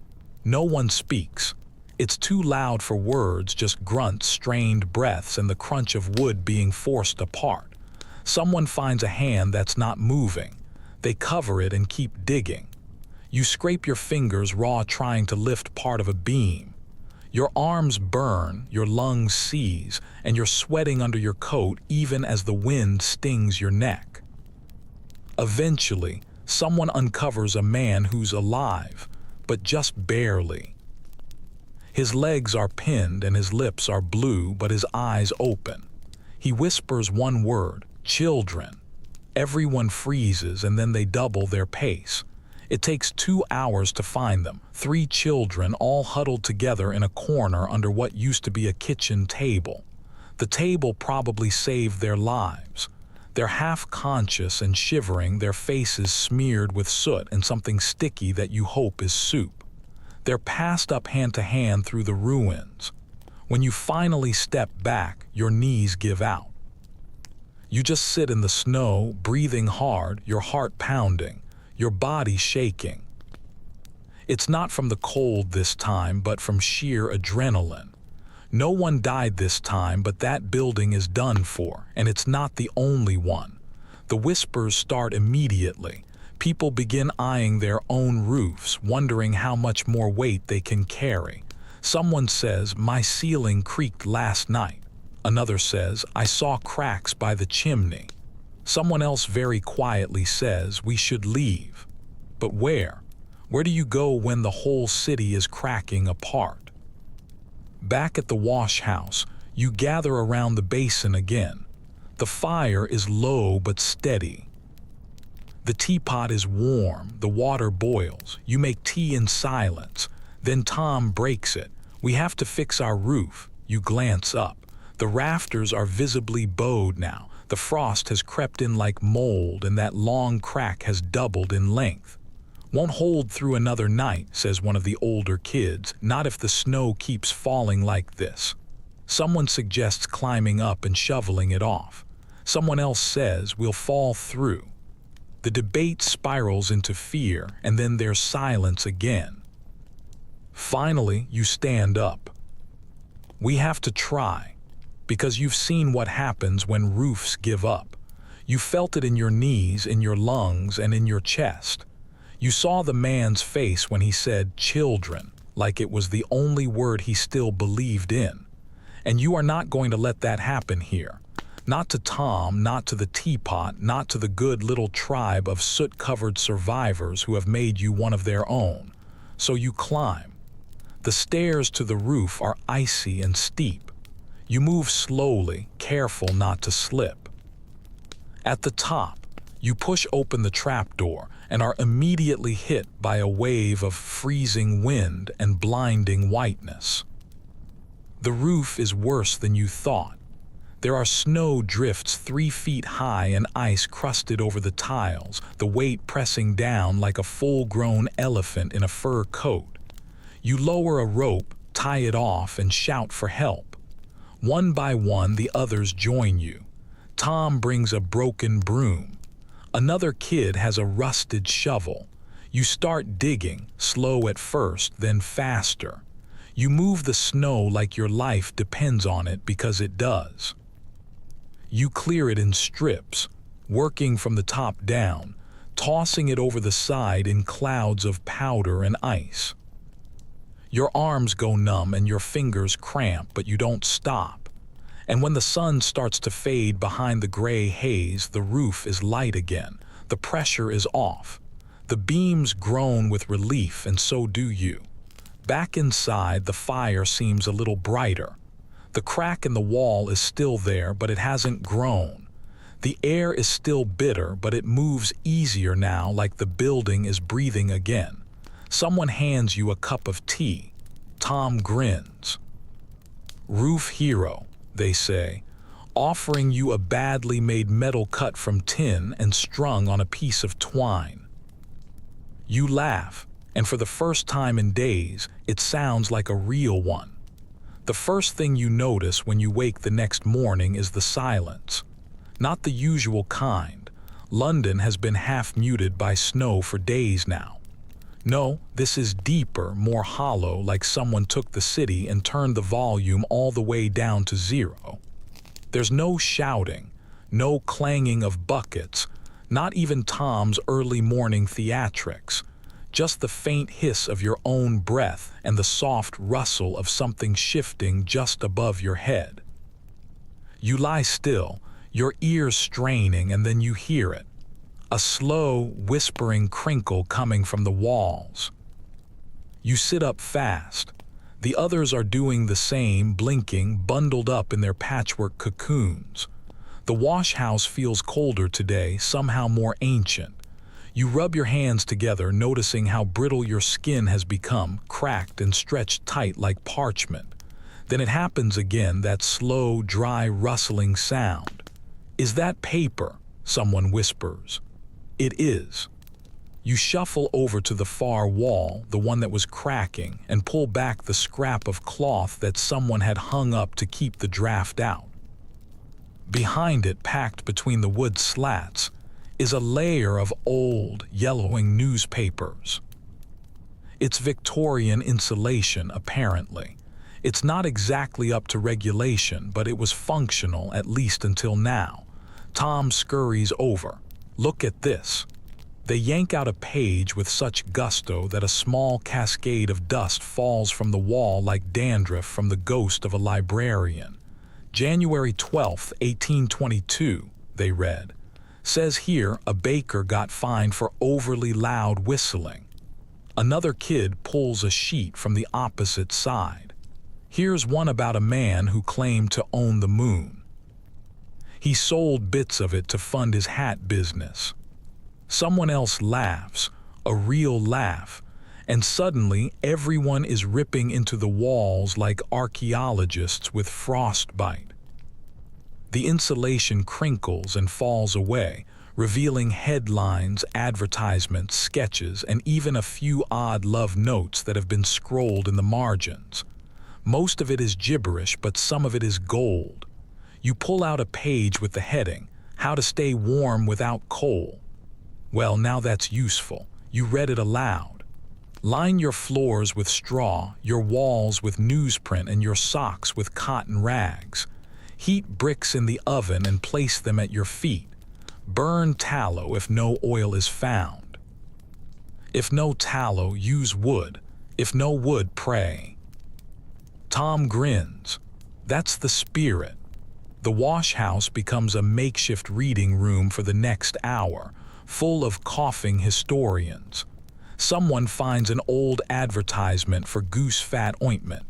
Speaker 1: No one speaks. It's too loud for words, just grunts, strained breaths, and the crunch of wood being forced apart. Someone finds a hand that's not moving. They cover it and keep digging. You scrape your fingers raw trying to lift part of a beam. Your arms burn, your lungs seize, and you're sweating under your coat even as the wind stings your neck. Eventually, someone uncovers a man who's alive, but just barely. His legs are pinned and his lips are blue, but his eyes open. He whispers one word, "Children." Everyone freezes and then they double their pace. It takes 2 hours to find them, 3 children all huddled together in a corner under what used to be a kitchen table. The table probably saved their lives. They're half-conscious and shivering, their faces smeared with soot and something sticky that you hope is soup. They're passed up hand to hand through the ruins. When you finally step back, your knees give out. You just sit in the snow, breathing hard, your heart pounding, your body shaking. It's not from the cold this time, but from sheer adrenaline. No one died this time, but that building is done for, and it's not the only one. The whispers start immediately. People begin eyeing their own roofs, wondering how much more weight they can carry. Someone says, "My ceiling creaked last night." Another says, "I saw cracks by the chimney." Someone else very quietly says, "We should leave." But where? Where do you go when the whole city is cracking apart? Back at the wash house, you gather around the basin again. The fire is low but steady. The teapot is warm, the water boils. You make tea in silence. Then Tom breaks it. "We have to fix our roof." You glance up. The rafters are visibly bowed now. The frost has crept in like mold, and that long crack has doubled in length. "Won't hold through another night," says one of the older kids, "not if the snow keeps falling like this." Someone suggests climbing up and shoveling it off. Someone else says, "We'll fall through." The debate spirals into fear, and then there's silence again. Finally, you stand up. "We have to try." Because you've seen what happens when roofs give up. You felt it in your knees, in your lungs, and in your chest. You saw the man's face when he said "children," like it was the only word he still believed in. And you are not going to let that happen here. Not to Tom, not to the teapot, not to the good little tribe of soot-covered survivors who have made you one of their own. So you climb. The stairs to the roof are icy and steep. You move slowly, careful not to slip. At the top, you push open the trapdoor and are immediately hit by a wave of freezing wind and blinding whiteness. The roof is worse than you thought. There are snow drifts 3 feet high and ice crusted over the tiles, the weight pressing down like a full-grown elephant in a fur coat. You lower a rope, tie it off, and shout for help. One by one, the others join you. Tom brings a broken broom. Another kid has a rusted shovel. You start digging, slow at first, then faster. You move the snow like your life depends on it, because it does. You clear it in strips, working from the top down, tossing it over the side in clouds of powder and ice. Your arms go numb and your fingers cramp, but you don't stop. And when the sun starts to fade behind the gray haze, the roof is light again. The pressure is off. The beams groan with relief, and so do you. Back inside, the fire seems a little brighter. The crack in the wall is still there, but it hasn't grown. The air is still bitter, but it moves easier now, like the building is breathing again. Someone hands you a cup of tea. Tom grins. "Roof hero," they say, offering you a badly made metal cut from tin and strung on a piece of twine. You laugh, and for the first time in days, it sounds like a real one. The first thing you notice when you wake the next morning is the silence. Not the usual kind. London has been half muted by snow for days now. No, this is deeper, more hollow, like someone took the city and turned the volume all the way down to 0. There's no shouting, no clanging of buckets, not even Tom's early morning theatrics, just the faint hiss of your own breath and the soft rustle of something shifting just above your head. You lie still, your ears straining, and then you hear it. A slow, whispering crinkle coming from the walls. You sit up fast. The others are doing the same, blinking, bundled up in their patchwork cocoons. The wash house feels colder today, somehow more ancient. You rub your hands together, noticing how brittle your skin has become, cracked and stretched tight like parchment. Then it happens again, that slow, dry, rustling sound. "Is that paper?" someone whispers. It is. You shuffle over to the far wall, the one that was cracking, and pull back the scrap of cloth that someone had hung up to keep the draft out. Behind it, packed between the wood slats, is a layer of old, yellowing newspapers. It's Victorian insulation, apparently. It's not exactly up to regulation, but it was functional, at least until now. Tom scurries over. "Look at this." They yank out a page with such gusto that a small cascade of dust falls from the wall like dandruff from the ghost of a librarian. "January 12th, 1822, they read. "Says here a baker got fined for overly loud whistling." Another kid pulls a sheet from the opposite side. Here's one about a man who claimed to own the moon. He sold bits of it to fund his hat business. Someone else laughs, a real laugh, and suddenly everyone is ripping into the walls like archaeologists with frostbite. The insulation crinkles and falls away, revealing headlines, advertisements, sketches, and even a few odd love notes that have been scrolled in the margins. Most of it is gibberish, but some of it is gold. You pull out a page with the heading, "How to Stay Warm Without Coal." Well, now that's useful. You read it aloud. "Line your floors with straw, your walls with newsprint, and your socks with cotton rags. Heat bricks in the oven and place them at your feet. Burn tallow if no oil is found. If no tallow, use wood. If no wood, pray." Tom grins. That's the spirit. The wash house becomes a makeshift reading room for the next hour, full of coughing historians. Someone finds an old advertisement for goose fat ointment.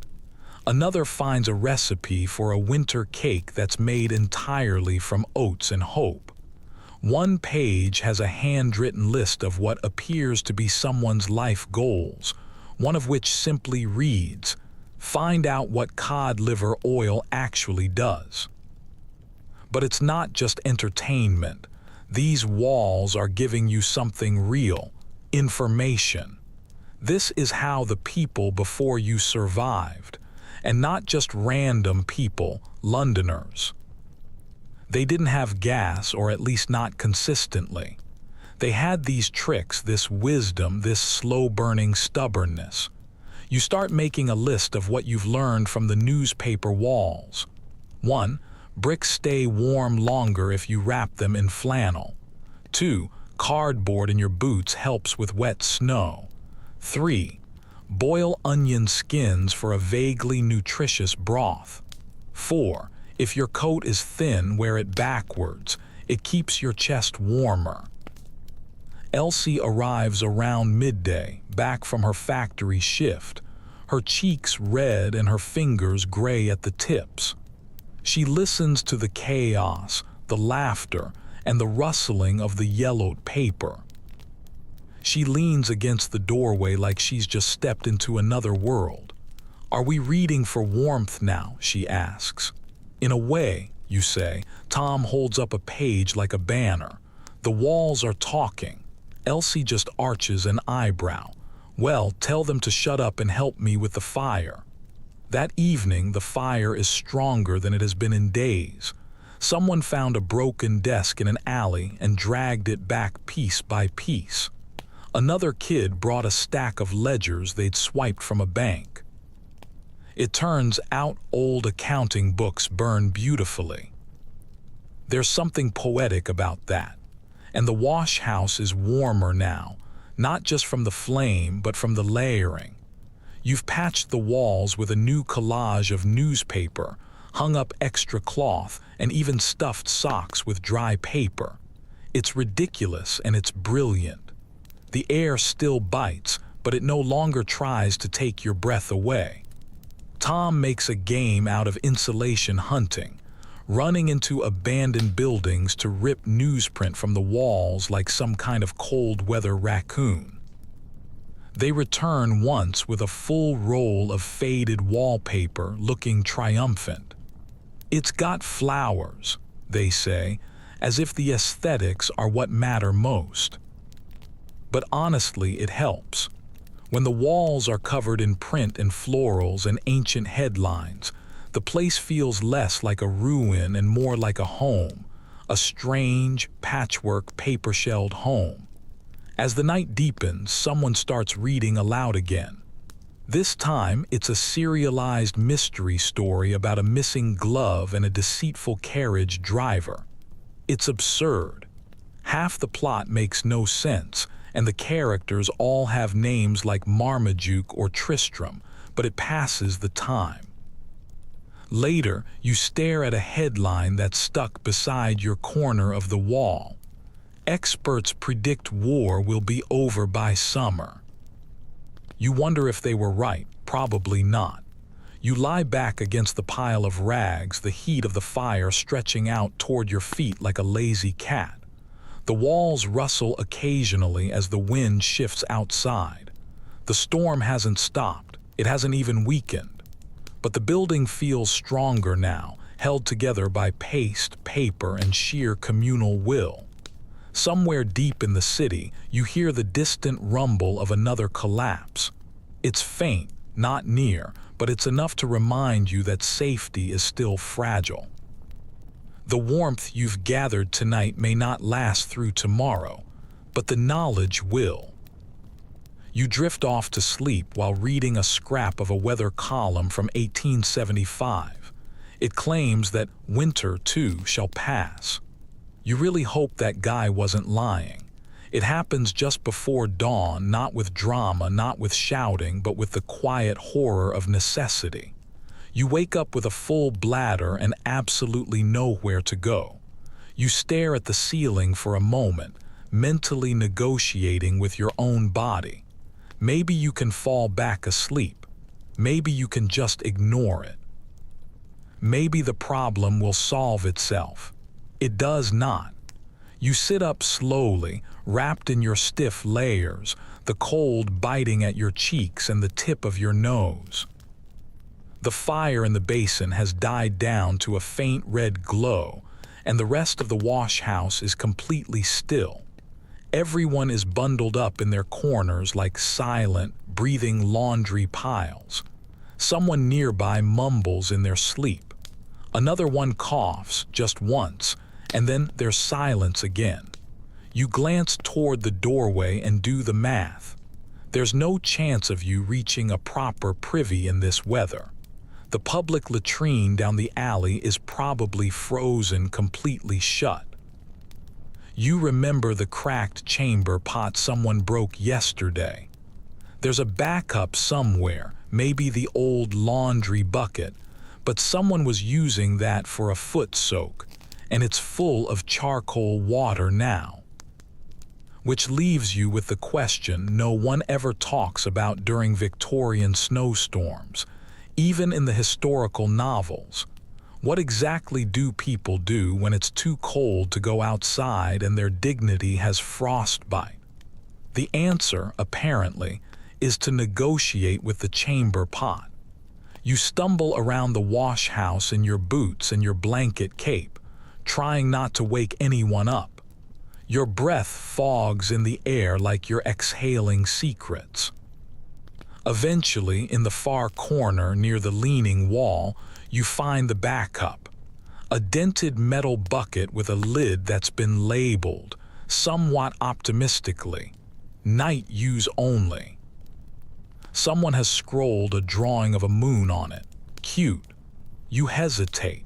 Speaker 1: Another finds a recipe for a winter cake that's made entirely from oats and hope. One page has a handwritten list of what appears to be someone's life goals, one of which simply reads, "Find out what cod liver oil actually does." But it's not just entertainment. These walls are giving you something real, information. This is how the people before you survived, and not just random people, Londoners. They didn't have gas, or at least not consistently. They had these tricks, this wisdom, this slow-burning stubbornness. You start making a list of what you've learned from the newspaper walls. 1. Bricks stay warm longer if you wrap them in flannel. 2. Cardboard in your boots helps with wet snow. 3. Boil onion skins for a vaguely nutritious broth. 4. If your coat is thin, wear it backwards. It keeps your chest warmer. Elsie arrives around midday, back from her factory shift, her cheeks red and her fingers gray at the tips. She listens to the chaos, the laughter, and the rustling of the yellowed paper. She leans against the doorway like she's just stepped into another world. "Are we reading for warmth now?" she asks. "In a way," you say. Tom holds up a page like a banner. The walls are talking. Elsie just arches an eyebrow. "Well, tell them to shut up and help me with the fire." That evening, the fire is stronger than it has been in days. Someone found a broken desk in an alley and dragged it back piece by piece. Another kid brought a stack of ledgers they'd swiped from a bank. It turns out old accounting books burn beautifully. There's something poetic about that. And the wash house is warmer now, not just from the flame, but from the layering. You've patched the walls with a new collage of newspaper, hung up extra cloth, and even stuffed socks with dry paper. It's ridiculous and it's brilliant. The air still bites, but it no longer tries to take your breath away. Tom makes a game out of insulation hunting. running into abandoned buildings to rip newsprint from the walls like some kind of cold-weather raccoon. They return once with a full roll of faded wallpaper looking triumphant. "It's got flowers," they say, as if the aesthetics are what matter most. But honestly, it helps. When the walls are covered in print and florals and ancient headlines, the place feels less like a ruin and more like a home, a strange, patchwork, paper-shelled home. As the night deepens, someone starts reading aloud again. This time, it's a serialized mystery story about a missing glove and a deceitful carriage driver. It's absurd. Half the plot makes no sense, and the characters all have names like Marmaduke or Tristram, but it passes the time. Later, you stare at a headline that's stuck beside your corner of the wall. "Experts predict war will be over by summer." You wonder if they were right. Probably not. You lie back against the pile of rags, the heat of the fire stretching out toward your feet like a lazy cat. The walls rustle occasionally as the wind shifts outside. The storm hasn't stopped. It hasn't even weakened. But the building feels stronger now, held together by paste, paper, and sheer communal will. Somewhere deep in the city, you hear the distant rumble of another collapse. It's faint, not near, but it's enough to remind you that safety is still fragile. The warmth you've gathered tonight may not last through tomorrow, but the knowledge will. You drift off to sleep while reading a scrap of a weather column from 1875. It claims that winter, too, shall pass. You really hope that guy wasn't lying. It happens just before dawn, not with drama, not with shouting, but with the quiet horror of necessity. You wake up with a full bladder and absolutely nowhere to go. You stare at the ceiling for a moment, mentally negotiating with your own body. Maybe you can fall back asleep. Maybe you can just ignore it. Maybe the problem will solve itself. It does not. You sit up slowly, wrapped in your stiff layers, the cold biting at your cheeks and the tip of your nose. The fire in the basin has died down to a faint red glow, and the rest of the wash house is completely still. Everyone is bundled up in their corners like silent, breathing laundry piles. Someone nearby mumbles in their sleep. Another one coughs just once, and then there's silence again. You glance toward the doorway and do the math. There's no chance of you reaching a proper privy in this weather. The public latrine down the alley is probably frozen completely shut. You remember the cracked chamber pot someone broke yesterday. There's a backup somewhere, maybe the old laundry bucket, but someone was using that for a foot soak, and it's full of charcoal water now. Which leaves you with the question no one ever talks about during Victorian snowstorms, even in the historical novels. What exactly do people do when it's too cold to go outside and their dignity has frostbite? The answer, apparently, is to negotiate with the chamber pot. You stumble around the wash house in your boots and your blanket cape, trying not to wake anyone up. Your breath fogs in the air like you're exhaling secrets. Eventually, in the far corner near the leaning wall, you find the backup. A dented metal bucket with a lid that's been labeled, somewhat optimistically, "Night use only." Someone has scrolled a drawing of a moon on it. Cute. You hesitate.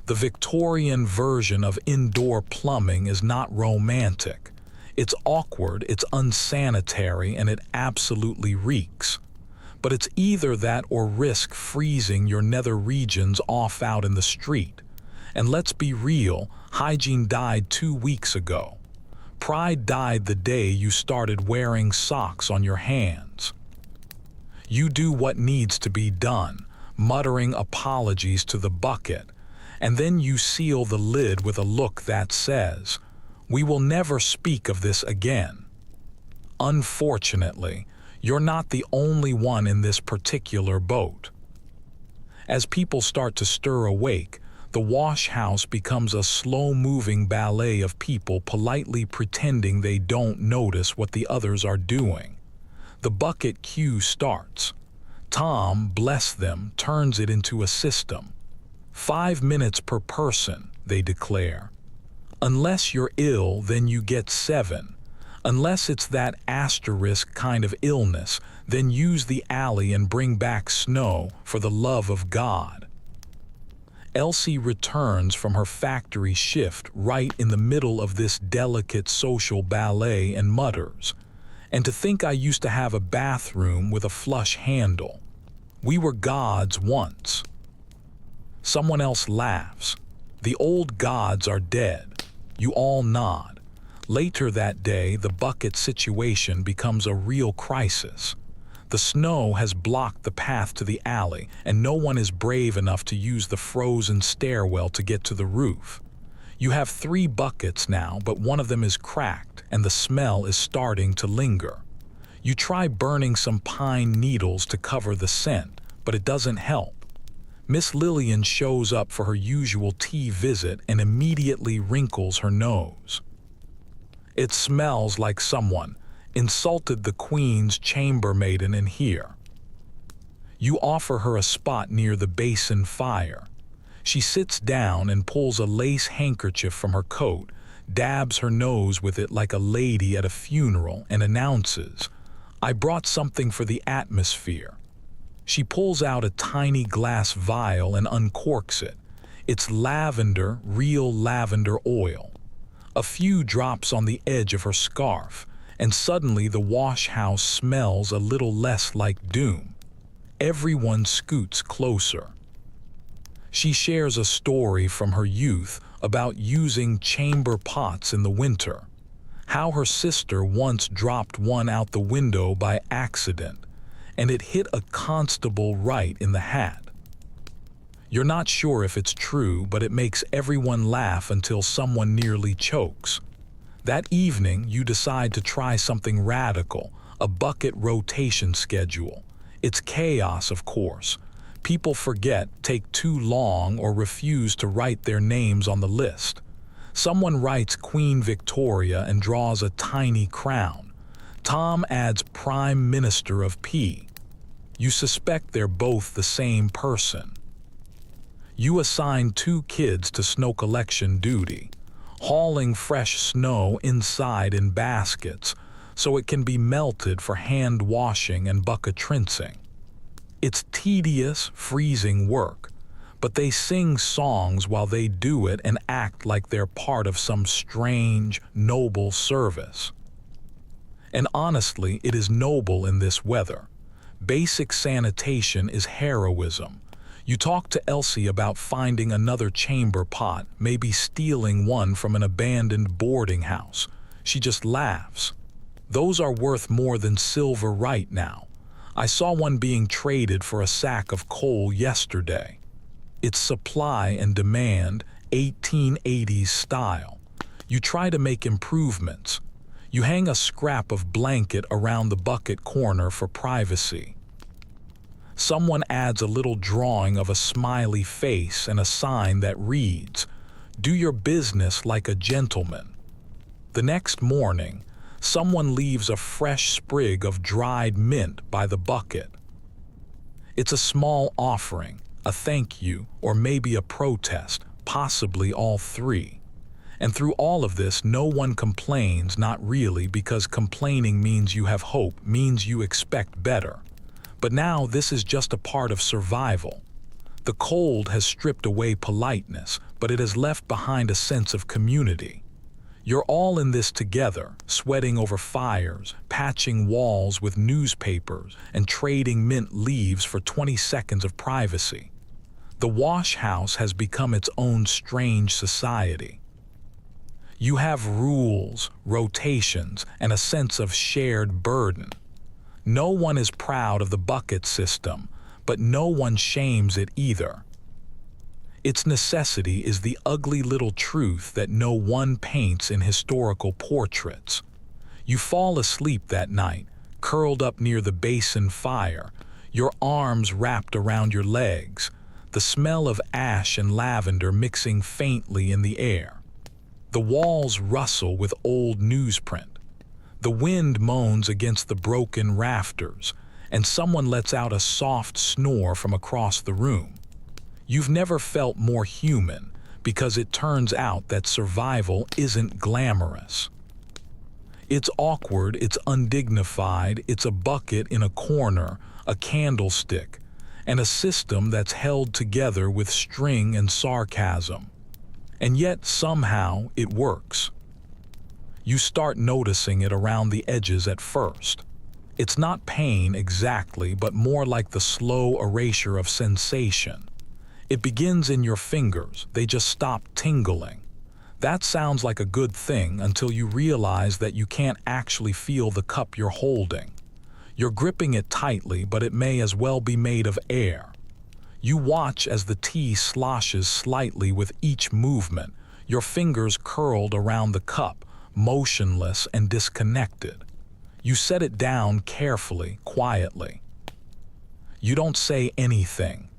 Speaker 1: The Victorian version of indoor plumbing is not romantic. It's awkward, it's unsanitary, and it absolutely reeks. But it's either that or risk freezing your nether regions off out in the street. And let's be real, hygiene died 2 weeks ago. Pride died the day you started wearing socks on your hands. You do what needs to be done, muttering apologies to the bucket, And then you seal the lid with a look that says, "We will never speak of this again." Unfortunately, you're not the only one in this particular boat. As people start to stir awake, the wash house becomes a slow-moving ballet of people politely pretending they don't notice what the others are doing. The bucket queue starts. Tom, bless them, turns it into a system. 5 minutes per person, they declare. Unless you're ill, then you get 7. Unless it's that asterisk kind of illness, then use the alley and bring back snow, for the love of God. Elsie returns from her factory shift right in the middle of this delicate social ballet and mutters, "And to think I used to have a bathroom with a flush handle. We were gods once." Someone else laughs. "The old gods are dead." You all nod. Later that day, the bucket situation becomes a real crisis. The snow has blocked the path to the alley, and no one is brave enough to use the frozen stairwell to get to the roof. You have 3 buckets now, but one of them is cracked, and the smell is starting to linger. You try burning some pine needles to cover the scent, but it doesn't help. Miss Lillian shows up for her usual tea visit and immediately wrinkles her nose. "It smells like someone insulted the Queen's chambermaiden in here." You offer her a spot near the basin fire. She sits down and pulls a lace handkerchief from her coat, dabs her nose with it like a lady at a funeral, and announces, "I brought something for the atmosphere." She pulls out a tiny glass vial and uncorks it. It's lavender, real lavender oil. A few drops on the edge of her scarf, and suddenly the wash house smells a little less like doom. Everyone scoots closer. She shares a story from her youth about using chamber pots in the winter, how her sister once dropped one out the window by accident, and it hit a constable right in the hat. You're not sure if it's true, but it makes everyone laugh until someone nearly chokes. That evening, you decide to try something radical, a bucket rotation schedule. It's chaos, of course. People forget, take too long, or refuse to write their names on the list. Someone writes Queen Victoria and draws a tiny crown. Tom adds Prime Minister of P. You suspect they're both the same person. You assign 2 kids to snow collection duty, hauling fresh snow inside in baskets so it can be melted for hand washing and bucket rinsing. It's tedious, freezing work, but they sing songs while they do it and act like they're part of some strange, noble service. And honestly, it is noble in this weather. Basic sanitation is heroism. You talk to Elsie about finding another chamber pot, maybe stealing one from an abandoned boarding house. She just laughs. Those are worth more than silver right now. I saw one being traded for a sack of coal yesterday. It's supply and demand, 1880s style. You try to make improvements. You hang a scrap of blanket around the bucket corner for privacy. Someone adds a little drawing of a smiley face and a sign that reads, "Do your business like a gentleman." The next morning, someone leaves a fresh sprig of dried mint by the bucket. It's a small offering, a thank you, or maybe a protest, possibly all 3. And through all of this, no one complains, not really, because complaining means you have hope, means you expect better. But now this is just a part of survival. The cold has stripped away politeness, but it has left behind a sense of community. You're all in this together, sweating over fires, patching walls with newspapers, and trading mint leaves for 20 seconds of privacy. The wash house has become its own strange society. You have rules, rotations, and a sense of shared burden. No one is proud of the bucket system, but no one shames it either. Its necessity is the ugly little truth that no one paints in historical portraits. You fall asleep that night, curled up near the basin fire, your arms wrapped around your legs, the smell of ash and lavender mixing faintly in the air. The walls rustle with old newsprint. The wind moans against the broken rafters, and someone lets out a soft snore from across the room. You've never felt more human, because it turns out that survival isn't glamorous. It's awkward, it's undignified, it's a bucket in a corner, a candlestick, and a system that's held together with string and sarcasm. And yet, somehow, it works. You start noticing it around the edges at first. It's not pain exactly, but more like the slow erasure of sensation. It begins in your fingers, they just stop tingling. That sounds like a good thing until you realize that you can't actually feel the cup you're holding. You're gripping it tightly, but it may as well be made of air. You watch as the tea sloshes slightly with each movement, your fingers curled around the cup, motionless and disconnected. You set it down carefully, quietly. You don't say anything.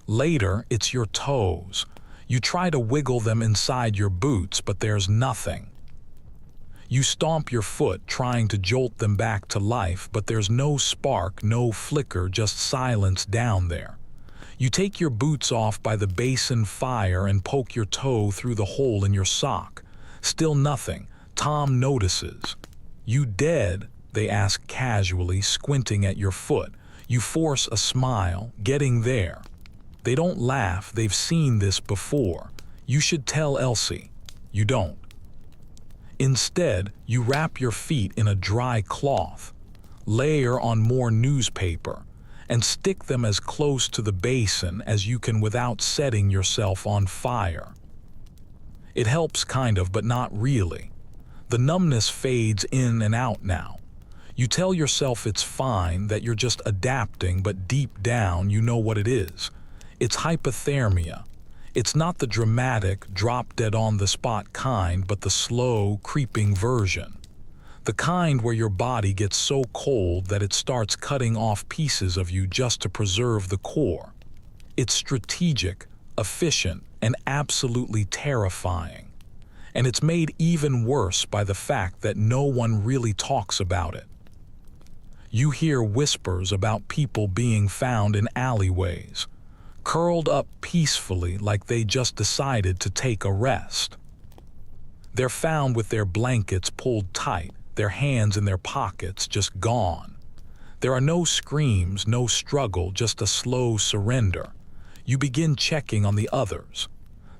Speaker 1: Later, it's your toes. You try to wiggle them inside your boots, but there's nothing. You stomp your foot, trying to jolt them back to life, but there's no spark, no flicker, just silence down there. You take your boots off by the basin fire and poke your toe through the hole in your sock. Still nothing. Tom notices. "You dead?" they ask casually, squinting at your foot. You force a smile, getting there. They don't laugh, they've seen this before. "You should tell Elsie." You don't. Instead, you wrap your feet in a dry cloth, layer on more newspaper, and stick them as close to the basin as you can without setting yourself on fire. It helps kind of, but not really. The numbness fades in and out now. You tell yourself it's fine, that you're just adapting, but deep down you know what it is. It's hypothermia. It's not the dramatic, drop-dead-on-the-spot kind, but the slow, creeping version. The kind where your body gets so cold that it starts cutting off pieces of you just to preserve the core. It's strategic, efficient, and absolutely terrifying. And it's made even worse by the fact that no one really talks about it. You hear whispers about people being found in alleyways, curled up peacefully like they just decided to take a rest. They're found with their blankets pulled tight, their hands in their pockets, just gone. There are no screams, no struggle, just a slow surrender. You begin checking on the others.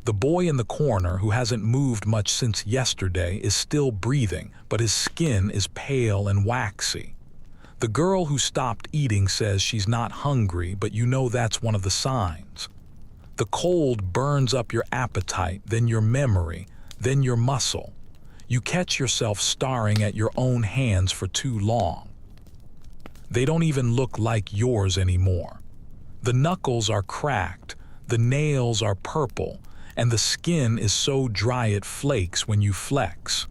Speaker 1: The boy in the corner, who hasn't moved much since yesterday, is still breathing, but his skin is pale and waxy. The girl who stopped eating says she's not hungry, but you know that's one of the signs. The cold burns up your appetite, then your memory, then your muscle. You catch yourself staring at your own hands for too long. They don't even look like yours anymore. The knuckles are cracked, the nails are purple, and the skin is so dry it flakes when you flex.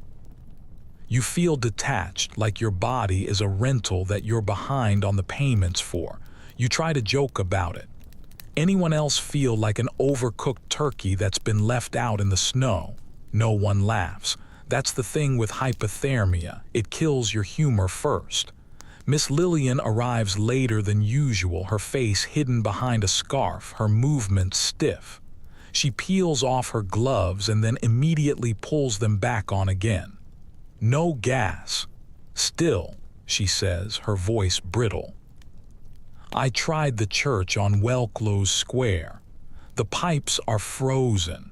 Speaker 1: You feel detached, like your body is a rental that you're behind on the payments for. You try to joke about it. Anyone else feel like an overcooked turkey that's been left out in the snow? No one laughs. That's the thing with hypothermia. It kills your humor first. Miss Lillian arrives later than usual, her face hidden behind a scarf, her movements stiff. She peels off her gloves and then immediately pulls them back on again. No gas. "Still," she says, her voice brittle. "I tried the church on Wellclose Square. The pipes are frozen.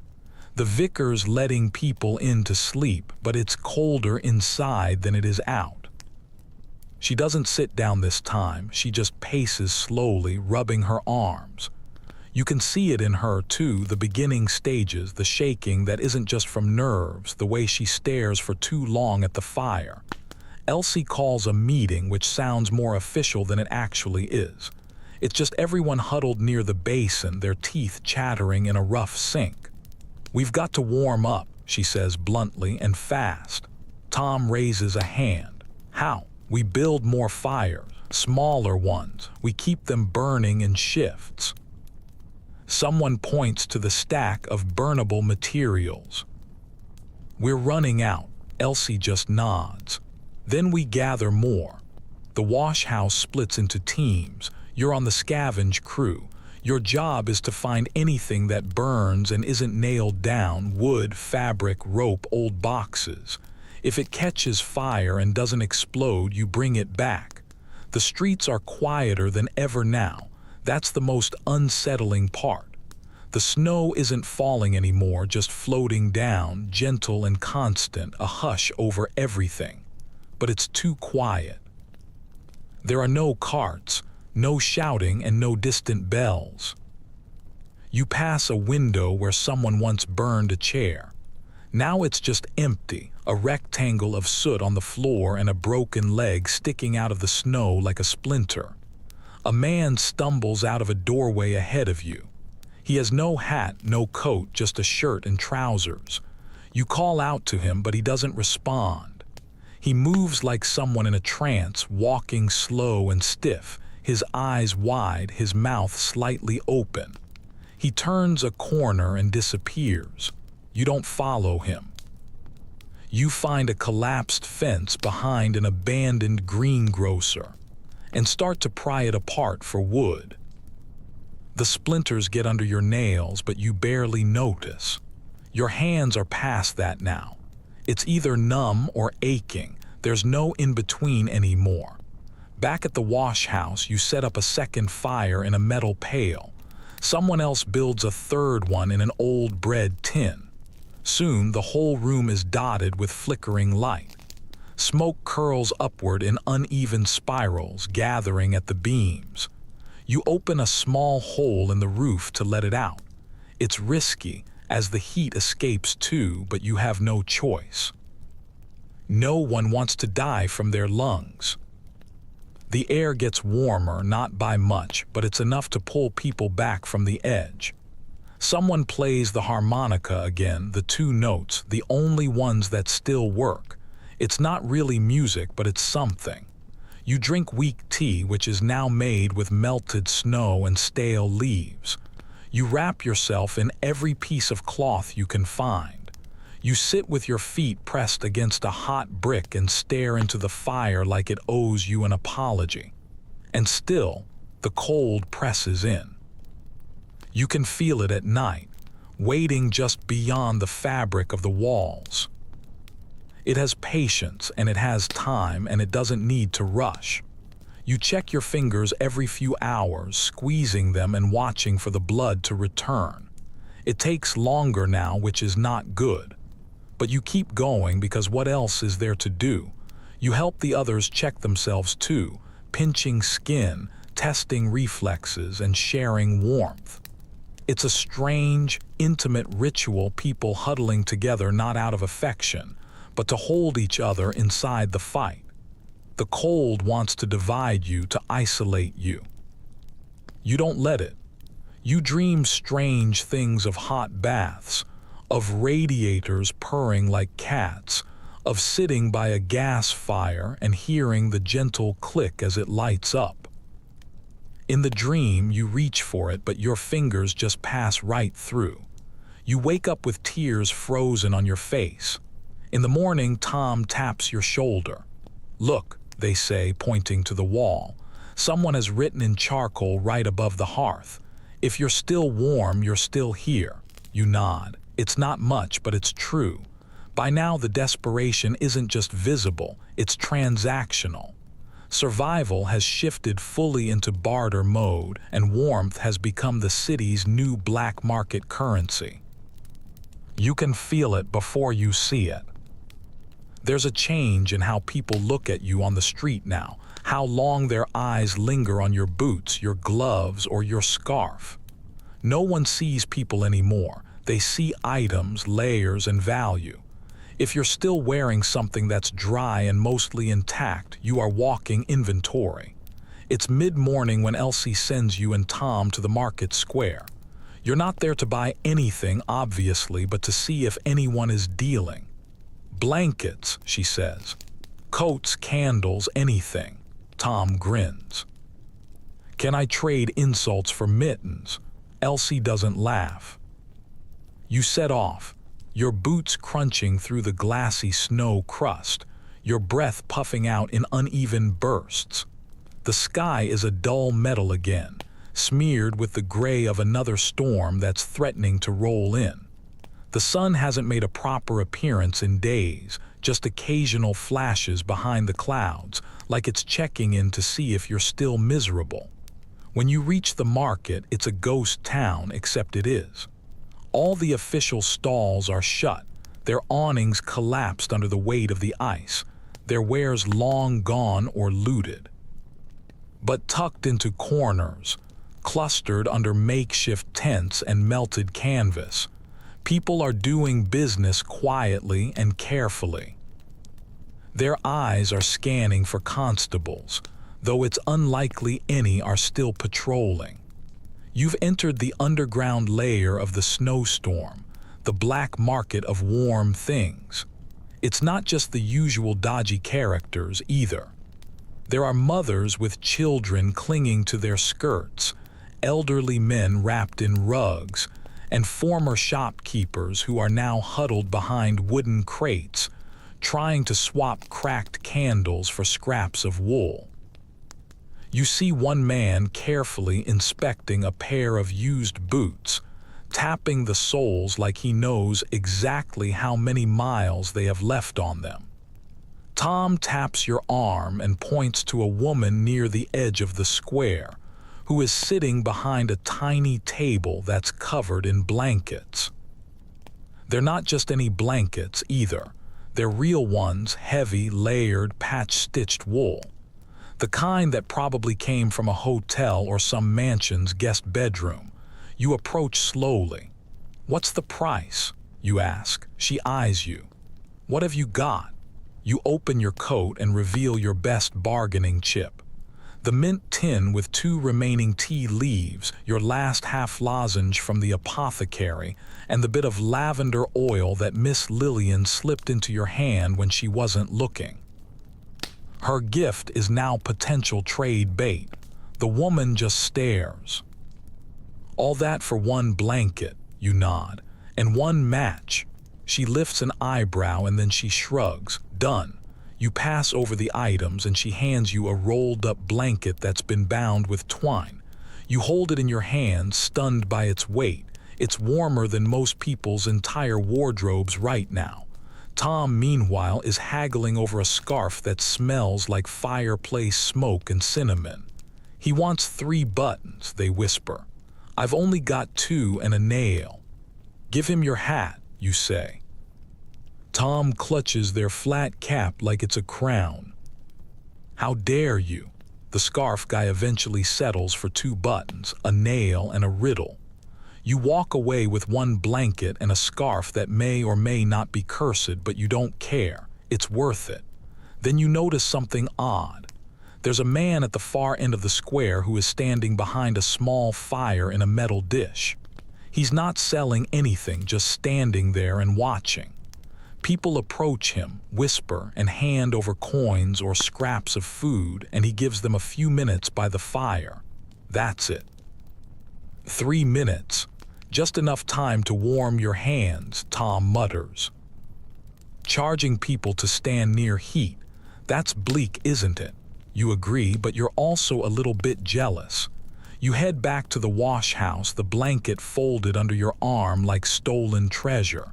Speaker 1: The vicar's letting people in to sleep, but it's colder inside than it is out." She doesn't sit down this time, she just paces slowly, rubbing her arms. You can see it in her, too, the beginning stages, the shaking that isn't just from nerves, the way she stares for too long at the fire. Elsie calls a meeting, which sounds more official than it actually is. It's just everyone huddled near the basin, their teeth chattering in a rough sync. "We've got to warm up," she says bluntly, "and fast." Tom raises a hand. "How?" "We build more fires, smaller ones. We keep them burning in shifts." Someone points to the stack of burnable materials. "We're running out," Elsie just nods. "Then we gather more." The wash house splits into teams. You're on the scavenge crew. Your job is to find anything that burns and isn't nailed down: wood, fabric, rope, old boxes. If it catches fire and doesn't explode, you bring it back. The streets are quieter than ever now. That's the most unsettling part. The snow isn't falling anymore, just floating down, gentle and constant, a hush over everything. But it's too quiet. There are no carts, no shouting, and no distant bells. You pass a window where someone once burned a chair. Now it's just empty, a rectangle of soot on the floor and a broken leg sticking out of the snow like a splinter. A man stumbles out of a doorway ahead of you. He has no hat, no coat, just a shirt and trousers. You call out to him, but he doesn't respond. He moves like someone in a trance, walking slow and stiff, his eyes wide, his mouth slightly open. He turns a corner and disappears. You don't follow him. You find a collapsed fence behind an abandoned greengrocer and start to pry it apart for wood. The splinters get under your nails, but you barely notice. Your hands are past that now. It's either numb or aching. There's no in-between anymore. Back at the wash house, you set up a second fire in a metal pail. Someone else builds a third one in an old bread tin. Soon, the whole room is dotted with flickering light. Smoke curls upward in uneven spirals, gathering at the beams. You open a small hole in the roof to let it out. It's risky, as the heat escapes too, but you have no choice. No one wants to die from their lungs. The air gets warmer, not by much, but it's enough to pull people back from the edge. Someone plays the harmonica again, the two notes, the only ones that still work. It's not really music, but it's something. You drink weak tea, which is now made with melted snow and stale leaves. You wrap yourself in every piece of cloth you can find. You sit with your feet pressed against a hot brick and stare into the fire like it owes you an apology. And still, the cold presses in. You can feel it at night, waiting just beyond the fabric of the walls. It has patience, and it has time, and it doesn't need to rush. You check your fingers every few hours, squeezing them and watching for the blood to return. It takes longer now, which is not good. But you keep going because what else is there to do? You help the others check themselves too, pinching skin, testing reflexes, and sharing warmth. It's a strange, intimate ritual, people huddling together not out of affection, but to hold each other inside the fight. The cold wants to divide you, to isolate you. You don't let it. You dream strange things of hot baths, of radiators purring like cats, of sitting by a gas fire and hearing the gentle click as it lights up. In the dream, you reach for it, but your fingers just pass right through. You wake up with tears frozen on your face. In the morning, Tom taps your shoulder. "Look," they say, pointing to the wall. "Someone has written in charcoal right above the hearth. If you're still warm, you're still here." You nod. It's not much, but it's true. By now, the desperation isn't just visible, it's transactional. Survival has shifted fully into barter mode, and warmth has become the city's new black market currency. You can feel it before you see it. There's a change in how people look at you on the street now, how long their eyes linger on your boots, your gloves, or your scarf. No one sees people anymore. They see items, layers, and value. If you're still wearing something that's dry and mostly intact, you are walking inventory. It's mid-morning when Elsie sends you and Tom to the market square. You're not there to buy anything, obviously, but to see if anyone is dealing. Blankets, she says. Coats, candles, anything. Tom grins. Can I trade insults for mittens? Elsie doesn't laugh. You set off, your boots crunching through the glassy snow crust, your breath puffing out in uneven bursts. The sky is a dull metal again, smeared with the gray of another storm that's threatening to roll in. The sun hasn't made a proper appearance in days, just occasional flashes behind the clouds, like it's checking in to see if you're still miserable. When you reach the market, it's a ghost town, except it is. All the official stalls are shut, their awnings collapsed under the weight of the ice, their wares long gone or looted. But tucked into corners, clustered under makeshift tents and melted canvas, people are doing business quietly and carefully. Their eyes are scanning for constables, though it's unlikely any are still patrolling. You've entered the underground layer of the snowstorm, the black market of warm things. It's not just the usual dodgy characters either. There are mothers with children clinging to their skirts, elderly men wrapped in rugs, and former shopkeepers who are now huddled behind wooden crates, trying to swap cracked candles for scraps of wool. You see one man carefully inspecting a pair of used boots, tapping the soles like he knows exactly how many miles they have left on them. Tom taps your arm and points to a woman near the edge of the square, who is sitting behind a tiny table that's covered in blankets. They're not just any blankets either. They're real ones, heavy, layered, patch-stitched wool. The kind that probably came from a hotel or some mansion's guest bedroom. You approach slowly. What's the price? You ask. She eyes you. What have you got? You open your coat and reveal your best bargaining chip. The mint tin with 2 remaining tea leaves, your last half lozenge from the apothecary, and the bit of lavender oil that Miss Lillian slipped into your hand when she wasn't looking. Her gift is now potential trade bait. The woman just stares. All that for 1 blanket, you nod, and 1 match. She lifts an eyebrow and then she shrugs. Done. You pass over the items and she hands you a rolled-up blanket that's been bound with twine. You hold it in your hand, stunned by its weight. It's warmer than most people's entire wardrobes right now. Tom, meanwhile, is haggling over a scarf that smells like fireplace smoke and cinnamon. He wants 3 buttons, they whisper. I've only got 2 and a nail. Give him your hat, you say. Tom clutches their flat cap like it's a crown. How dare you? The scarf guy eventually settles for 2 buttons, a nail, and a riddle. You walk away with 1 blanket and a scarf that may or may not be cursed, but you don't care. It's worth it. Then you notice something odd. There's a man at the far end of the square who is standing behind a small fire in a metal dish. He's not selling anything, just standing there and watching. People approach him, whisper, and hand over coins or scraps of food, and he gives them a few minutes by the fire. That's it. 3 minutes. Just enough time to warm your hands, Tom mutters. Charging people to stand near heat. That's bleak, isn't it? You agree, but you're also a little bit jealous. You head back to the wash house, the blanket folded under your arm like stolen treasure.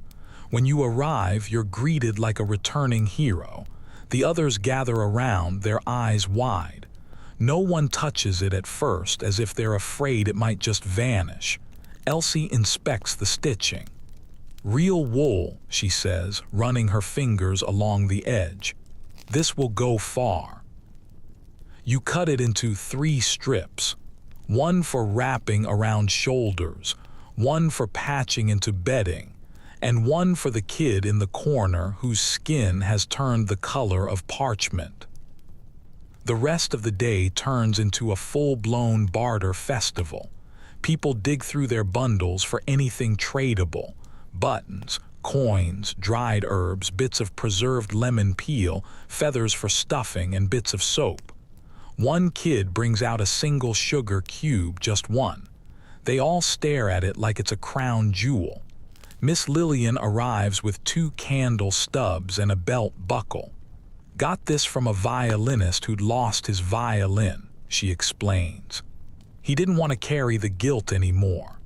Speaker 1: When you arrive, you're greeted like a returning hero. The others gather around, their eyes wide. No one touches it at first, as if they're afraid it might just vanish. Elsie inspects the stitching. Real wool, she says, running her fingers along the edge. This will go far. You cut it into 3 strips. 1 for wrapping around shoulders, 1 for patching into bedding, and 1 for the kid in the corner whose skin has turned the color of parchment. The rest of the day turns into a full-blown barter festival. People dig through their bundles for anything tradable: buttons, coins, dried herbs, bits of preserved lemon peel, feathers for stuffing, and bits of soap. One kid brings out a single sugar cube, just one. They all stare at it like it's a crown jewel. Miss Lillian arrives with 2 candle stubs and a belt buckle. "Got this from a violinist who'd lost his violin," she explains. He didn't want to carry the guilt anymore.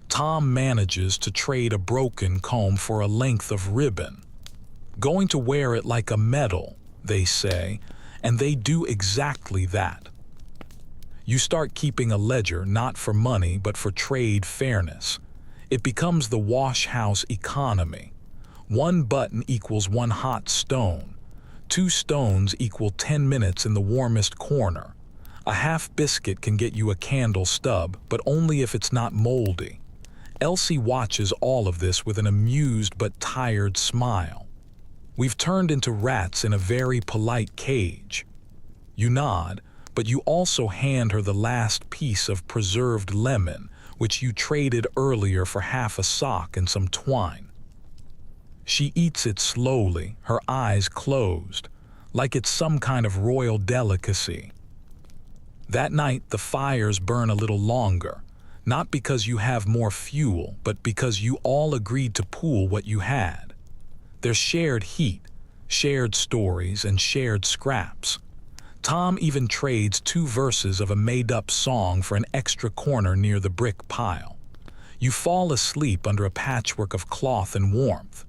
Speaker 1: Tom manages to trade a broken comb for a length of ribbon. "Going to wear it like a medal," they say, and they do exactly that. You start keeping a ledger, not for money but for trade fairness. It becomes the wash house economy. 1 button equals 1 hot stone. 2 stones equal 10 minutes in the warmest corner. A half biscuit can get you a candle stub, but only if it's not moldy. Elsie watches all of this with an amused but tired smile. "We've turned into rats in a very polite cage." You nod, but you also hand her the last piece of preserved lemon, which you traded earlier for half a sock and some twine. She eats it slowly, her eyes closed, like it's some kind of royal delicacy. That night, the fires burn a little longer, not because you have more fuel, but because you all agreed to pool what you had. There's shared heat, shared stories, and shared scraps. Tom even trades 2 verses of a made-up song for an extra corner near the brick pile. You fall asleep under a patchwork of cloth and warmth,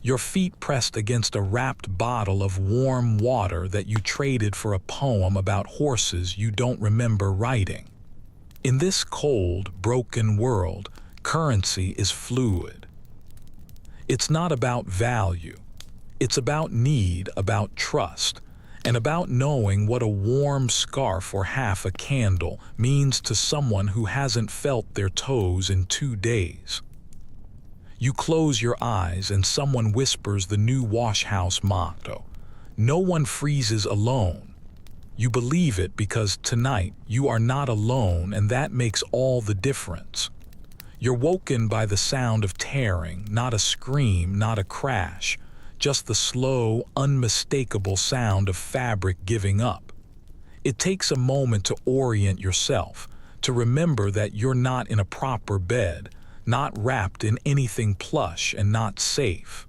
Speaker 1: your feet pressed against a wrapped bottle of warm water that you traded for a poem about horses you don't remember writing. In this cold, broken world, currency is fluid. It's not about value. It's about need, about trust, and about knowing what a warm scarf or half a candle means to someone who hasn't felt their toes in 2 days. You close your eyes and someone whispers the new wash house motto: "No one freezes alone." You believe it because tonight you are not alone, and that makes all the difference. You're woken by the sound of tearing, not a scream, not a crash, just the slow, unmistakable sound of fabric giving up. It takes a moment to orient yourself, to remember that you're not in a proper bed, not wrapped in anything plush, and not safe.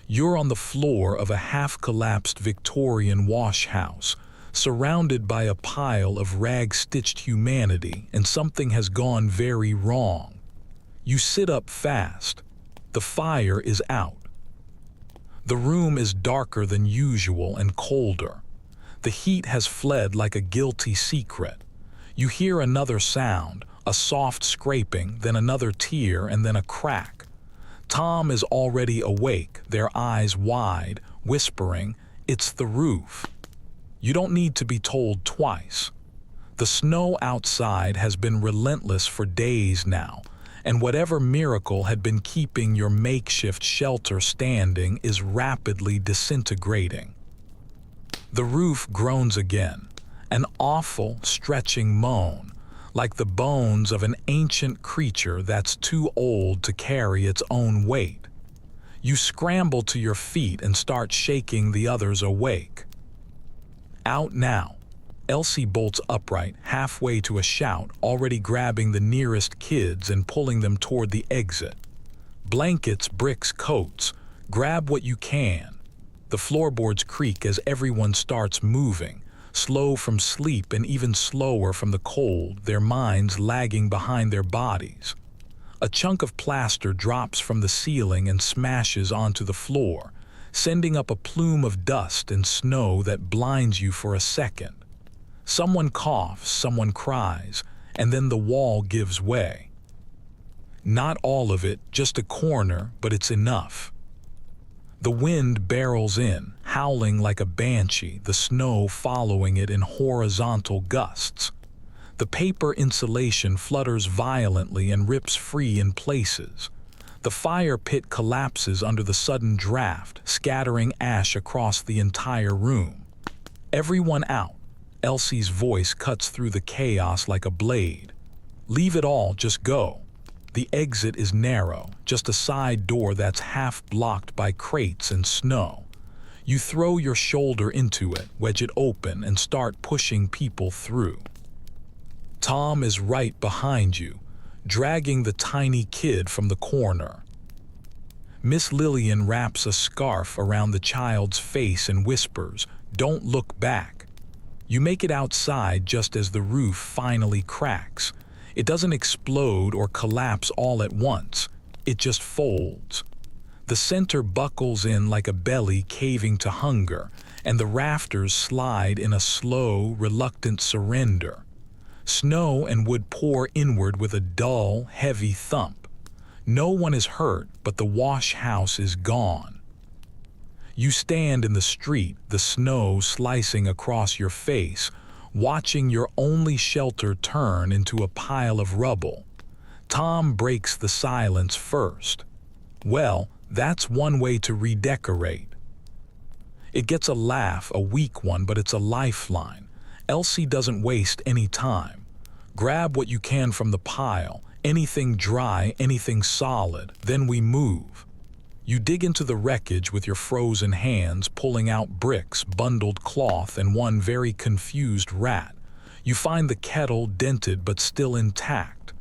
Speaker 1: You're on the floor of a half-collapsed Victorian wash house, surrounded by a pile of rag-stitched humanity, and something has gone very wrong. You sit up fast. The fire is out. The room is darker than usual and colder. The heat has fled like a guilty secret. You hear another sound, a soft scraping, then another tear, and then a crack. Tom is already awake, their eyes wide, whispering, "It's the roof." You don't need to be told twice. The snow outside has been relentless for days now, and whatever miracle had been keeping your makeshift shelter standing is rapidly disintegrating. The roof groans again, an awful, stretching moan, like the bones of an ancient creature that's too old to carry its own weight. You scramble to your feet and start shaking the others awake. Out now. Elsie bolts upright, halfway to a shout, already grabbing the nearest kids and pulling them toward the exit. Blankets, bricks, coats. Grab what you can. The floorboards creak as everyone starts moving, slow from sleep and even slower from the cold, their minds lagging behind their bodies. A chunk of plaster drops from the ceiling and smashes onto the floor, sending up a plume of dust and snow that blinds you for a second. Someone coughs, someone cries, and then the wall gives way. Not all of it, just a corner, but it's enough. The wind barrels in, howling like a banshee, the snow following it in horizontal gusts. The paper insulation flutters violently and rips free in places. The fire pit collapses under the sudden draft, scattering ash across the entire room. "Everyone out." Elsie's voice cuts through the chaos like a blade. "Leave it all, just go." The exit is narrow, just a side door that's half blocked by crates and snow. You throw your shoulder into it, wedge it open, and start pushing people through. Tom is right behind you, dragging the tiny kid from the corner. Miss Lillian wraps a scarf around the child's face and whispers, "Don't look back." You make it outside just as the roof finally cracks. It doesn't explode or collapse all at once. It just folds. The center buckles in like a belly caving to hunger, and the rafters slide in a slow, reluctant surrender. Snow and wood pour inward with a dull, heavy thump. No one is hurt, but the wash house is gone. You stand in the street, the snow slicing across your face, watching your only shelter turn into a pile of rubble. Tom breaks the silence first. "Well, that's one way to redecorate." It gets a laugh, a weak one, but it's a lifeline. Elsie doesn't waste any time. "Grab what you can from the pile, anything dry, anything solid, then we move." You dig into the wreckage with your frozen hands, pulling out bricks, bundled cloth, and one very confused rat. You find the kettle dented but still intact.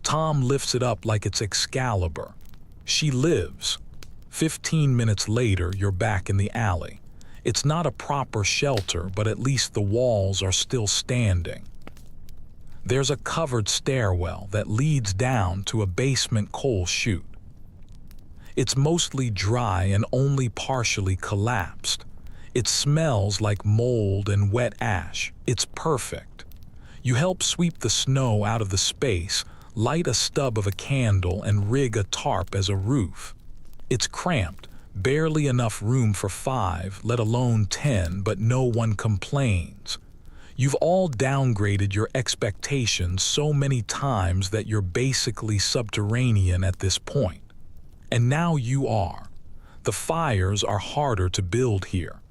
Speaker 1: Tom lifts it up like it's Excalibur. She lives. 15 minutes later, you're back in the alley. It's not a proper shelter, but at least the walls are still standing. There's a covered stairwell that leads down to a basement coal chute. It's mostly dry and only partially collapsed. It smells like mold and wet ash. It's perfect. You help sweep the snow out of the space, light a stub of a candle, and rig a tarp as a roof. It's cramped, barely enough room for 5, let alone 10, but no one complains. You've all downgraded your expectations so many times that you're basically subterranean at this point. And now you are. The fires are harder to build here.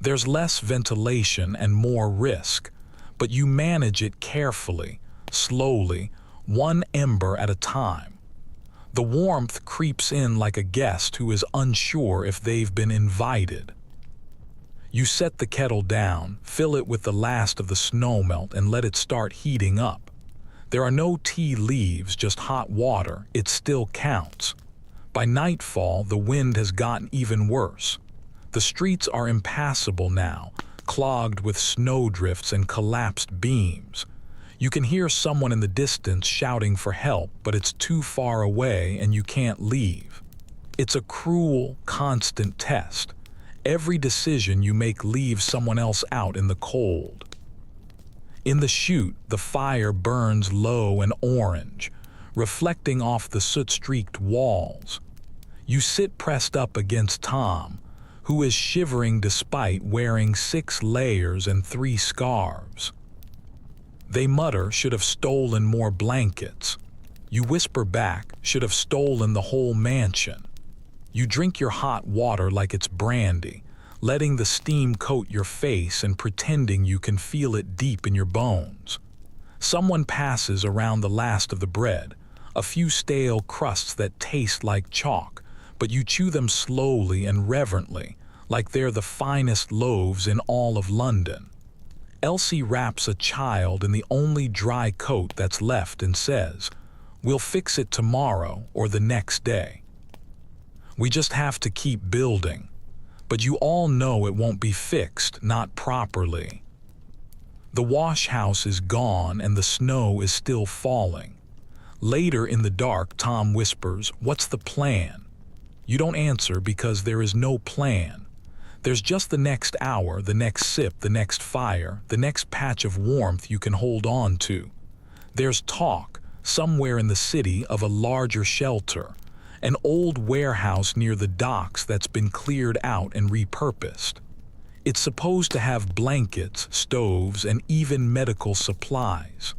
Speaker 1: There's less ventilation and more risk, but you manage it carefully, slowly, one ember at a time. The warmth creeps in like a guest who is unsure if they've been invited. You set the kettle down, fill it with the last of the snowmelt, and let it start heating up. There are no tea leaves, just hot water. It still counts. By nightfall, the wind has gotten even worse. The streets are impassable now, clogged with snowdrifts and collapsed beams. You can hear someone in the distance shouting for help, but it's too far away and you can't leave. It's a cruel, constant test. Every decision you make leaves someone else out in the cold. In the chute, the fire burns low and orange, reflecting off the soot-streaked walls. You sit pressed up against Tom, who is shivering despite wearing 6 layers and 3 scarves. They mutter, "Should have stolen more blankets." You whisper back, "Should have stolen the whole mansion." You drink your hot water like it's brandy, letting the steam coat your face and pretending you can feel it deep in your bones. Someone passes around the last of the bread, a few stale crusts that taste like chalk, but you chew them slowly and reverently, like they're the finest loaves in all of London. Elsie wraps a child in the only dry coat that's left and says, "We'll fix it tomorrow or the next day. We just have to keep building." But you all know it won't be fixed, not properly. The wash house is gone and the snow is still falling. Later in the dark, Tom whispers, "What's the plan?" You don't answer because there is no plan. There's just the next hour, the next sip, the next fire, the next patch of warmth you can hold on to. There's talk, somewhere in the city, of a larger shelter, an old warehouse near the docks that's been cleared out and repurposed. It's supposed to have blankets, stoves, and even medical supplies.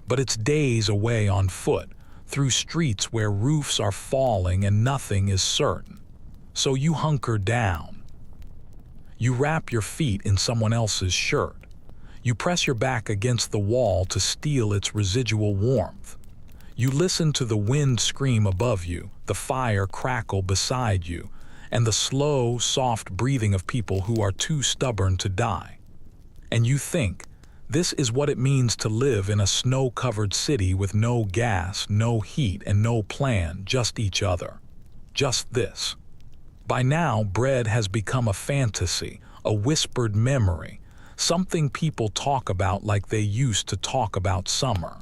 Speaker 1: But it's days away on foot, through streets where roofs are falling and nothing is certain. So you hunker down. You wrap your feet in someone else's shirt. You press your back against the wall to steal its residual warmth. You listen to the wind scream above you, the fire crackle beside you, and the slow, soft breathing of people who are too stubborn to die. And you think, this is what it means to live in a snow-covered city with no gas, no heat, and no plan, just each other. Just this. By now, bread has become a fantasy, a whispered memory, something people talk about like they used to talk about summer.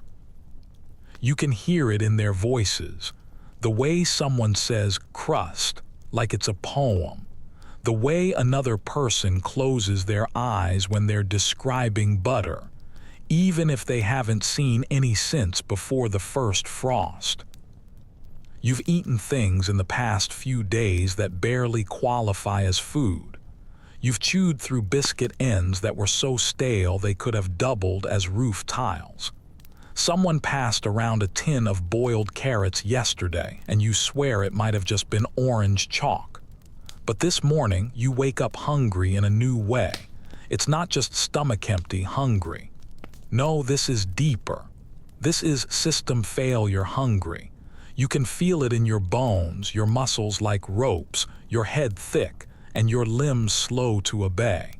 Speaker 1: You can hear it in their voices, the way someone says crust, like it's a poem, the way another person closes their eyes when they're describing butter, even if they haven't seen any since before the first frost. You've eaten things in the past few days that barely qualify as food. You've chewed through biscuit ends that were so stale they could have doubled as roof tiles. Someone passed around a tin of boiled carrots yesterday, and you swear it might have just been orange chalk. But this morning, you wake up hungry in a new way. It's not just stomach-empty hungry. No, this is deeper. This is system failure hungry. You can feel it in your bones, your muscles like ropes, your head thick, and your limbs slow to obey.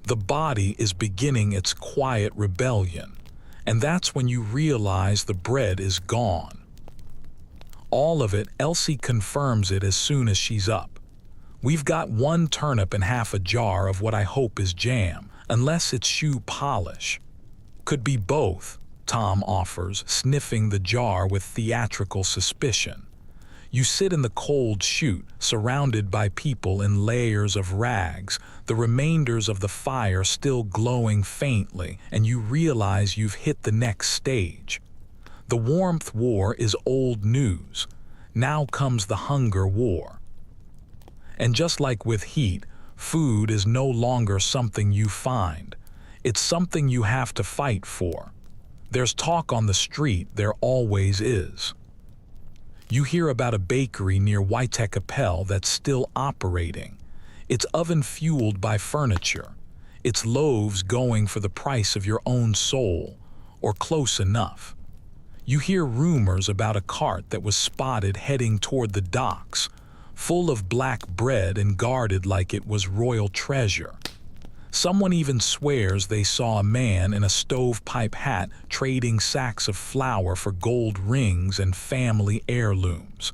Speaker 1: The body is beginning its quiet rebellion, and that's when you realize the bread is gone. All of it, Elsie confirms it as soon as she's up. We've got one turnip and half a jar of what I hope is jam, unless it's shoe polish. Could be both, Tom offers, sniffing the jar with theatrical suspicion. You sit in the cold chute, surrounded by people in layers of rags, the remainders of the fire still glowing faintly, and you realize you've hit the next stage. The warmth war is old news. Now comes the hunger war. And just like with heat, food is no longer something you find. It's something you have to fight for. There's talk on the street, there always is. You hear about a bakery near Viii'S that's still operating. It's oven-fueled by furniture. Its loaves going for the price of your own soul, or close enough. You hear rumors about a cart that was spotted heading toward the docks, full of black bread and guarded like it was royal treasure. Someone even swears they saw a man in a stovepipe hat trading sacks of flour for gold rings and family heirlooms.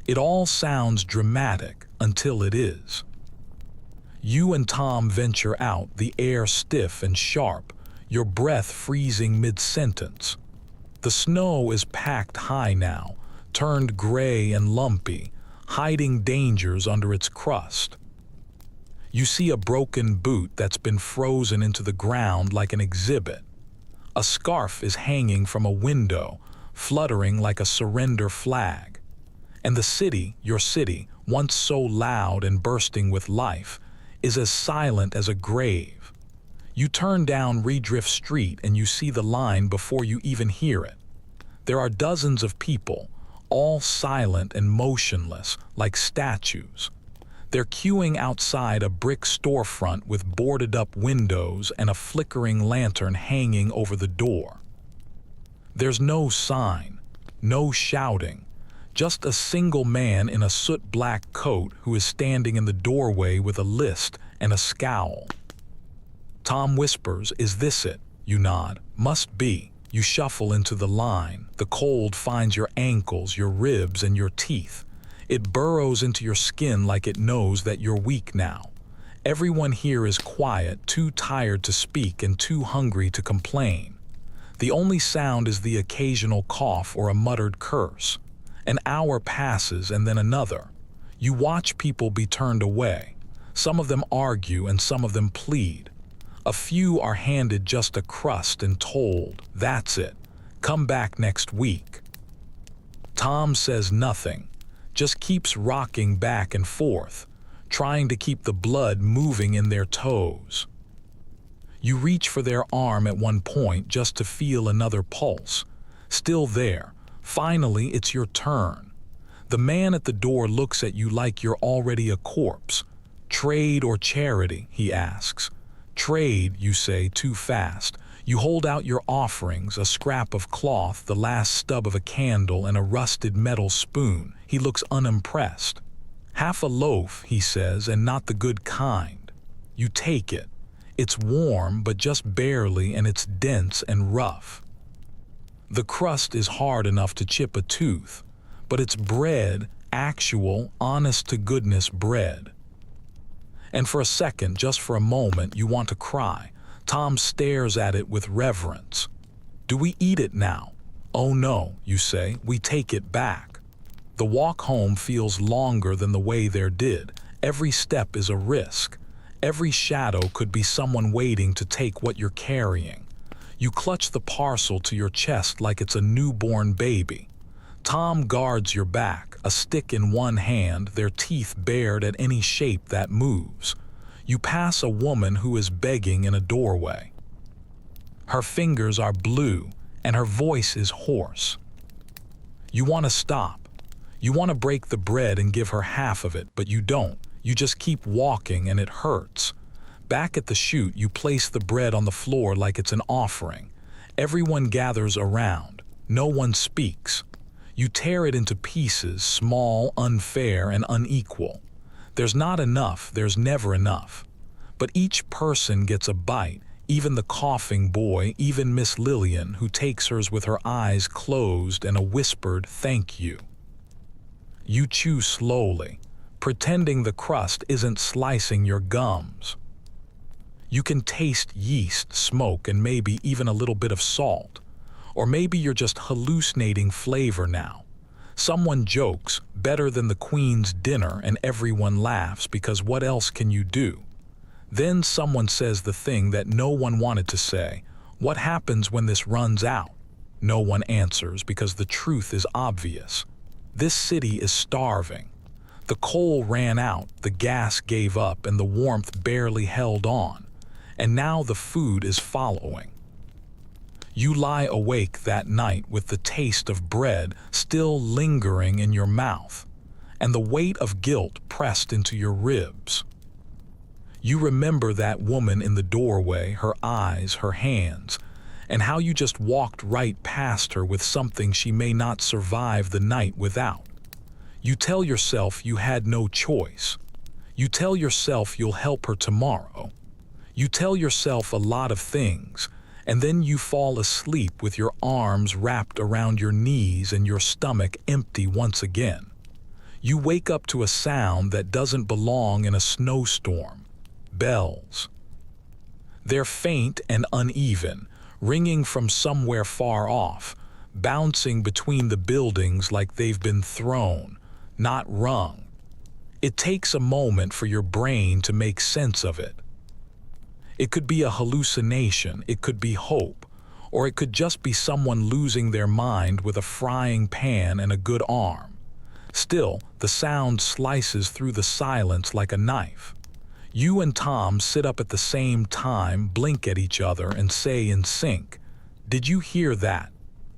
Speaker 1: It all sounds dramatic until it is. You and Tom venture out, the air stiff and sharp, your breath freezing mid-sentence. The snow is packed high now, turned gray and lumpy, hiding dangers under its crust. You see a broken boot that's been frozen into the ground like an exhibit. A scarf is hanging from a window, fluttering like a surrender flag. And the city, your city, once so loud and bursting with life, is as silent as a grave. You turn down Redrift Street and you see the line before you even hear it. There are dozens of people, all silent and motionless, like statues. They're queuing outside a brick storefront with boarded-up windows and a flickering lantern hanging over the door. There's no sign, no shouting, just a single man in a soot-black coat who is standing in the doorway with a list and a scowl. Tom whispers, "Is this it?" You nod. "Must be." You shuffle into the line. The cold finds your ankles, your ribs, and your teeth. It burrows into your skin like it knows that you're weak now. Everyone here is quiet, too tired to speak and too hungry to complain. The only sound is the occasional cough or a muttered curse. An hour passes and then another. You watch people be turned away. Some of them argue and some of them plead. A few are handed just a crust and told, "That's it. Come back next week." Tom says nothing, just keeps rocking back and forth, trying to keep the blood moving in their toes. You reach for their arm at one point just to feel another pulse. Still there. Finally, it's your turn. The man at the door looks at you like you're already a corpse. Trade or charity, he asks. Trade, you say too fast. You hold out your offerings, a scrap of cloth, the last stub of a candle, and a rusted metal spoon. He looks unimpressed. Half a loaf, he says, and not the good kind. You take it. It's warm, but just barely, and it's dense and rough. The crust is hard enough to chip a tooth, but it's bread, actual, honest-to-goodness bread. And for a second, just for a moment, you want to cry. Tom stares at it with reverence. Do we eat it now? Oh no, you say, we take it back. The walk home feels longer than the way there did. Every step is a risk. Every shadow could be someone waiting to take what you're carrying. You clutch the parcel to your chest like it's a newborn baby. Tom guards your back, a stick in one hand, their teeth bared at any shape that moves. You pass a woman who is begging in a doorway. Her fingers are blue, and her voice is hoarse. You want to stop. You want to break the bread and give her half of it, but you don't. You just keep walking, and it hurts. Back at the chute, you place the bread on the floor like it's an offering. Everyone gathers around. No one speaks. You tear it into pieces, small, unfair, and unequal. There's not enough, there's never enough. But each person gets a bite, even the coughing boy, even Miss Lillian, who takes hers with her eyes closed and a whispered thank you. You chew slowly, pretending the crust isn't slicing your gums. You can taste yeast, smoke, and maybe even a little bit of salt. Or maybe you're just hallucinating flavor now. Someone jokes, better than the Queen's dinner, and everyone laughs because what else can you do? Then someone says the thing that no one wanted to say. What happens when this runs out? No one answers because the truth is obvious. This city is starving. The coal ran out, the gas gave up, and the warmth barely held on. And now the food is following. You lie awake that night with the taste of bread still lingering in your mouth, and the weight of guilt pressed into your ribs. You remember that woman in the doorway, her eyes, her hands, and how you just walked right past her with something she may not survive the night without. You tell yourself you had no choice. You tell yourself you'll help her tomorrow. You tell yourself a lot of things, and then you fall asleep with your arms wrapped around your knees and your stomach empty once again. You wake up to a sound that doesn't belong in a snowstorm. Bells. They're faint and uneven, ringing from somewhere far off, bouncing between the buildings like they've been thrown, not rung. It takes a moment for your brain to make sense of it. It could be a hallucination, it could be hope, or it could just be someone losing their mind with a frying pan and a good arm. Still, the sound slices through the silence like a knife. You and Tom sit up at the same time, blink at each other, and say in sync, "Did you hear that?"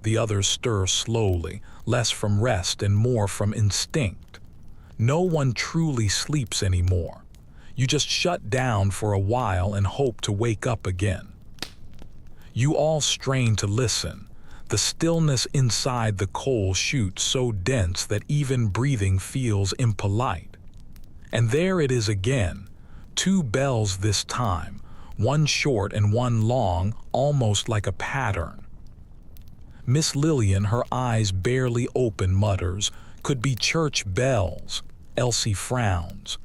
Speaker 1: The others stir slowly, less from rest and more from instinct. No one truly sleeps anymore. You just shut down for a while and hope to wake up again. You all strain to listen, the stillness inside the coal chute so dense that even breathing feels impolite. And there it is again, 2 bells this time, one short and one long, almost like a pattern. Miss Lillian, her eyes barely open, mutters, "Could be church bells." Elsie frowns.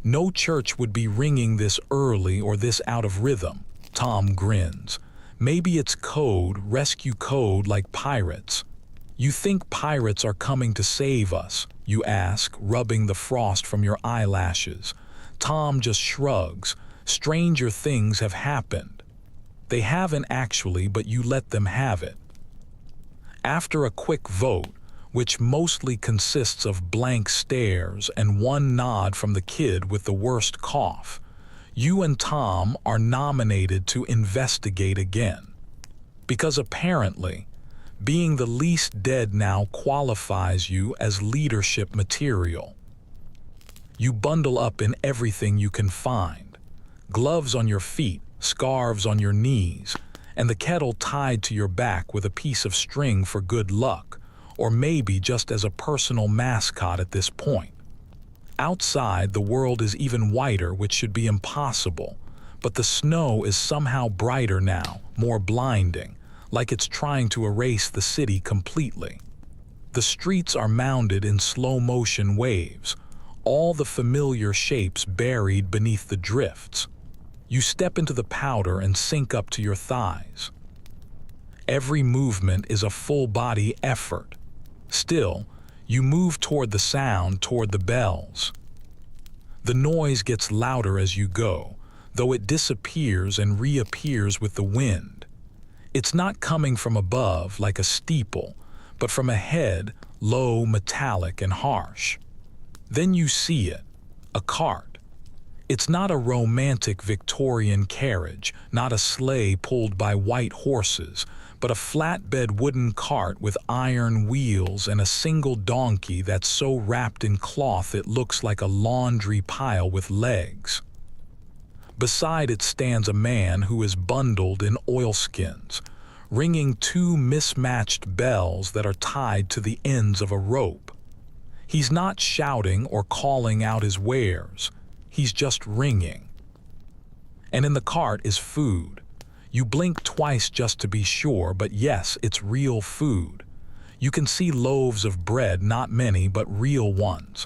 Speaker 1: No church would be ringing this early or this out of rhythm. Tom grins. Maybe it's code, rescue code like pirates. You think pirates are coming to save us, you ask, rubbing the frost from your eyelashes. Tom just shrugs. Stranger things have happened. They haven't actually, but you let them have it. After a quick vote, which mostly consists of blank stares and one nod from the kid with the worst cough, you and Tom are nominated to investigate again. Because apparently, being the least dead now qualifies you as leadership material. You bundle up in everything you can find. Gloves on your feet, scarves on your knees, and the kettle tied to your back with a piece of string for good luck, or maybe just as a personal mascot at this point. Outside, the world is even whiter, which should be impossible, but the snow is somehow brighter now, more blinding, like it's trying to erase the city completely. The streets are mounded in slow-motion waves, all the familiar shapes buried beneath the drifts. You step into the powder and sink up to your thighs. Every movement is a full-body effort. Still, you move toward the sound, toward the bells. The noise gets louder as you go, though it disappears and reappears with the wind. It's not coming from above like a steeple, but from ahead, low, metallic, and harsh. Then you see it, a cart. It's not a romantic Victorian carriage, not a sleigh pulled by white horses, but a flatbed wooden cart with iron wheels and a single donkey that's so wrapped in cloth it looks like a laundry pile with legs. Beside it stands a man who is bundled in oilskins, ringing two mismatched bells that are tied to the ends of a rope. He's not shouting or calling out his wares. He's just ringing. And in the cart is food. You blink twice just to be sure, but yes, it's real food. You can see loaves of bread, not many, but real ones.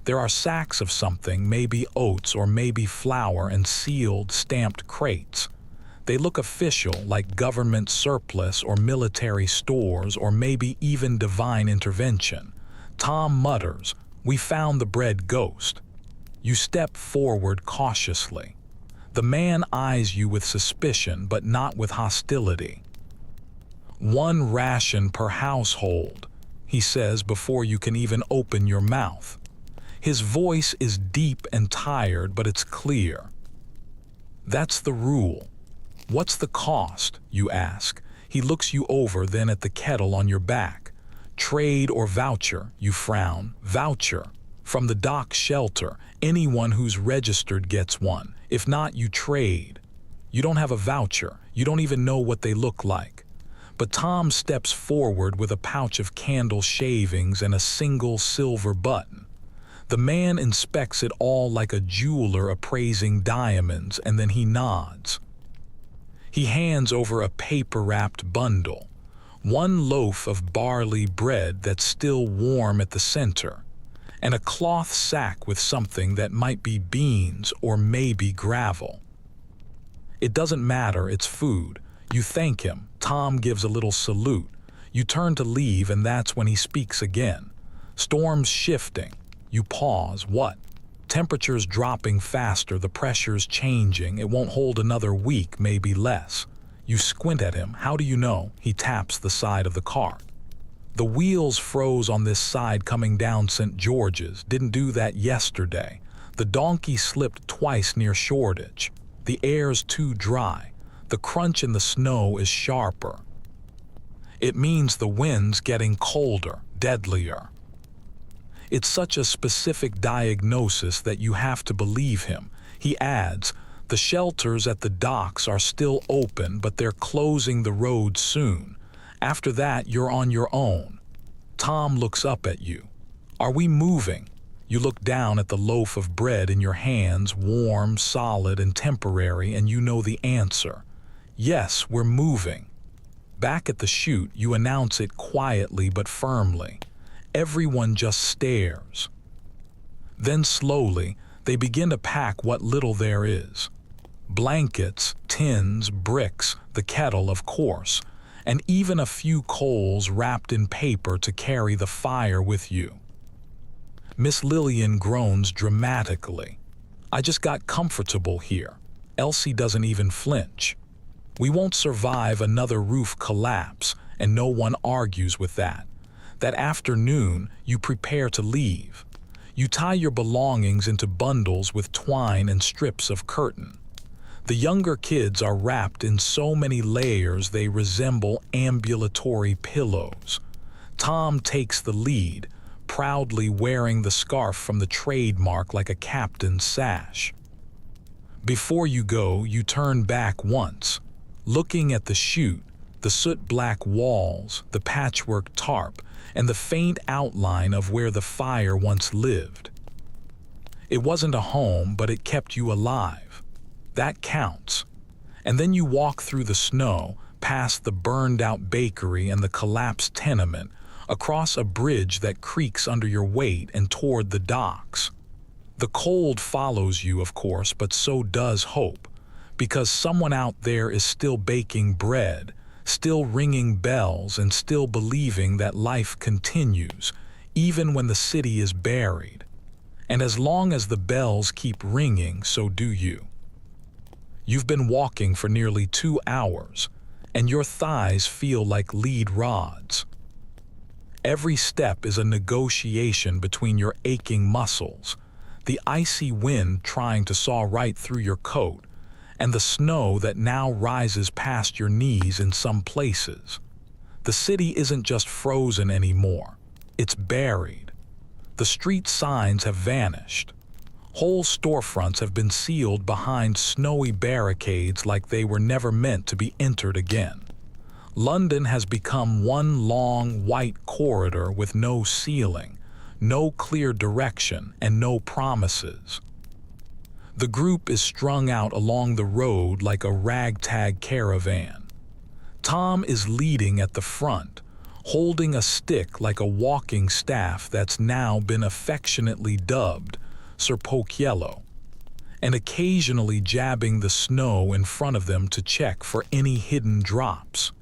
Speaker 1: There are sacks of something, maybe oats or maybe flour, and sealed, stamped crates. They look official, like government surplus or military stores or maybe even divine intervention. Tom mutters, "We found the bread ghost." You step forward cautiously. The man eyes you with suspicion, but not with hostility. "One ration per household," he says before you can even open your mouth. His voice is deep and tired, but it's clear. "That's the rule." "What's the cost?" you ask. He looks you over, then at the kettle on your back. "Trade or voucher?" You frown. "Voucher. From the dock shelter. Anyone who's registered gets one. If not, you trade." You don't have a voucher. You don't even know what they look like. But Tom steps forward with a pouch of candle shavings and a single silver button. The man inspects it all like a jeweler appraising diamonds, and then he nods. He hands over a paper-wrapped bundle. One loaf of barley bread that's still warm at the center, and a cloth sack with something that might be beans or maybe gravel. It doesn't matter, it's food. You thank him. Tom gives a little salute. You turn to leave, and that's when he speaks again. "Storm's shifting." You pause. "What?" "Temperature's dropping faster, the pressure's changing. It won't hold another week, maybe less." You squint at him. "How do you know?" He taps the side of the cart. "The wheels froze on this side coming down St. George's. Didn't do that yesterday. The donkey slipped twice near Shoreditch. The air's too dry. The crunch in the snow is sharper. It means the wind's getting colder, deadlier." It's such a specific diagnosis that you have to believe him. He adds, "The shelters at the docks are still open, but they're closing the road soon. After that, you're on your own." Tom looks up at you. "Are we moving?" You look down at the loaf of bread in your hands, warm, solid, and temporary, and you know the answer. "Yes, we're moving." Back at the chute, you announce it quietly but firmly. Everyone just stares. Then slowly, they begin to pack what little there is. Blankets, tins, bricks, the kettle, of course, and even a few coals wrapped in paper to carry the fire with you. Miss Lillian groans dramatically. "I just got comfortable here." Elsie doesn't even flinch. "We won't survive another roof collapse, and no one argues with that." That afternoon, you prepare to leave. You tie your belongings into bundles with twine and strips of curtain. The younger kids are wrapped in so many layers they resemble ambulatory pillows. Tom takes the lead, proudly wearing the scarf from the trademark like a captain's sash. Before you go, you turn back once, looking at the chute, the soot-black walls, the patchwork tarp, and the faint outline of where the fire once lived. It wasn't a home, but it kept you alive. That counts. And then you walk through the snow, past the burned-out bakery and the collapsed tenement, across a bridge that creaks under your weight and toward the docks. The cold follows you, of course, but so does hope, because someone out there is still baking bread, still ringing bells, and still believing that life continues, even when the city is buried. And as long as the bells keep ringing, so do you. You've been walking for nearly 2 hours, and your thighs feel like lead rods. Every step is a negotiation between your aching muscles, the icy wind trying to saw right through your coat, and the snow that now rises past your knees in some places. The city isn't just frozen anymore, it's buried. The street signs have vanished. Whole storefronts have been sealed behind snowy barricades like they were never meant to be entered again. London has become one long, white corridor with no ceiling, no clear direction, and no promises. The group is strung out along the road like a ragtag caravan. Tom is leading at the front, holding a stick like a walking staff that's now been affectionately dubbed Sir Pochiello, and occasionally jabbing the snow in front of them to check for any hidden drops.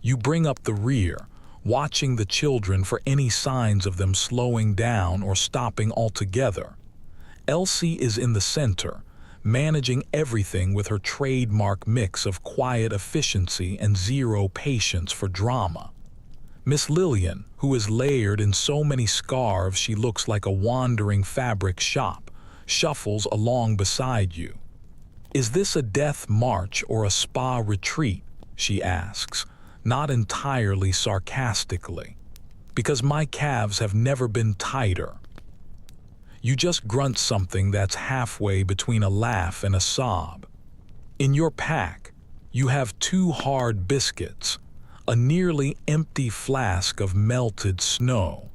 Speaker 1: You bring up the rear, watching the children for any signs of them slowing down or stopping altogether. Elsie is in the center, managing everything with her trademark mix of quiet efficiency and zero patience for drama. Miss Lillian, who is layered in so many scarves she looks like a wandering fabric shop, shuffles along beside you. "Is this a death march or a spa retreat?" she asks, not entirely sarcastically. "Because my calves have never been tighter." You just grunt something that's halfway between a laugh and a sob. In your pack, you have 2 hard biscuits, a nearly empty flask of melted snow,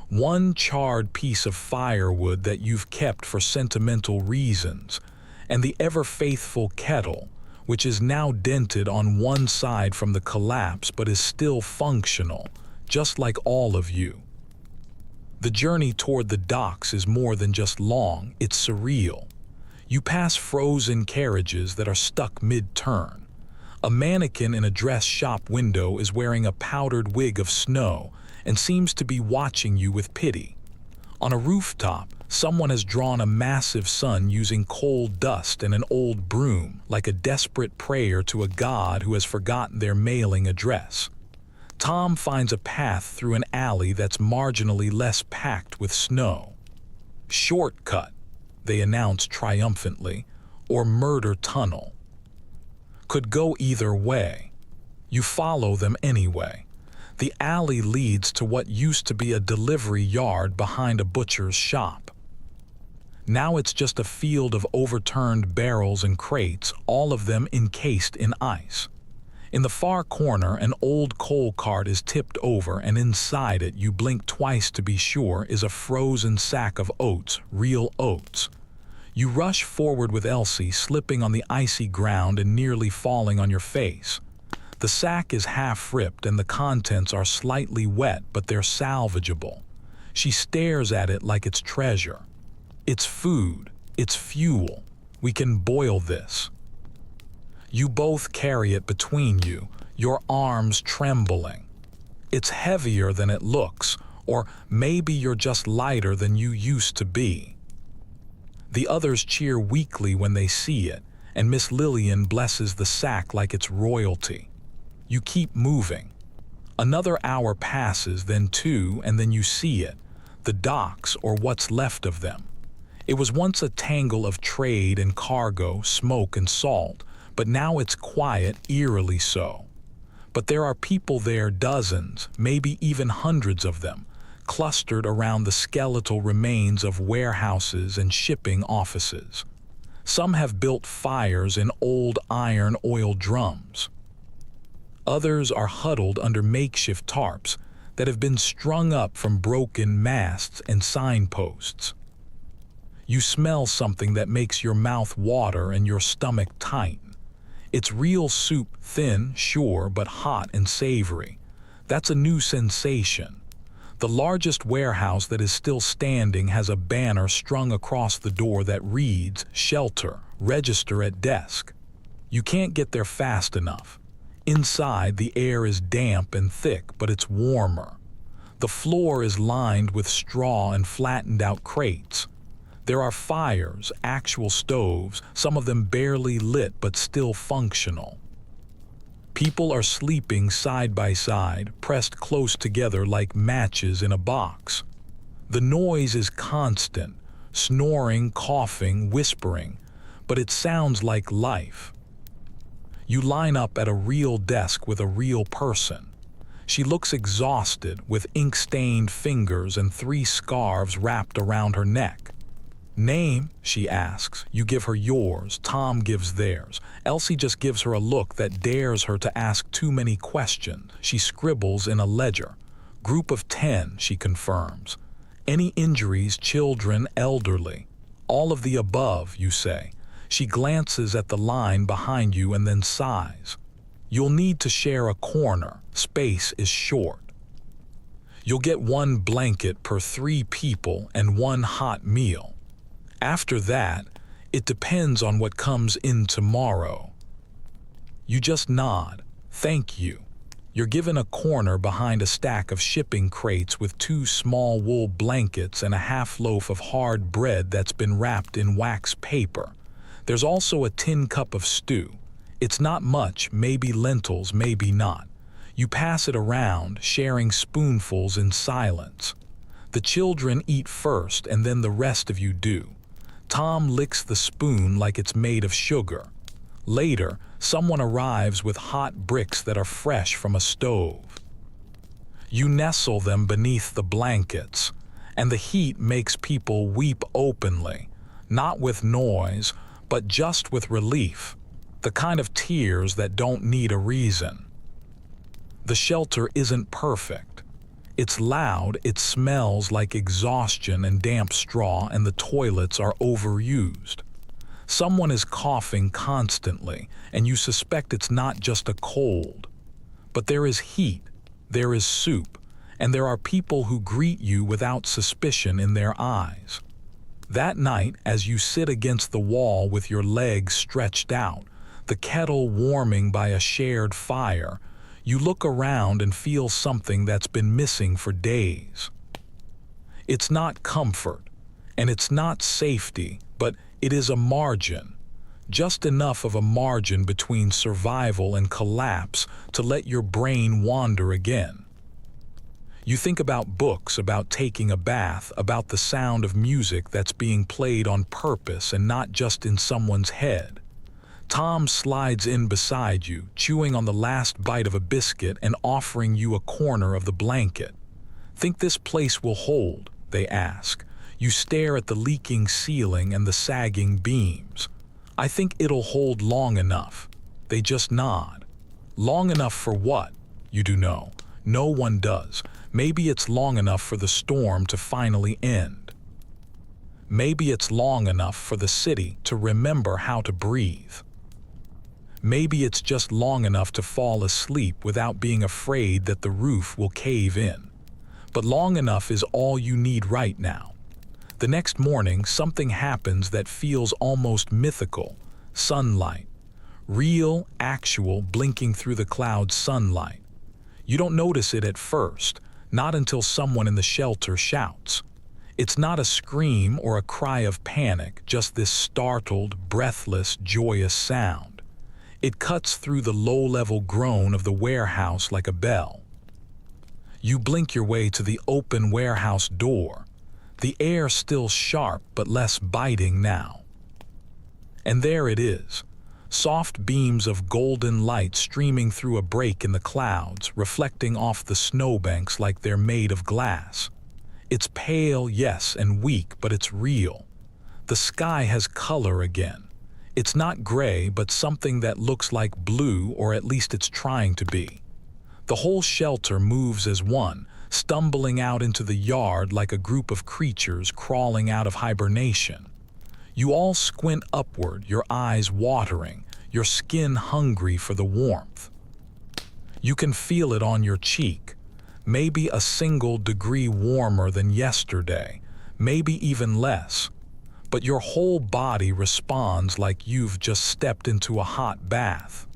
Speaker 1: 1 charred piece of firewood that you've kept for sentimental reasons, and the ever-faithful kettle, which is now dented on one side from the collapse but is still functional, just like all of you. The journey toward the docks is more than just long, it's surreal. You pass frozen carriages that are stuck mid-turn. A mannequin in a dress shop window is wearing a powdered wig of snow and seems to be watching you with pity. On a rooftop, someone has drawn a massive sun using coal dust and an old broom, like a desperate prayer to a god who has forgotten their mailing address. Tom finds a path through an alley that's marginally less packed with snow. "Shortcut," they announce triumphantly, or "murder tunnel." Could go either way. You follow them anyway. The alley leads to what used to be a delivery yard behind a butcher's shop. Now it's just a field of overturned barrels and crates, all of them encased in ice. In the far corner, an old coal cart is tipped over, and inside it, you blink twice to be sure, is a frozen sack of oats, real oats. You rush forward with Elsie, slipping on the icy ground and nearly falling on your face. The sack is half ripped and the contents are slightly wet, but they're salvageable. She stares at it like it's treasure. "It's food. It's fuel. We can boil this." You both carry it between you, your arms trembling. It's heavier than it looks, or maybe you're just lighter than you used to be. The others cheer weakly when they see it, and Miss Lillian blesses the sack like it's royalty. You keep moving. Another hour passes, then 2, and then you see it, the docks or what's left of them. It was once a tangle of trade and cargo, smoke and salt, but now it's quiet, eerily so. But there are people there, dozens, maybe even hundreds of them, clustered around the skeletal remains of warehouses and shipping offices. Some have built fires in old iron oil drums. Others are huddled under makeshift tarps that have been strung up from broken masts and signposts. You smell something that makes your mouth water and your stomach tighten. It's real soup, thin, sure, but hot and savory. That's a new sensation. The largest warehouse that is still standing has a banner strung across the door that reads, "Shelter, register at desk." You can't get there fast enough. Inside, the air is damp and thick, but it's warmer. The floor is lined with straw and flattened out crates. There are fires, actual stoves, some of them barely lit but still functional. People are sleeping side by side, pressed close together like matches in a box. The noise is constant, snoring, coughing, whispering, but it sounds like life. You line up at a real desk with a real person. She looks exhausted, with ink-stained fingers and 3 scarves wrapped around her neck. "Name?" she asks. You give her yours, Tom gives theirs. Elsie just gives her a look that dares her to ask too many questions. She scribbles in a ledger. "Group of 10, she confirms. "Any injuries, children, elderly?" "All of the above," you say. She glances at the line behind you and then sighs. "You'll need to share a corner. Space is short. You'll get 1 blanket per 3 people and 1 hot meal. After that, it depends on what comes in tomorrow." You just nod. "Thank you." You're given a corner behind a stack of shipping crates with 2 small wool blankets and a half loaf of hard bread that's been wrapped in wax paper. There's also a tin cup of stew. It's not much, maybe lentils, maybe not. You pass it around, sharing spoonfuls in silence. The children eat first and then the rest of you do. Tom licks the spoon like it's made of sugar. Later, someone arrives with hot bricks that are fresh from a stove. You nestle them beneath the blankets, and the heat makes people weep openly, not with noise, but just with relief, the kind of tears that don't need a reason. The shelter isn't perfect. It's loud, it smells like exhaustion and damp straw, and the toilets are overused. Someone is coughing constantly, and you suspect it's not just a cold. But there is heat, there is soup, and there are people who greet you without suspicion in their eyes. That night, as you sit against the wall with your legs stretched out, the kettle warming by a shared fire, you look around and feel something that's been missing for days. It's not comfort, and it's not safety, but it is a margin, just enough of a margin between survival and collapse to let your brain wander again. You think about books, about taking a bath, about the sound of music that's being played on purpose and not just in someone's head. Tom slides in beside you, chewing on the last bite of a biscuit and offering you a corner of the blanket. "Think this place will hold?" they ask. You stare at the leaking ceiling and the sagging beams. "I think it'll hold long enough." They just nod. Long enough for what? You do know. No one does. Maybe it's long enough for the storm to finally end. Maybe it's long enough for the city to remember how to breathe. Maybe it's just long enough to fall asleep without being afraid that the roof will cave in. But long enough is all you need right now. The next morning, something happens that feels almost mythical. Sunlight. Real, actual, blinking through the clouds sunlight. You don't notice it at first, not until someone in the shelter shouts. It's not a scream or a cry of panic, just this startled, breathless, joyous sound. It cuts through the low-level groan of the warehouse like a bell. You blink your way to the open warehouse door, the air still sharp but less biting now. And there it is, soft beams of golden light streaming through a break in the clouds, reflecting off the snowbanks like they're made of glass. It's pale, yes, and weak, but it's real. The sky has color again. It's not gray, but something that looks like blue, or at least it's trying to be. The whole shelter moves as one, stumbling out into the yard like a group of creatures crawling out of hibernation. You all squint upward, your eyes watering, your skin hungry for the warmth. You can feel it on your cheek, maybe a single degree warmer than yesterday, maybe even less. But your whole body responds like you've just stepped into a hot bath.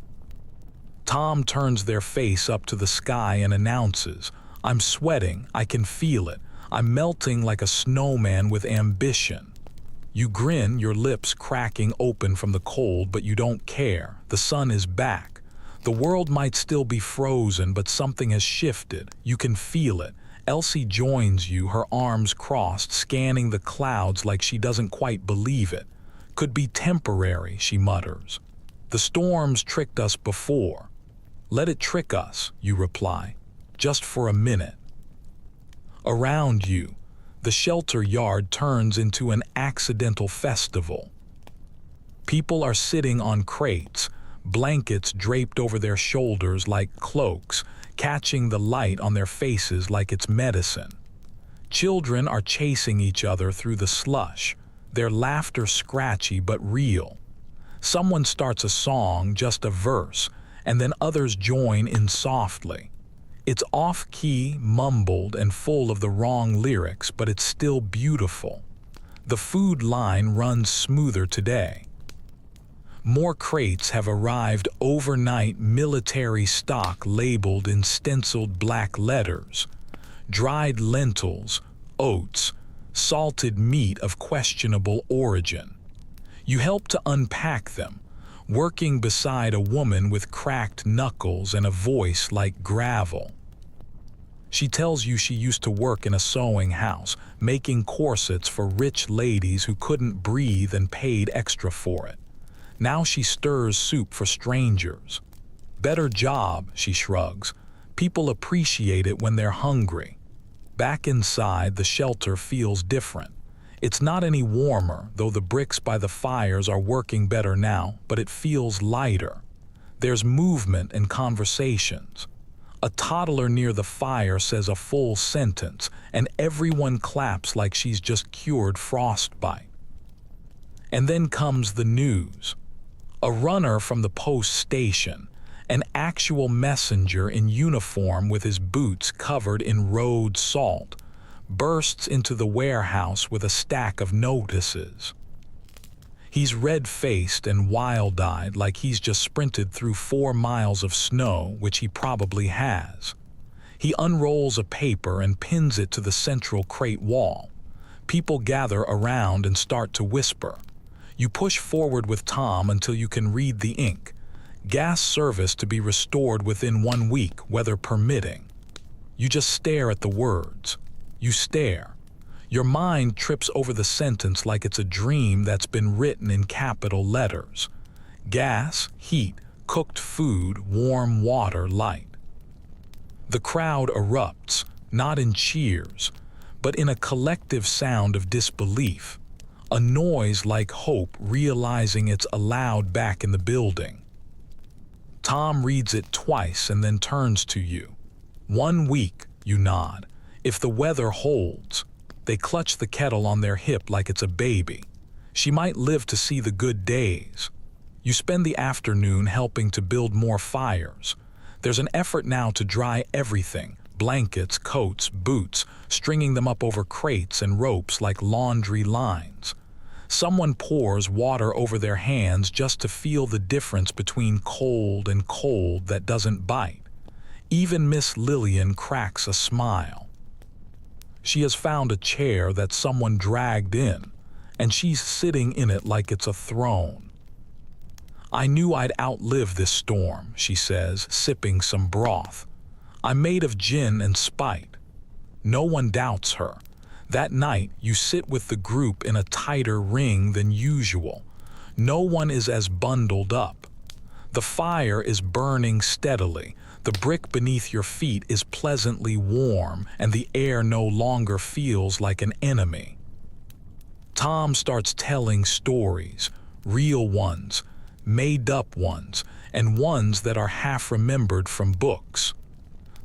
Speaker 1: Tom turns their face up to the sky and announces, "I'm sweating, I can feel it. I'm melting like a snowman with ambition." You grin, your lips cracking open from the cold, but you don't care. The sun is back. The world might still be frozen, but something has shifted. You can feel it. Elsie joins you, her arms crossed, scanning the clouds like she doesn't quite believe it. "Could be temporary," she mutters. "The storms tricked us before." "Let it trick us," you reply. "Just for a minute." Around you, the shelter yard turns into an accidental festival. People are sitting on crates, blankets draped over their shoulders like cloaks, catching the light on their faces like it's medicine. Children are chasing each other through the slush, their laughter scratchy but real. Someone starts a song, just a verse, and then others join in softly. It's off-key, mumbled, and full of the wrong lyrics, but it's still beautiful. The food line runs smoother today. More crates have arrived overnight, military stock labeled in stenciled black letters. Dried lentils, oats, salted meat of questionable origin. You help to unpack them, working beside a woman with cracked knuckles and a voice like gravel. She tells you she used to work in a sewing house, making corsets for rich ladies who couldn't breathe and paid extra for it. Now she stirs soup for strangers. "Better job," she shrugs. "People appreciate it when they're hungry." Back inside, the shelter feels different. It's not any warmer, though the bricks by the fires are working better now, but it feels lighter. There's movement and conversations. A toddler near the fire says a full sentence, and everyone claps like she's just cured frostbite. And then comes the news. A runner from the post station, an actual messenger in uniform with his boots covered in road salt, bursts into the warehouse with a stack of notices. He's red-faced and wild-eyed, like he's just sprinted through 4 miles of snow, which he probably has. He unrolls a paper and pins it to the central crate wall. People gather around and start to whisper. You push forward with Tom until you can read the ink. Gas service to be restored within 1 week, weather permitting. You just stare at the words. You stare. Your mind trips over the sentence like it's a dream that's been written in capital letters. Gas, heat, cooked food, warm water, light. The crowd erupts, not in cheers, but in a collective sound of disbelief. A noise like hope realizing it's allowed back in the building. Tom reads it twice and then turns to you. 1 week, you nod. If the weather holds. They clutch the kettle on their hip like it's a baby. She might live to see the good days. You spend the afternoon helping to build more fires. There's an effort now to dry everything, blankets, coats, boots, stringing them up over crates and ropes like laundry lines. Someone pours water over their hands just to feel the difference between cold and cold that doesn't bite. Even Miss Lillian cracks a smile. She has found a chair that someone dragged in, and she's sitting in it like it's a throne. "I knew I'd outlive this storm," she says, sipping some broth. "I'm made of gin and spite." No one doubts her. That night, you sit with the group in a tighter ring than usual. No one is as bundled up. The fire is burning steadily, The brick beneath your feet is pleasantly warm, and the air no longer feels like an enemy. Tom starts telling stories, real ones, made-up ones, and ones that are half-remembered from books.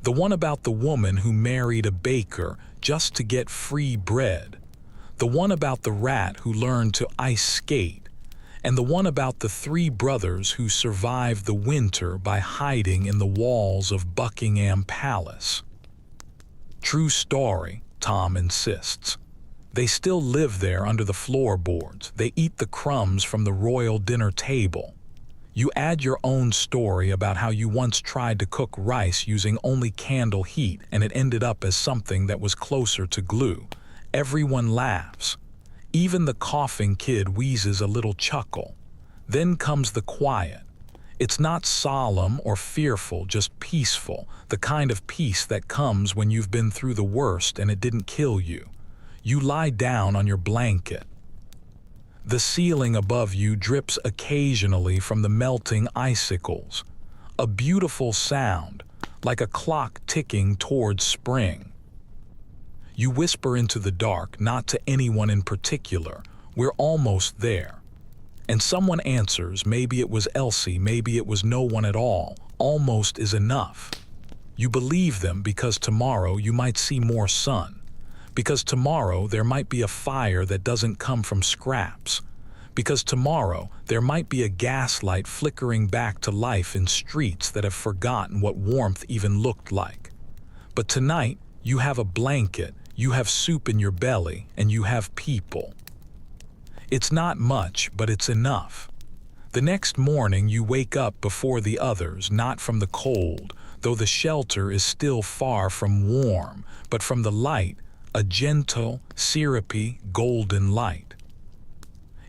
Speaker 1: The one about the woman who married a baker just to get free bread. The one about the rat who learned to ice skate. And the one about the three brothers who survived the winter by hiding in the walls of Buckingham Palace. True story, Tom insists. They still live there under the floorboards. They eat the crumbs from the royal dinner table. You add your own story about how you once tried to cook rice using only candle heat and it ended up as something that was closer to glue. Everyone laughs. Even the coughing kid wheezes a little chuckle. Then comes the quiet. It's not solemn or fearful, just peaceful, the kind of peace that comes when you've been through the worst and it didn't kill you. You lie down on your blanket. The ceiling above you drips occasionally from the melting icicles. A beautiful sound, like a clock ticking towards spring. You whisper into the dark, not to anyone in particular. We're almost there. And someone answers, maybe it was Elsie, maybe it was no one at all. Almost is enough. You believe them because tomorrow you might see more sun. Because tomorrow there might be a fire that doesn't come from scraps. Because tomorrow there might be a gaslight flickering back to life in streets that have forgotten what warmth even looked like. But tonight you have a blanket, you have soup in your belly, and you have people. It's not much, but it's enough. The next morning you wake up before the others, not from the cold, though the shelter is still far from warm, but from the light, a gentle, syrupy, golden light.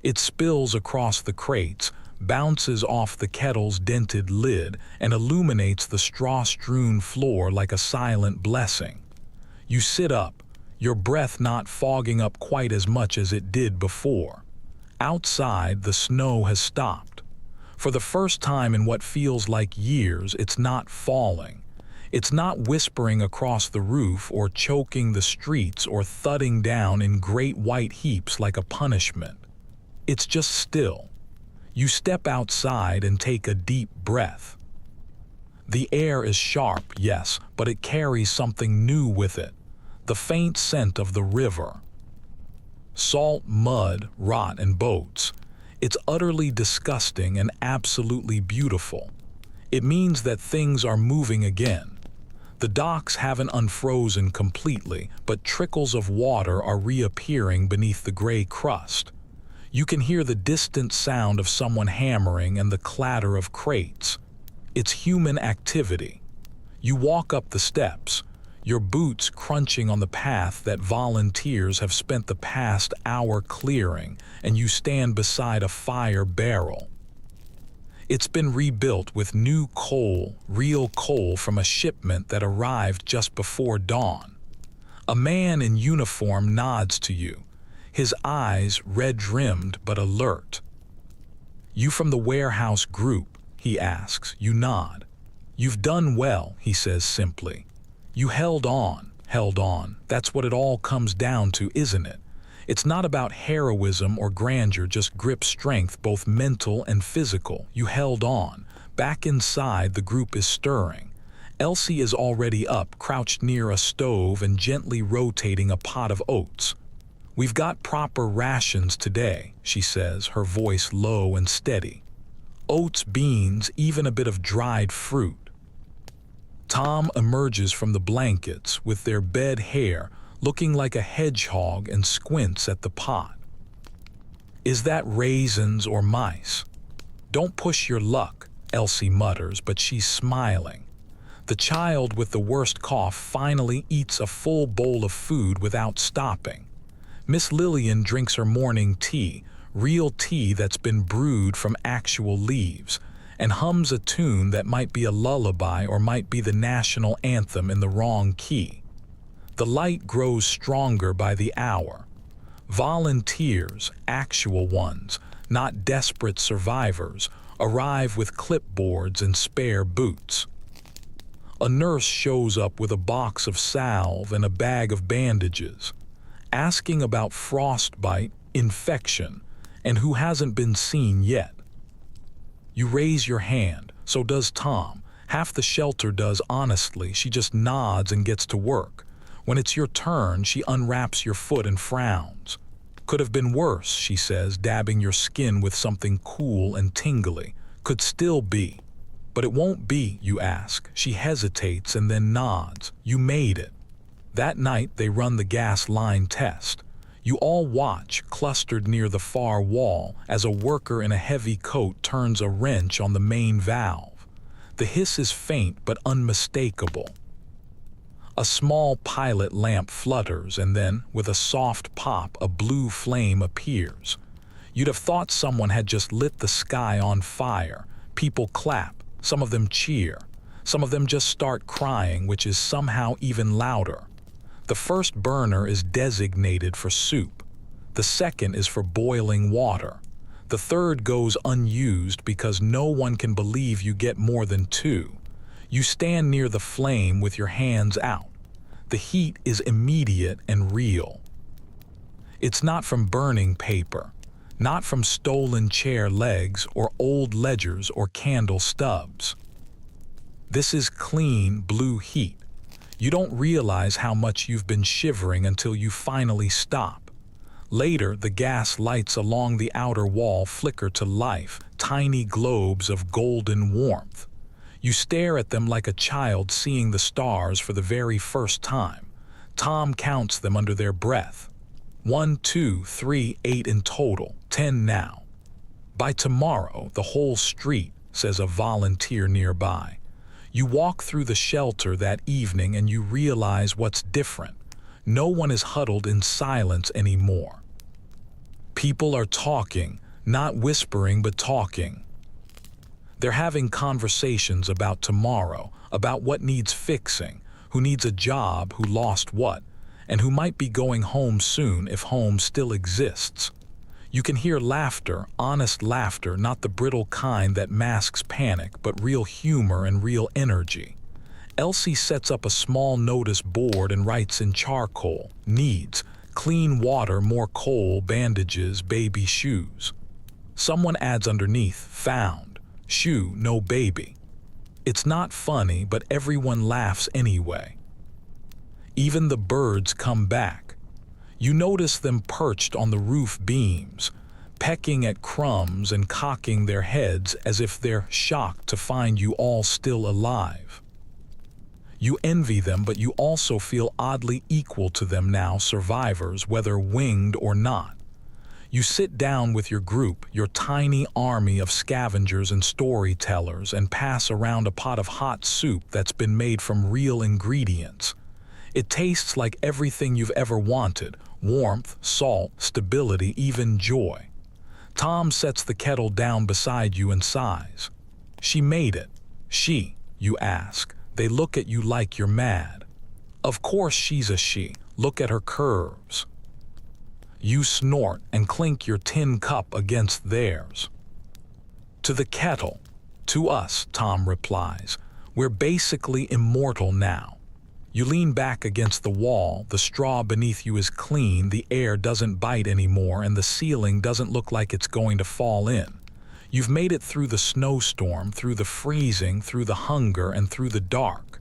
Speaker 1: It spills across the crates, bounces off the kettle's dented lid, and illuminates the straw-strewn floor like a silent blessing. You sit up, your breath not fogging up quite as much as it did before. Outside, the snow has stopped. For the first time in what feels like years, it's not falling. It's not whispering across the roof or choking the streets or thudding down in great white heaps like a punishment. It's just still. You step outside and take a deep breath. The air is sharp, yes, but it carries something new with it. The faint scent of the river. Salt, mud, rot, and boats. It's utterly disgusting and absolutely beautiful. It means that things are moving again. The docks haven't unfrozen completely, but trickles of water are reappearing beneath the gray crust. You can hear the distant sound of someone hammering and the clatter of crates. It's human activity. You walk up the steps, your boots crunching on the path that volunteers have spent the past hour clearing, and you stand beside a fire barrel. It's been rebuilt with new coal, real coal from a shipment that arrived just before dawn. A man in uniform nods to you, his eyes red-rimmed but alert. "You from the warehouse group?" he asks. You nod. "You've done well," he says simply. "You held on. That's what it all comes down to, isn't it? It's not about heroism or grandeur, just grip strength, both mental and physical. You held on. Back inside, the group is stirring. Elsie is already up, crouched near a stove and gently rotating a pot of oats. "We've got proper rations today," she says, her voice low and steady. "Oats, beans, even a bit of dried fruit." Tom emerges from the blankets with their bed hair looking like a hedgehog and squints at the pot. "Is that raisins or mice?" "Don't push your luck," Elsie mutters, but she's smiling. The child with the worst cough finally eats a full bowl of food without stopping. Miss Lillian drinks her morning tea, real tea that's been brewed from actual leaves, and hums a tune that might be a lullaby or might be the national anthem in the wrong key. The light grows stronger by the hour. Volunteers, actual ones, not desperate survivors, arrive with clipboards and spare boots. A nurse shows up with a box of salve and a bag of bandages, asking about frostbite, infection, and who hasn't been seen yet. You raise your hand, so does Tom. Half the shelter does, honestly. She just nods and gets to work. When it's your turn, she unwraps your foot and frowns. Could have been worse, she says, dabbing your skin with something cool and tingly. Could still be. But it won't be, you ask. She hesitates and then nods. You made it. That night they run the gas line test. You all watch, clustered near the far wall, as a worker in a heavy coat turns a wrench on the main valve. The hiss is faint but unmistakable. A small pilot lamp flutters, and then, with a soft pop, a blue flame appears. You'd have thought someone had just lit the sky on fire. People clap, some of them cheer, some of them just start crying, which is somehow even louder. The first burner is designated for soup. The second is for boiling water. The third goes unused because no one can believe you get more than two. You stand near the flame with your hands out. The heat is immediate and real. It's not from burning paper, not from stolen chair legs or old ledgers or candle stubs. This is clean blue heat. You don't realize how much you've been shivering until you finally stop. Later, the gas lights along the outer wall flicker to life, tiny globes of golden warmth. You stare at them like a child seeing the stars for the very first time. Tom counts them under their breath. 1, 2, 3, 8 in total, 10 now. By tomorrow, the whole street, says a volunteer nearby. You walk through the shelter that evening and you realize what's different. No one is huddled in silence anymore. People are talking, not whispering but talking. They're having conversations about tomorrow, about what needs fixing, who needs a job, who lost what, and who might be going home soon if home still exists. You can hear laughter, honest laughter, not the brittle kind that masks panic, but real humor and real energy. Elsie sets up a small notice board and writes in charcoal, needs, clean water, more coal, bandages, baby shoes. Someone adds underneath, found, shoe, no baby. It's not funny, but everyone laughs anyway. Even the birds come back. You notice them perched on the roof beams, pecking at crumbs and cocking their heads as if they're shocked to find you all still alive. You envy them, but you also feel oddly equal to them now, survivors, whether winged or not. You sit down with your group, your tiny army of scavengers and storytellers, and pass around a pot of hot soup that's been made from real ingredients. It tastes like everything you've ever wanted: warmth, salt, stability, even joy. Tom sets the kettle down beside you and sighs. She made it. She, you ask. They look at you like you're mad. Of course she's a she. Look at her curves. You snort and clink your tin cup against theirs. To the kettle. To us, Tom replies. We're basically immortal now. You lean back against the wall, the straw beneath you is clean, the air doesn't bite anymore, and the ceiling doesn't look like it's going to fall in. You've made it through the snowstorm, through the freezing, through the hunger, and through the dark.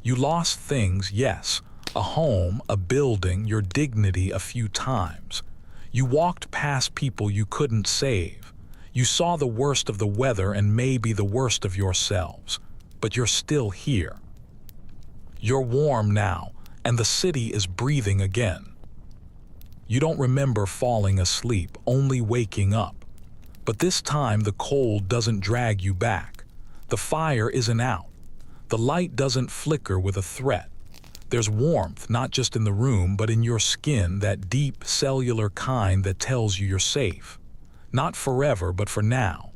Speaker 1: You lost things, yes, a home, a building, your dignity a few times. You walked past people you couldn't save. You saw the worst of the weather and maybe the worst of yourselves, but you're still here. You're warm now, and the city is breathing again. You don't remember falling asleep, only waking up. But this time the cold doesn't drag you back. The fire isn't out. The light doesn't flicker with a threat. There's warmth, not just in the room, but in your skin, that deep cellular kind that tells you you're safe. Not forever, but for now.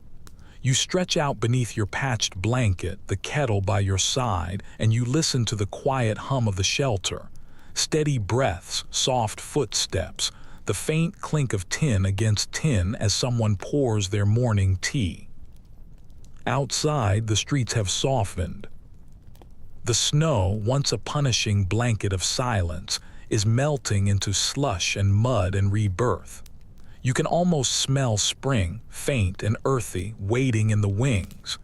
Speaker 1: You stretch out beneath your patched blanket, the kettle by your side, and you listen to the quiet hum of the shelter. Steady breaths, soft footsteps, the faint clink of tin against tin as someone pours their morning tea. Outside, the streets have softened. The snow, once a punishing blanket of silence, is melting into slush and mud and rebirth. You can almost smell spring, faint and earthy, waiting in the wings.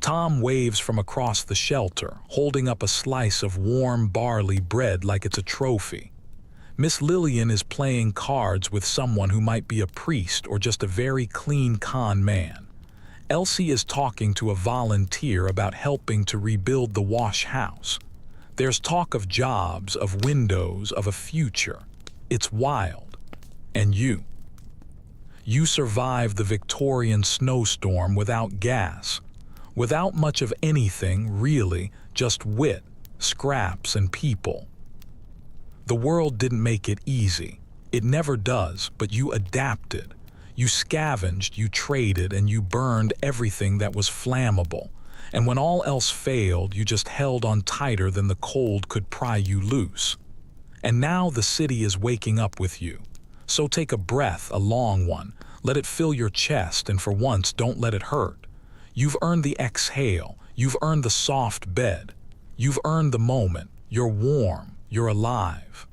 Speaker 1: Tom waves from across the shelter, holding up a slice of warm barley bread like it's a trophy. Miss Lillian is playing cards with someone who might be a priest or just a very clean con man. Elsie is talking to a volunteer about helping to rebuild the wash house. There's talk of jobs, of windows, of a future. It's wild. And you. You survived the Victorian snowstorm without gas, without much of anything, really, just wit, scraps, and people. The world didn't make it easy. It never does, but you adapted. You scavenged, you traded, and you burned everything that was flammable. And when all else failed, you just held on tighter than the cold could pry you loose. And now the city is waking up with you. So take a breath, a long one. Let it fill your chest, and for once, don't let it hurt. You've earned the exhale. You've earned the soft bed. You've earned the moment. You're warm. You're alive.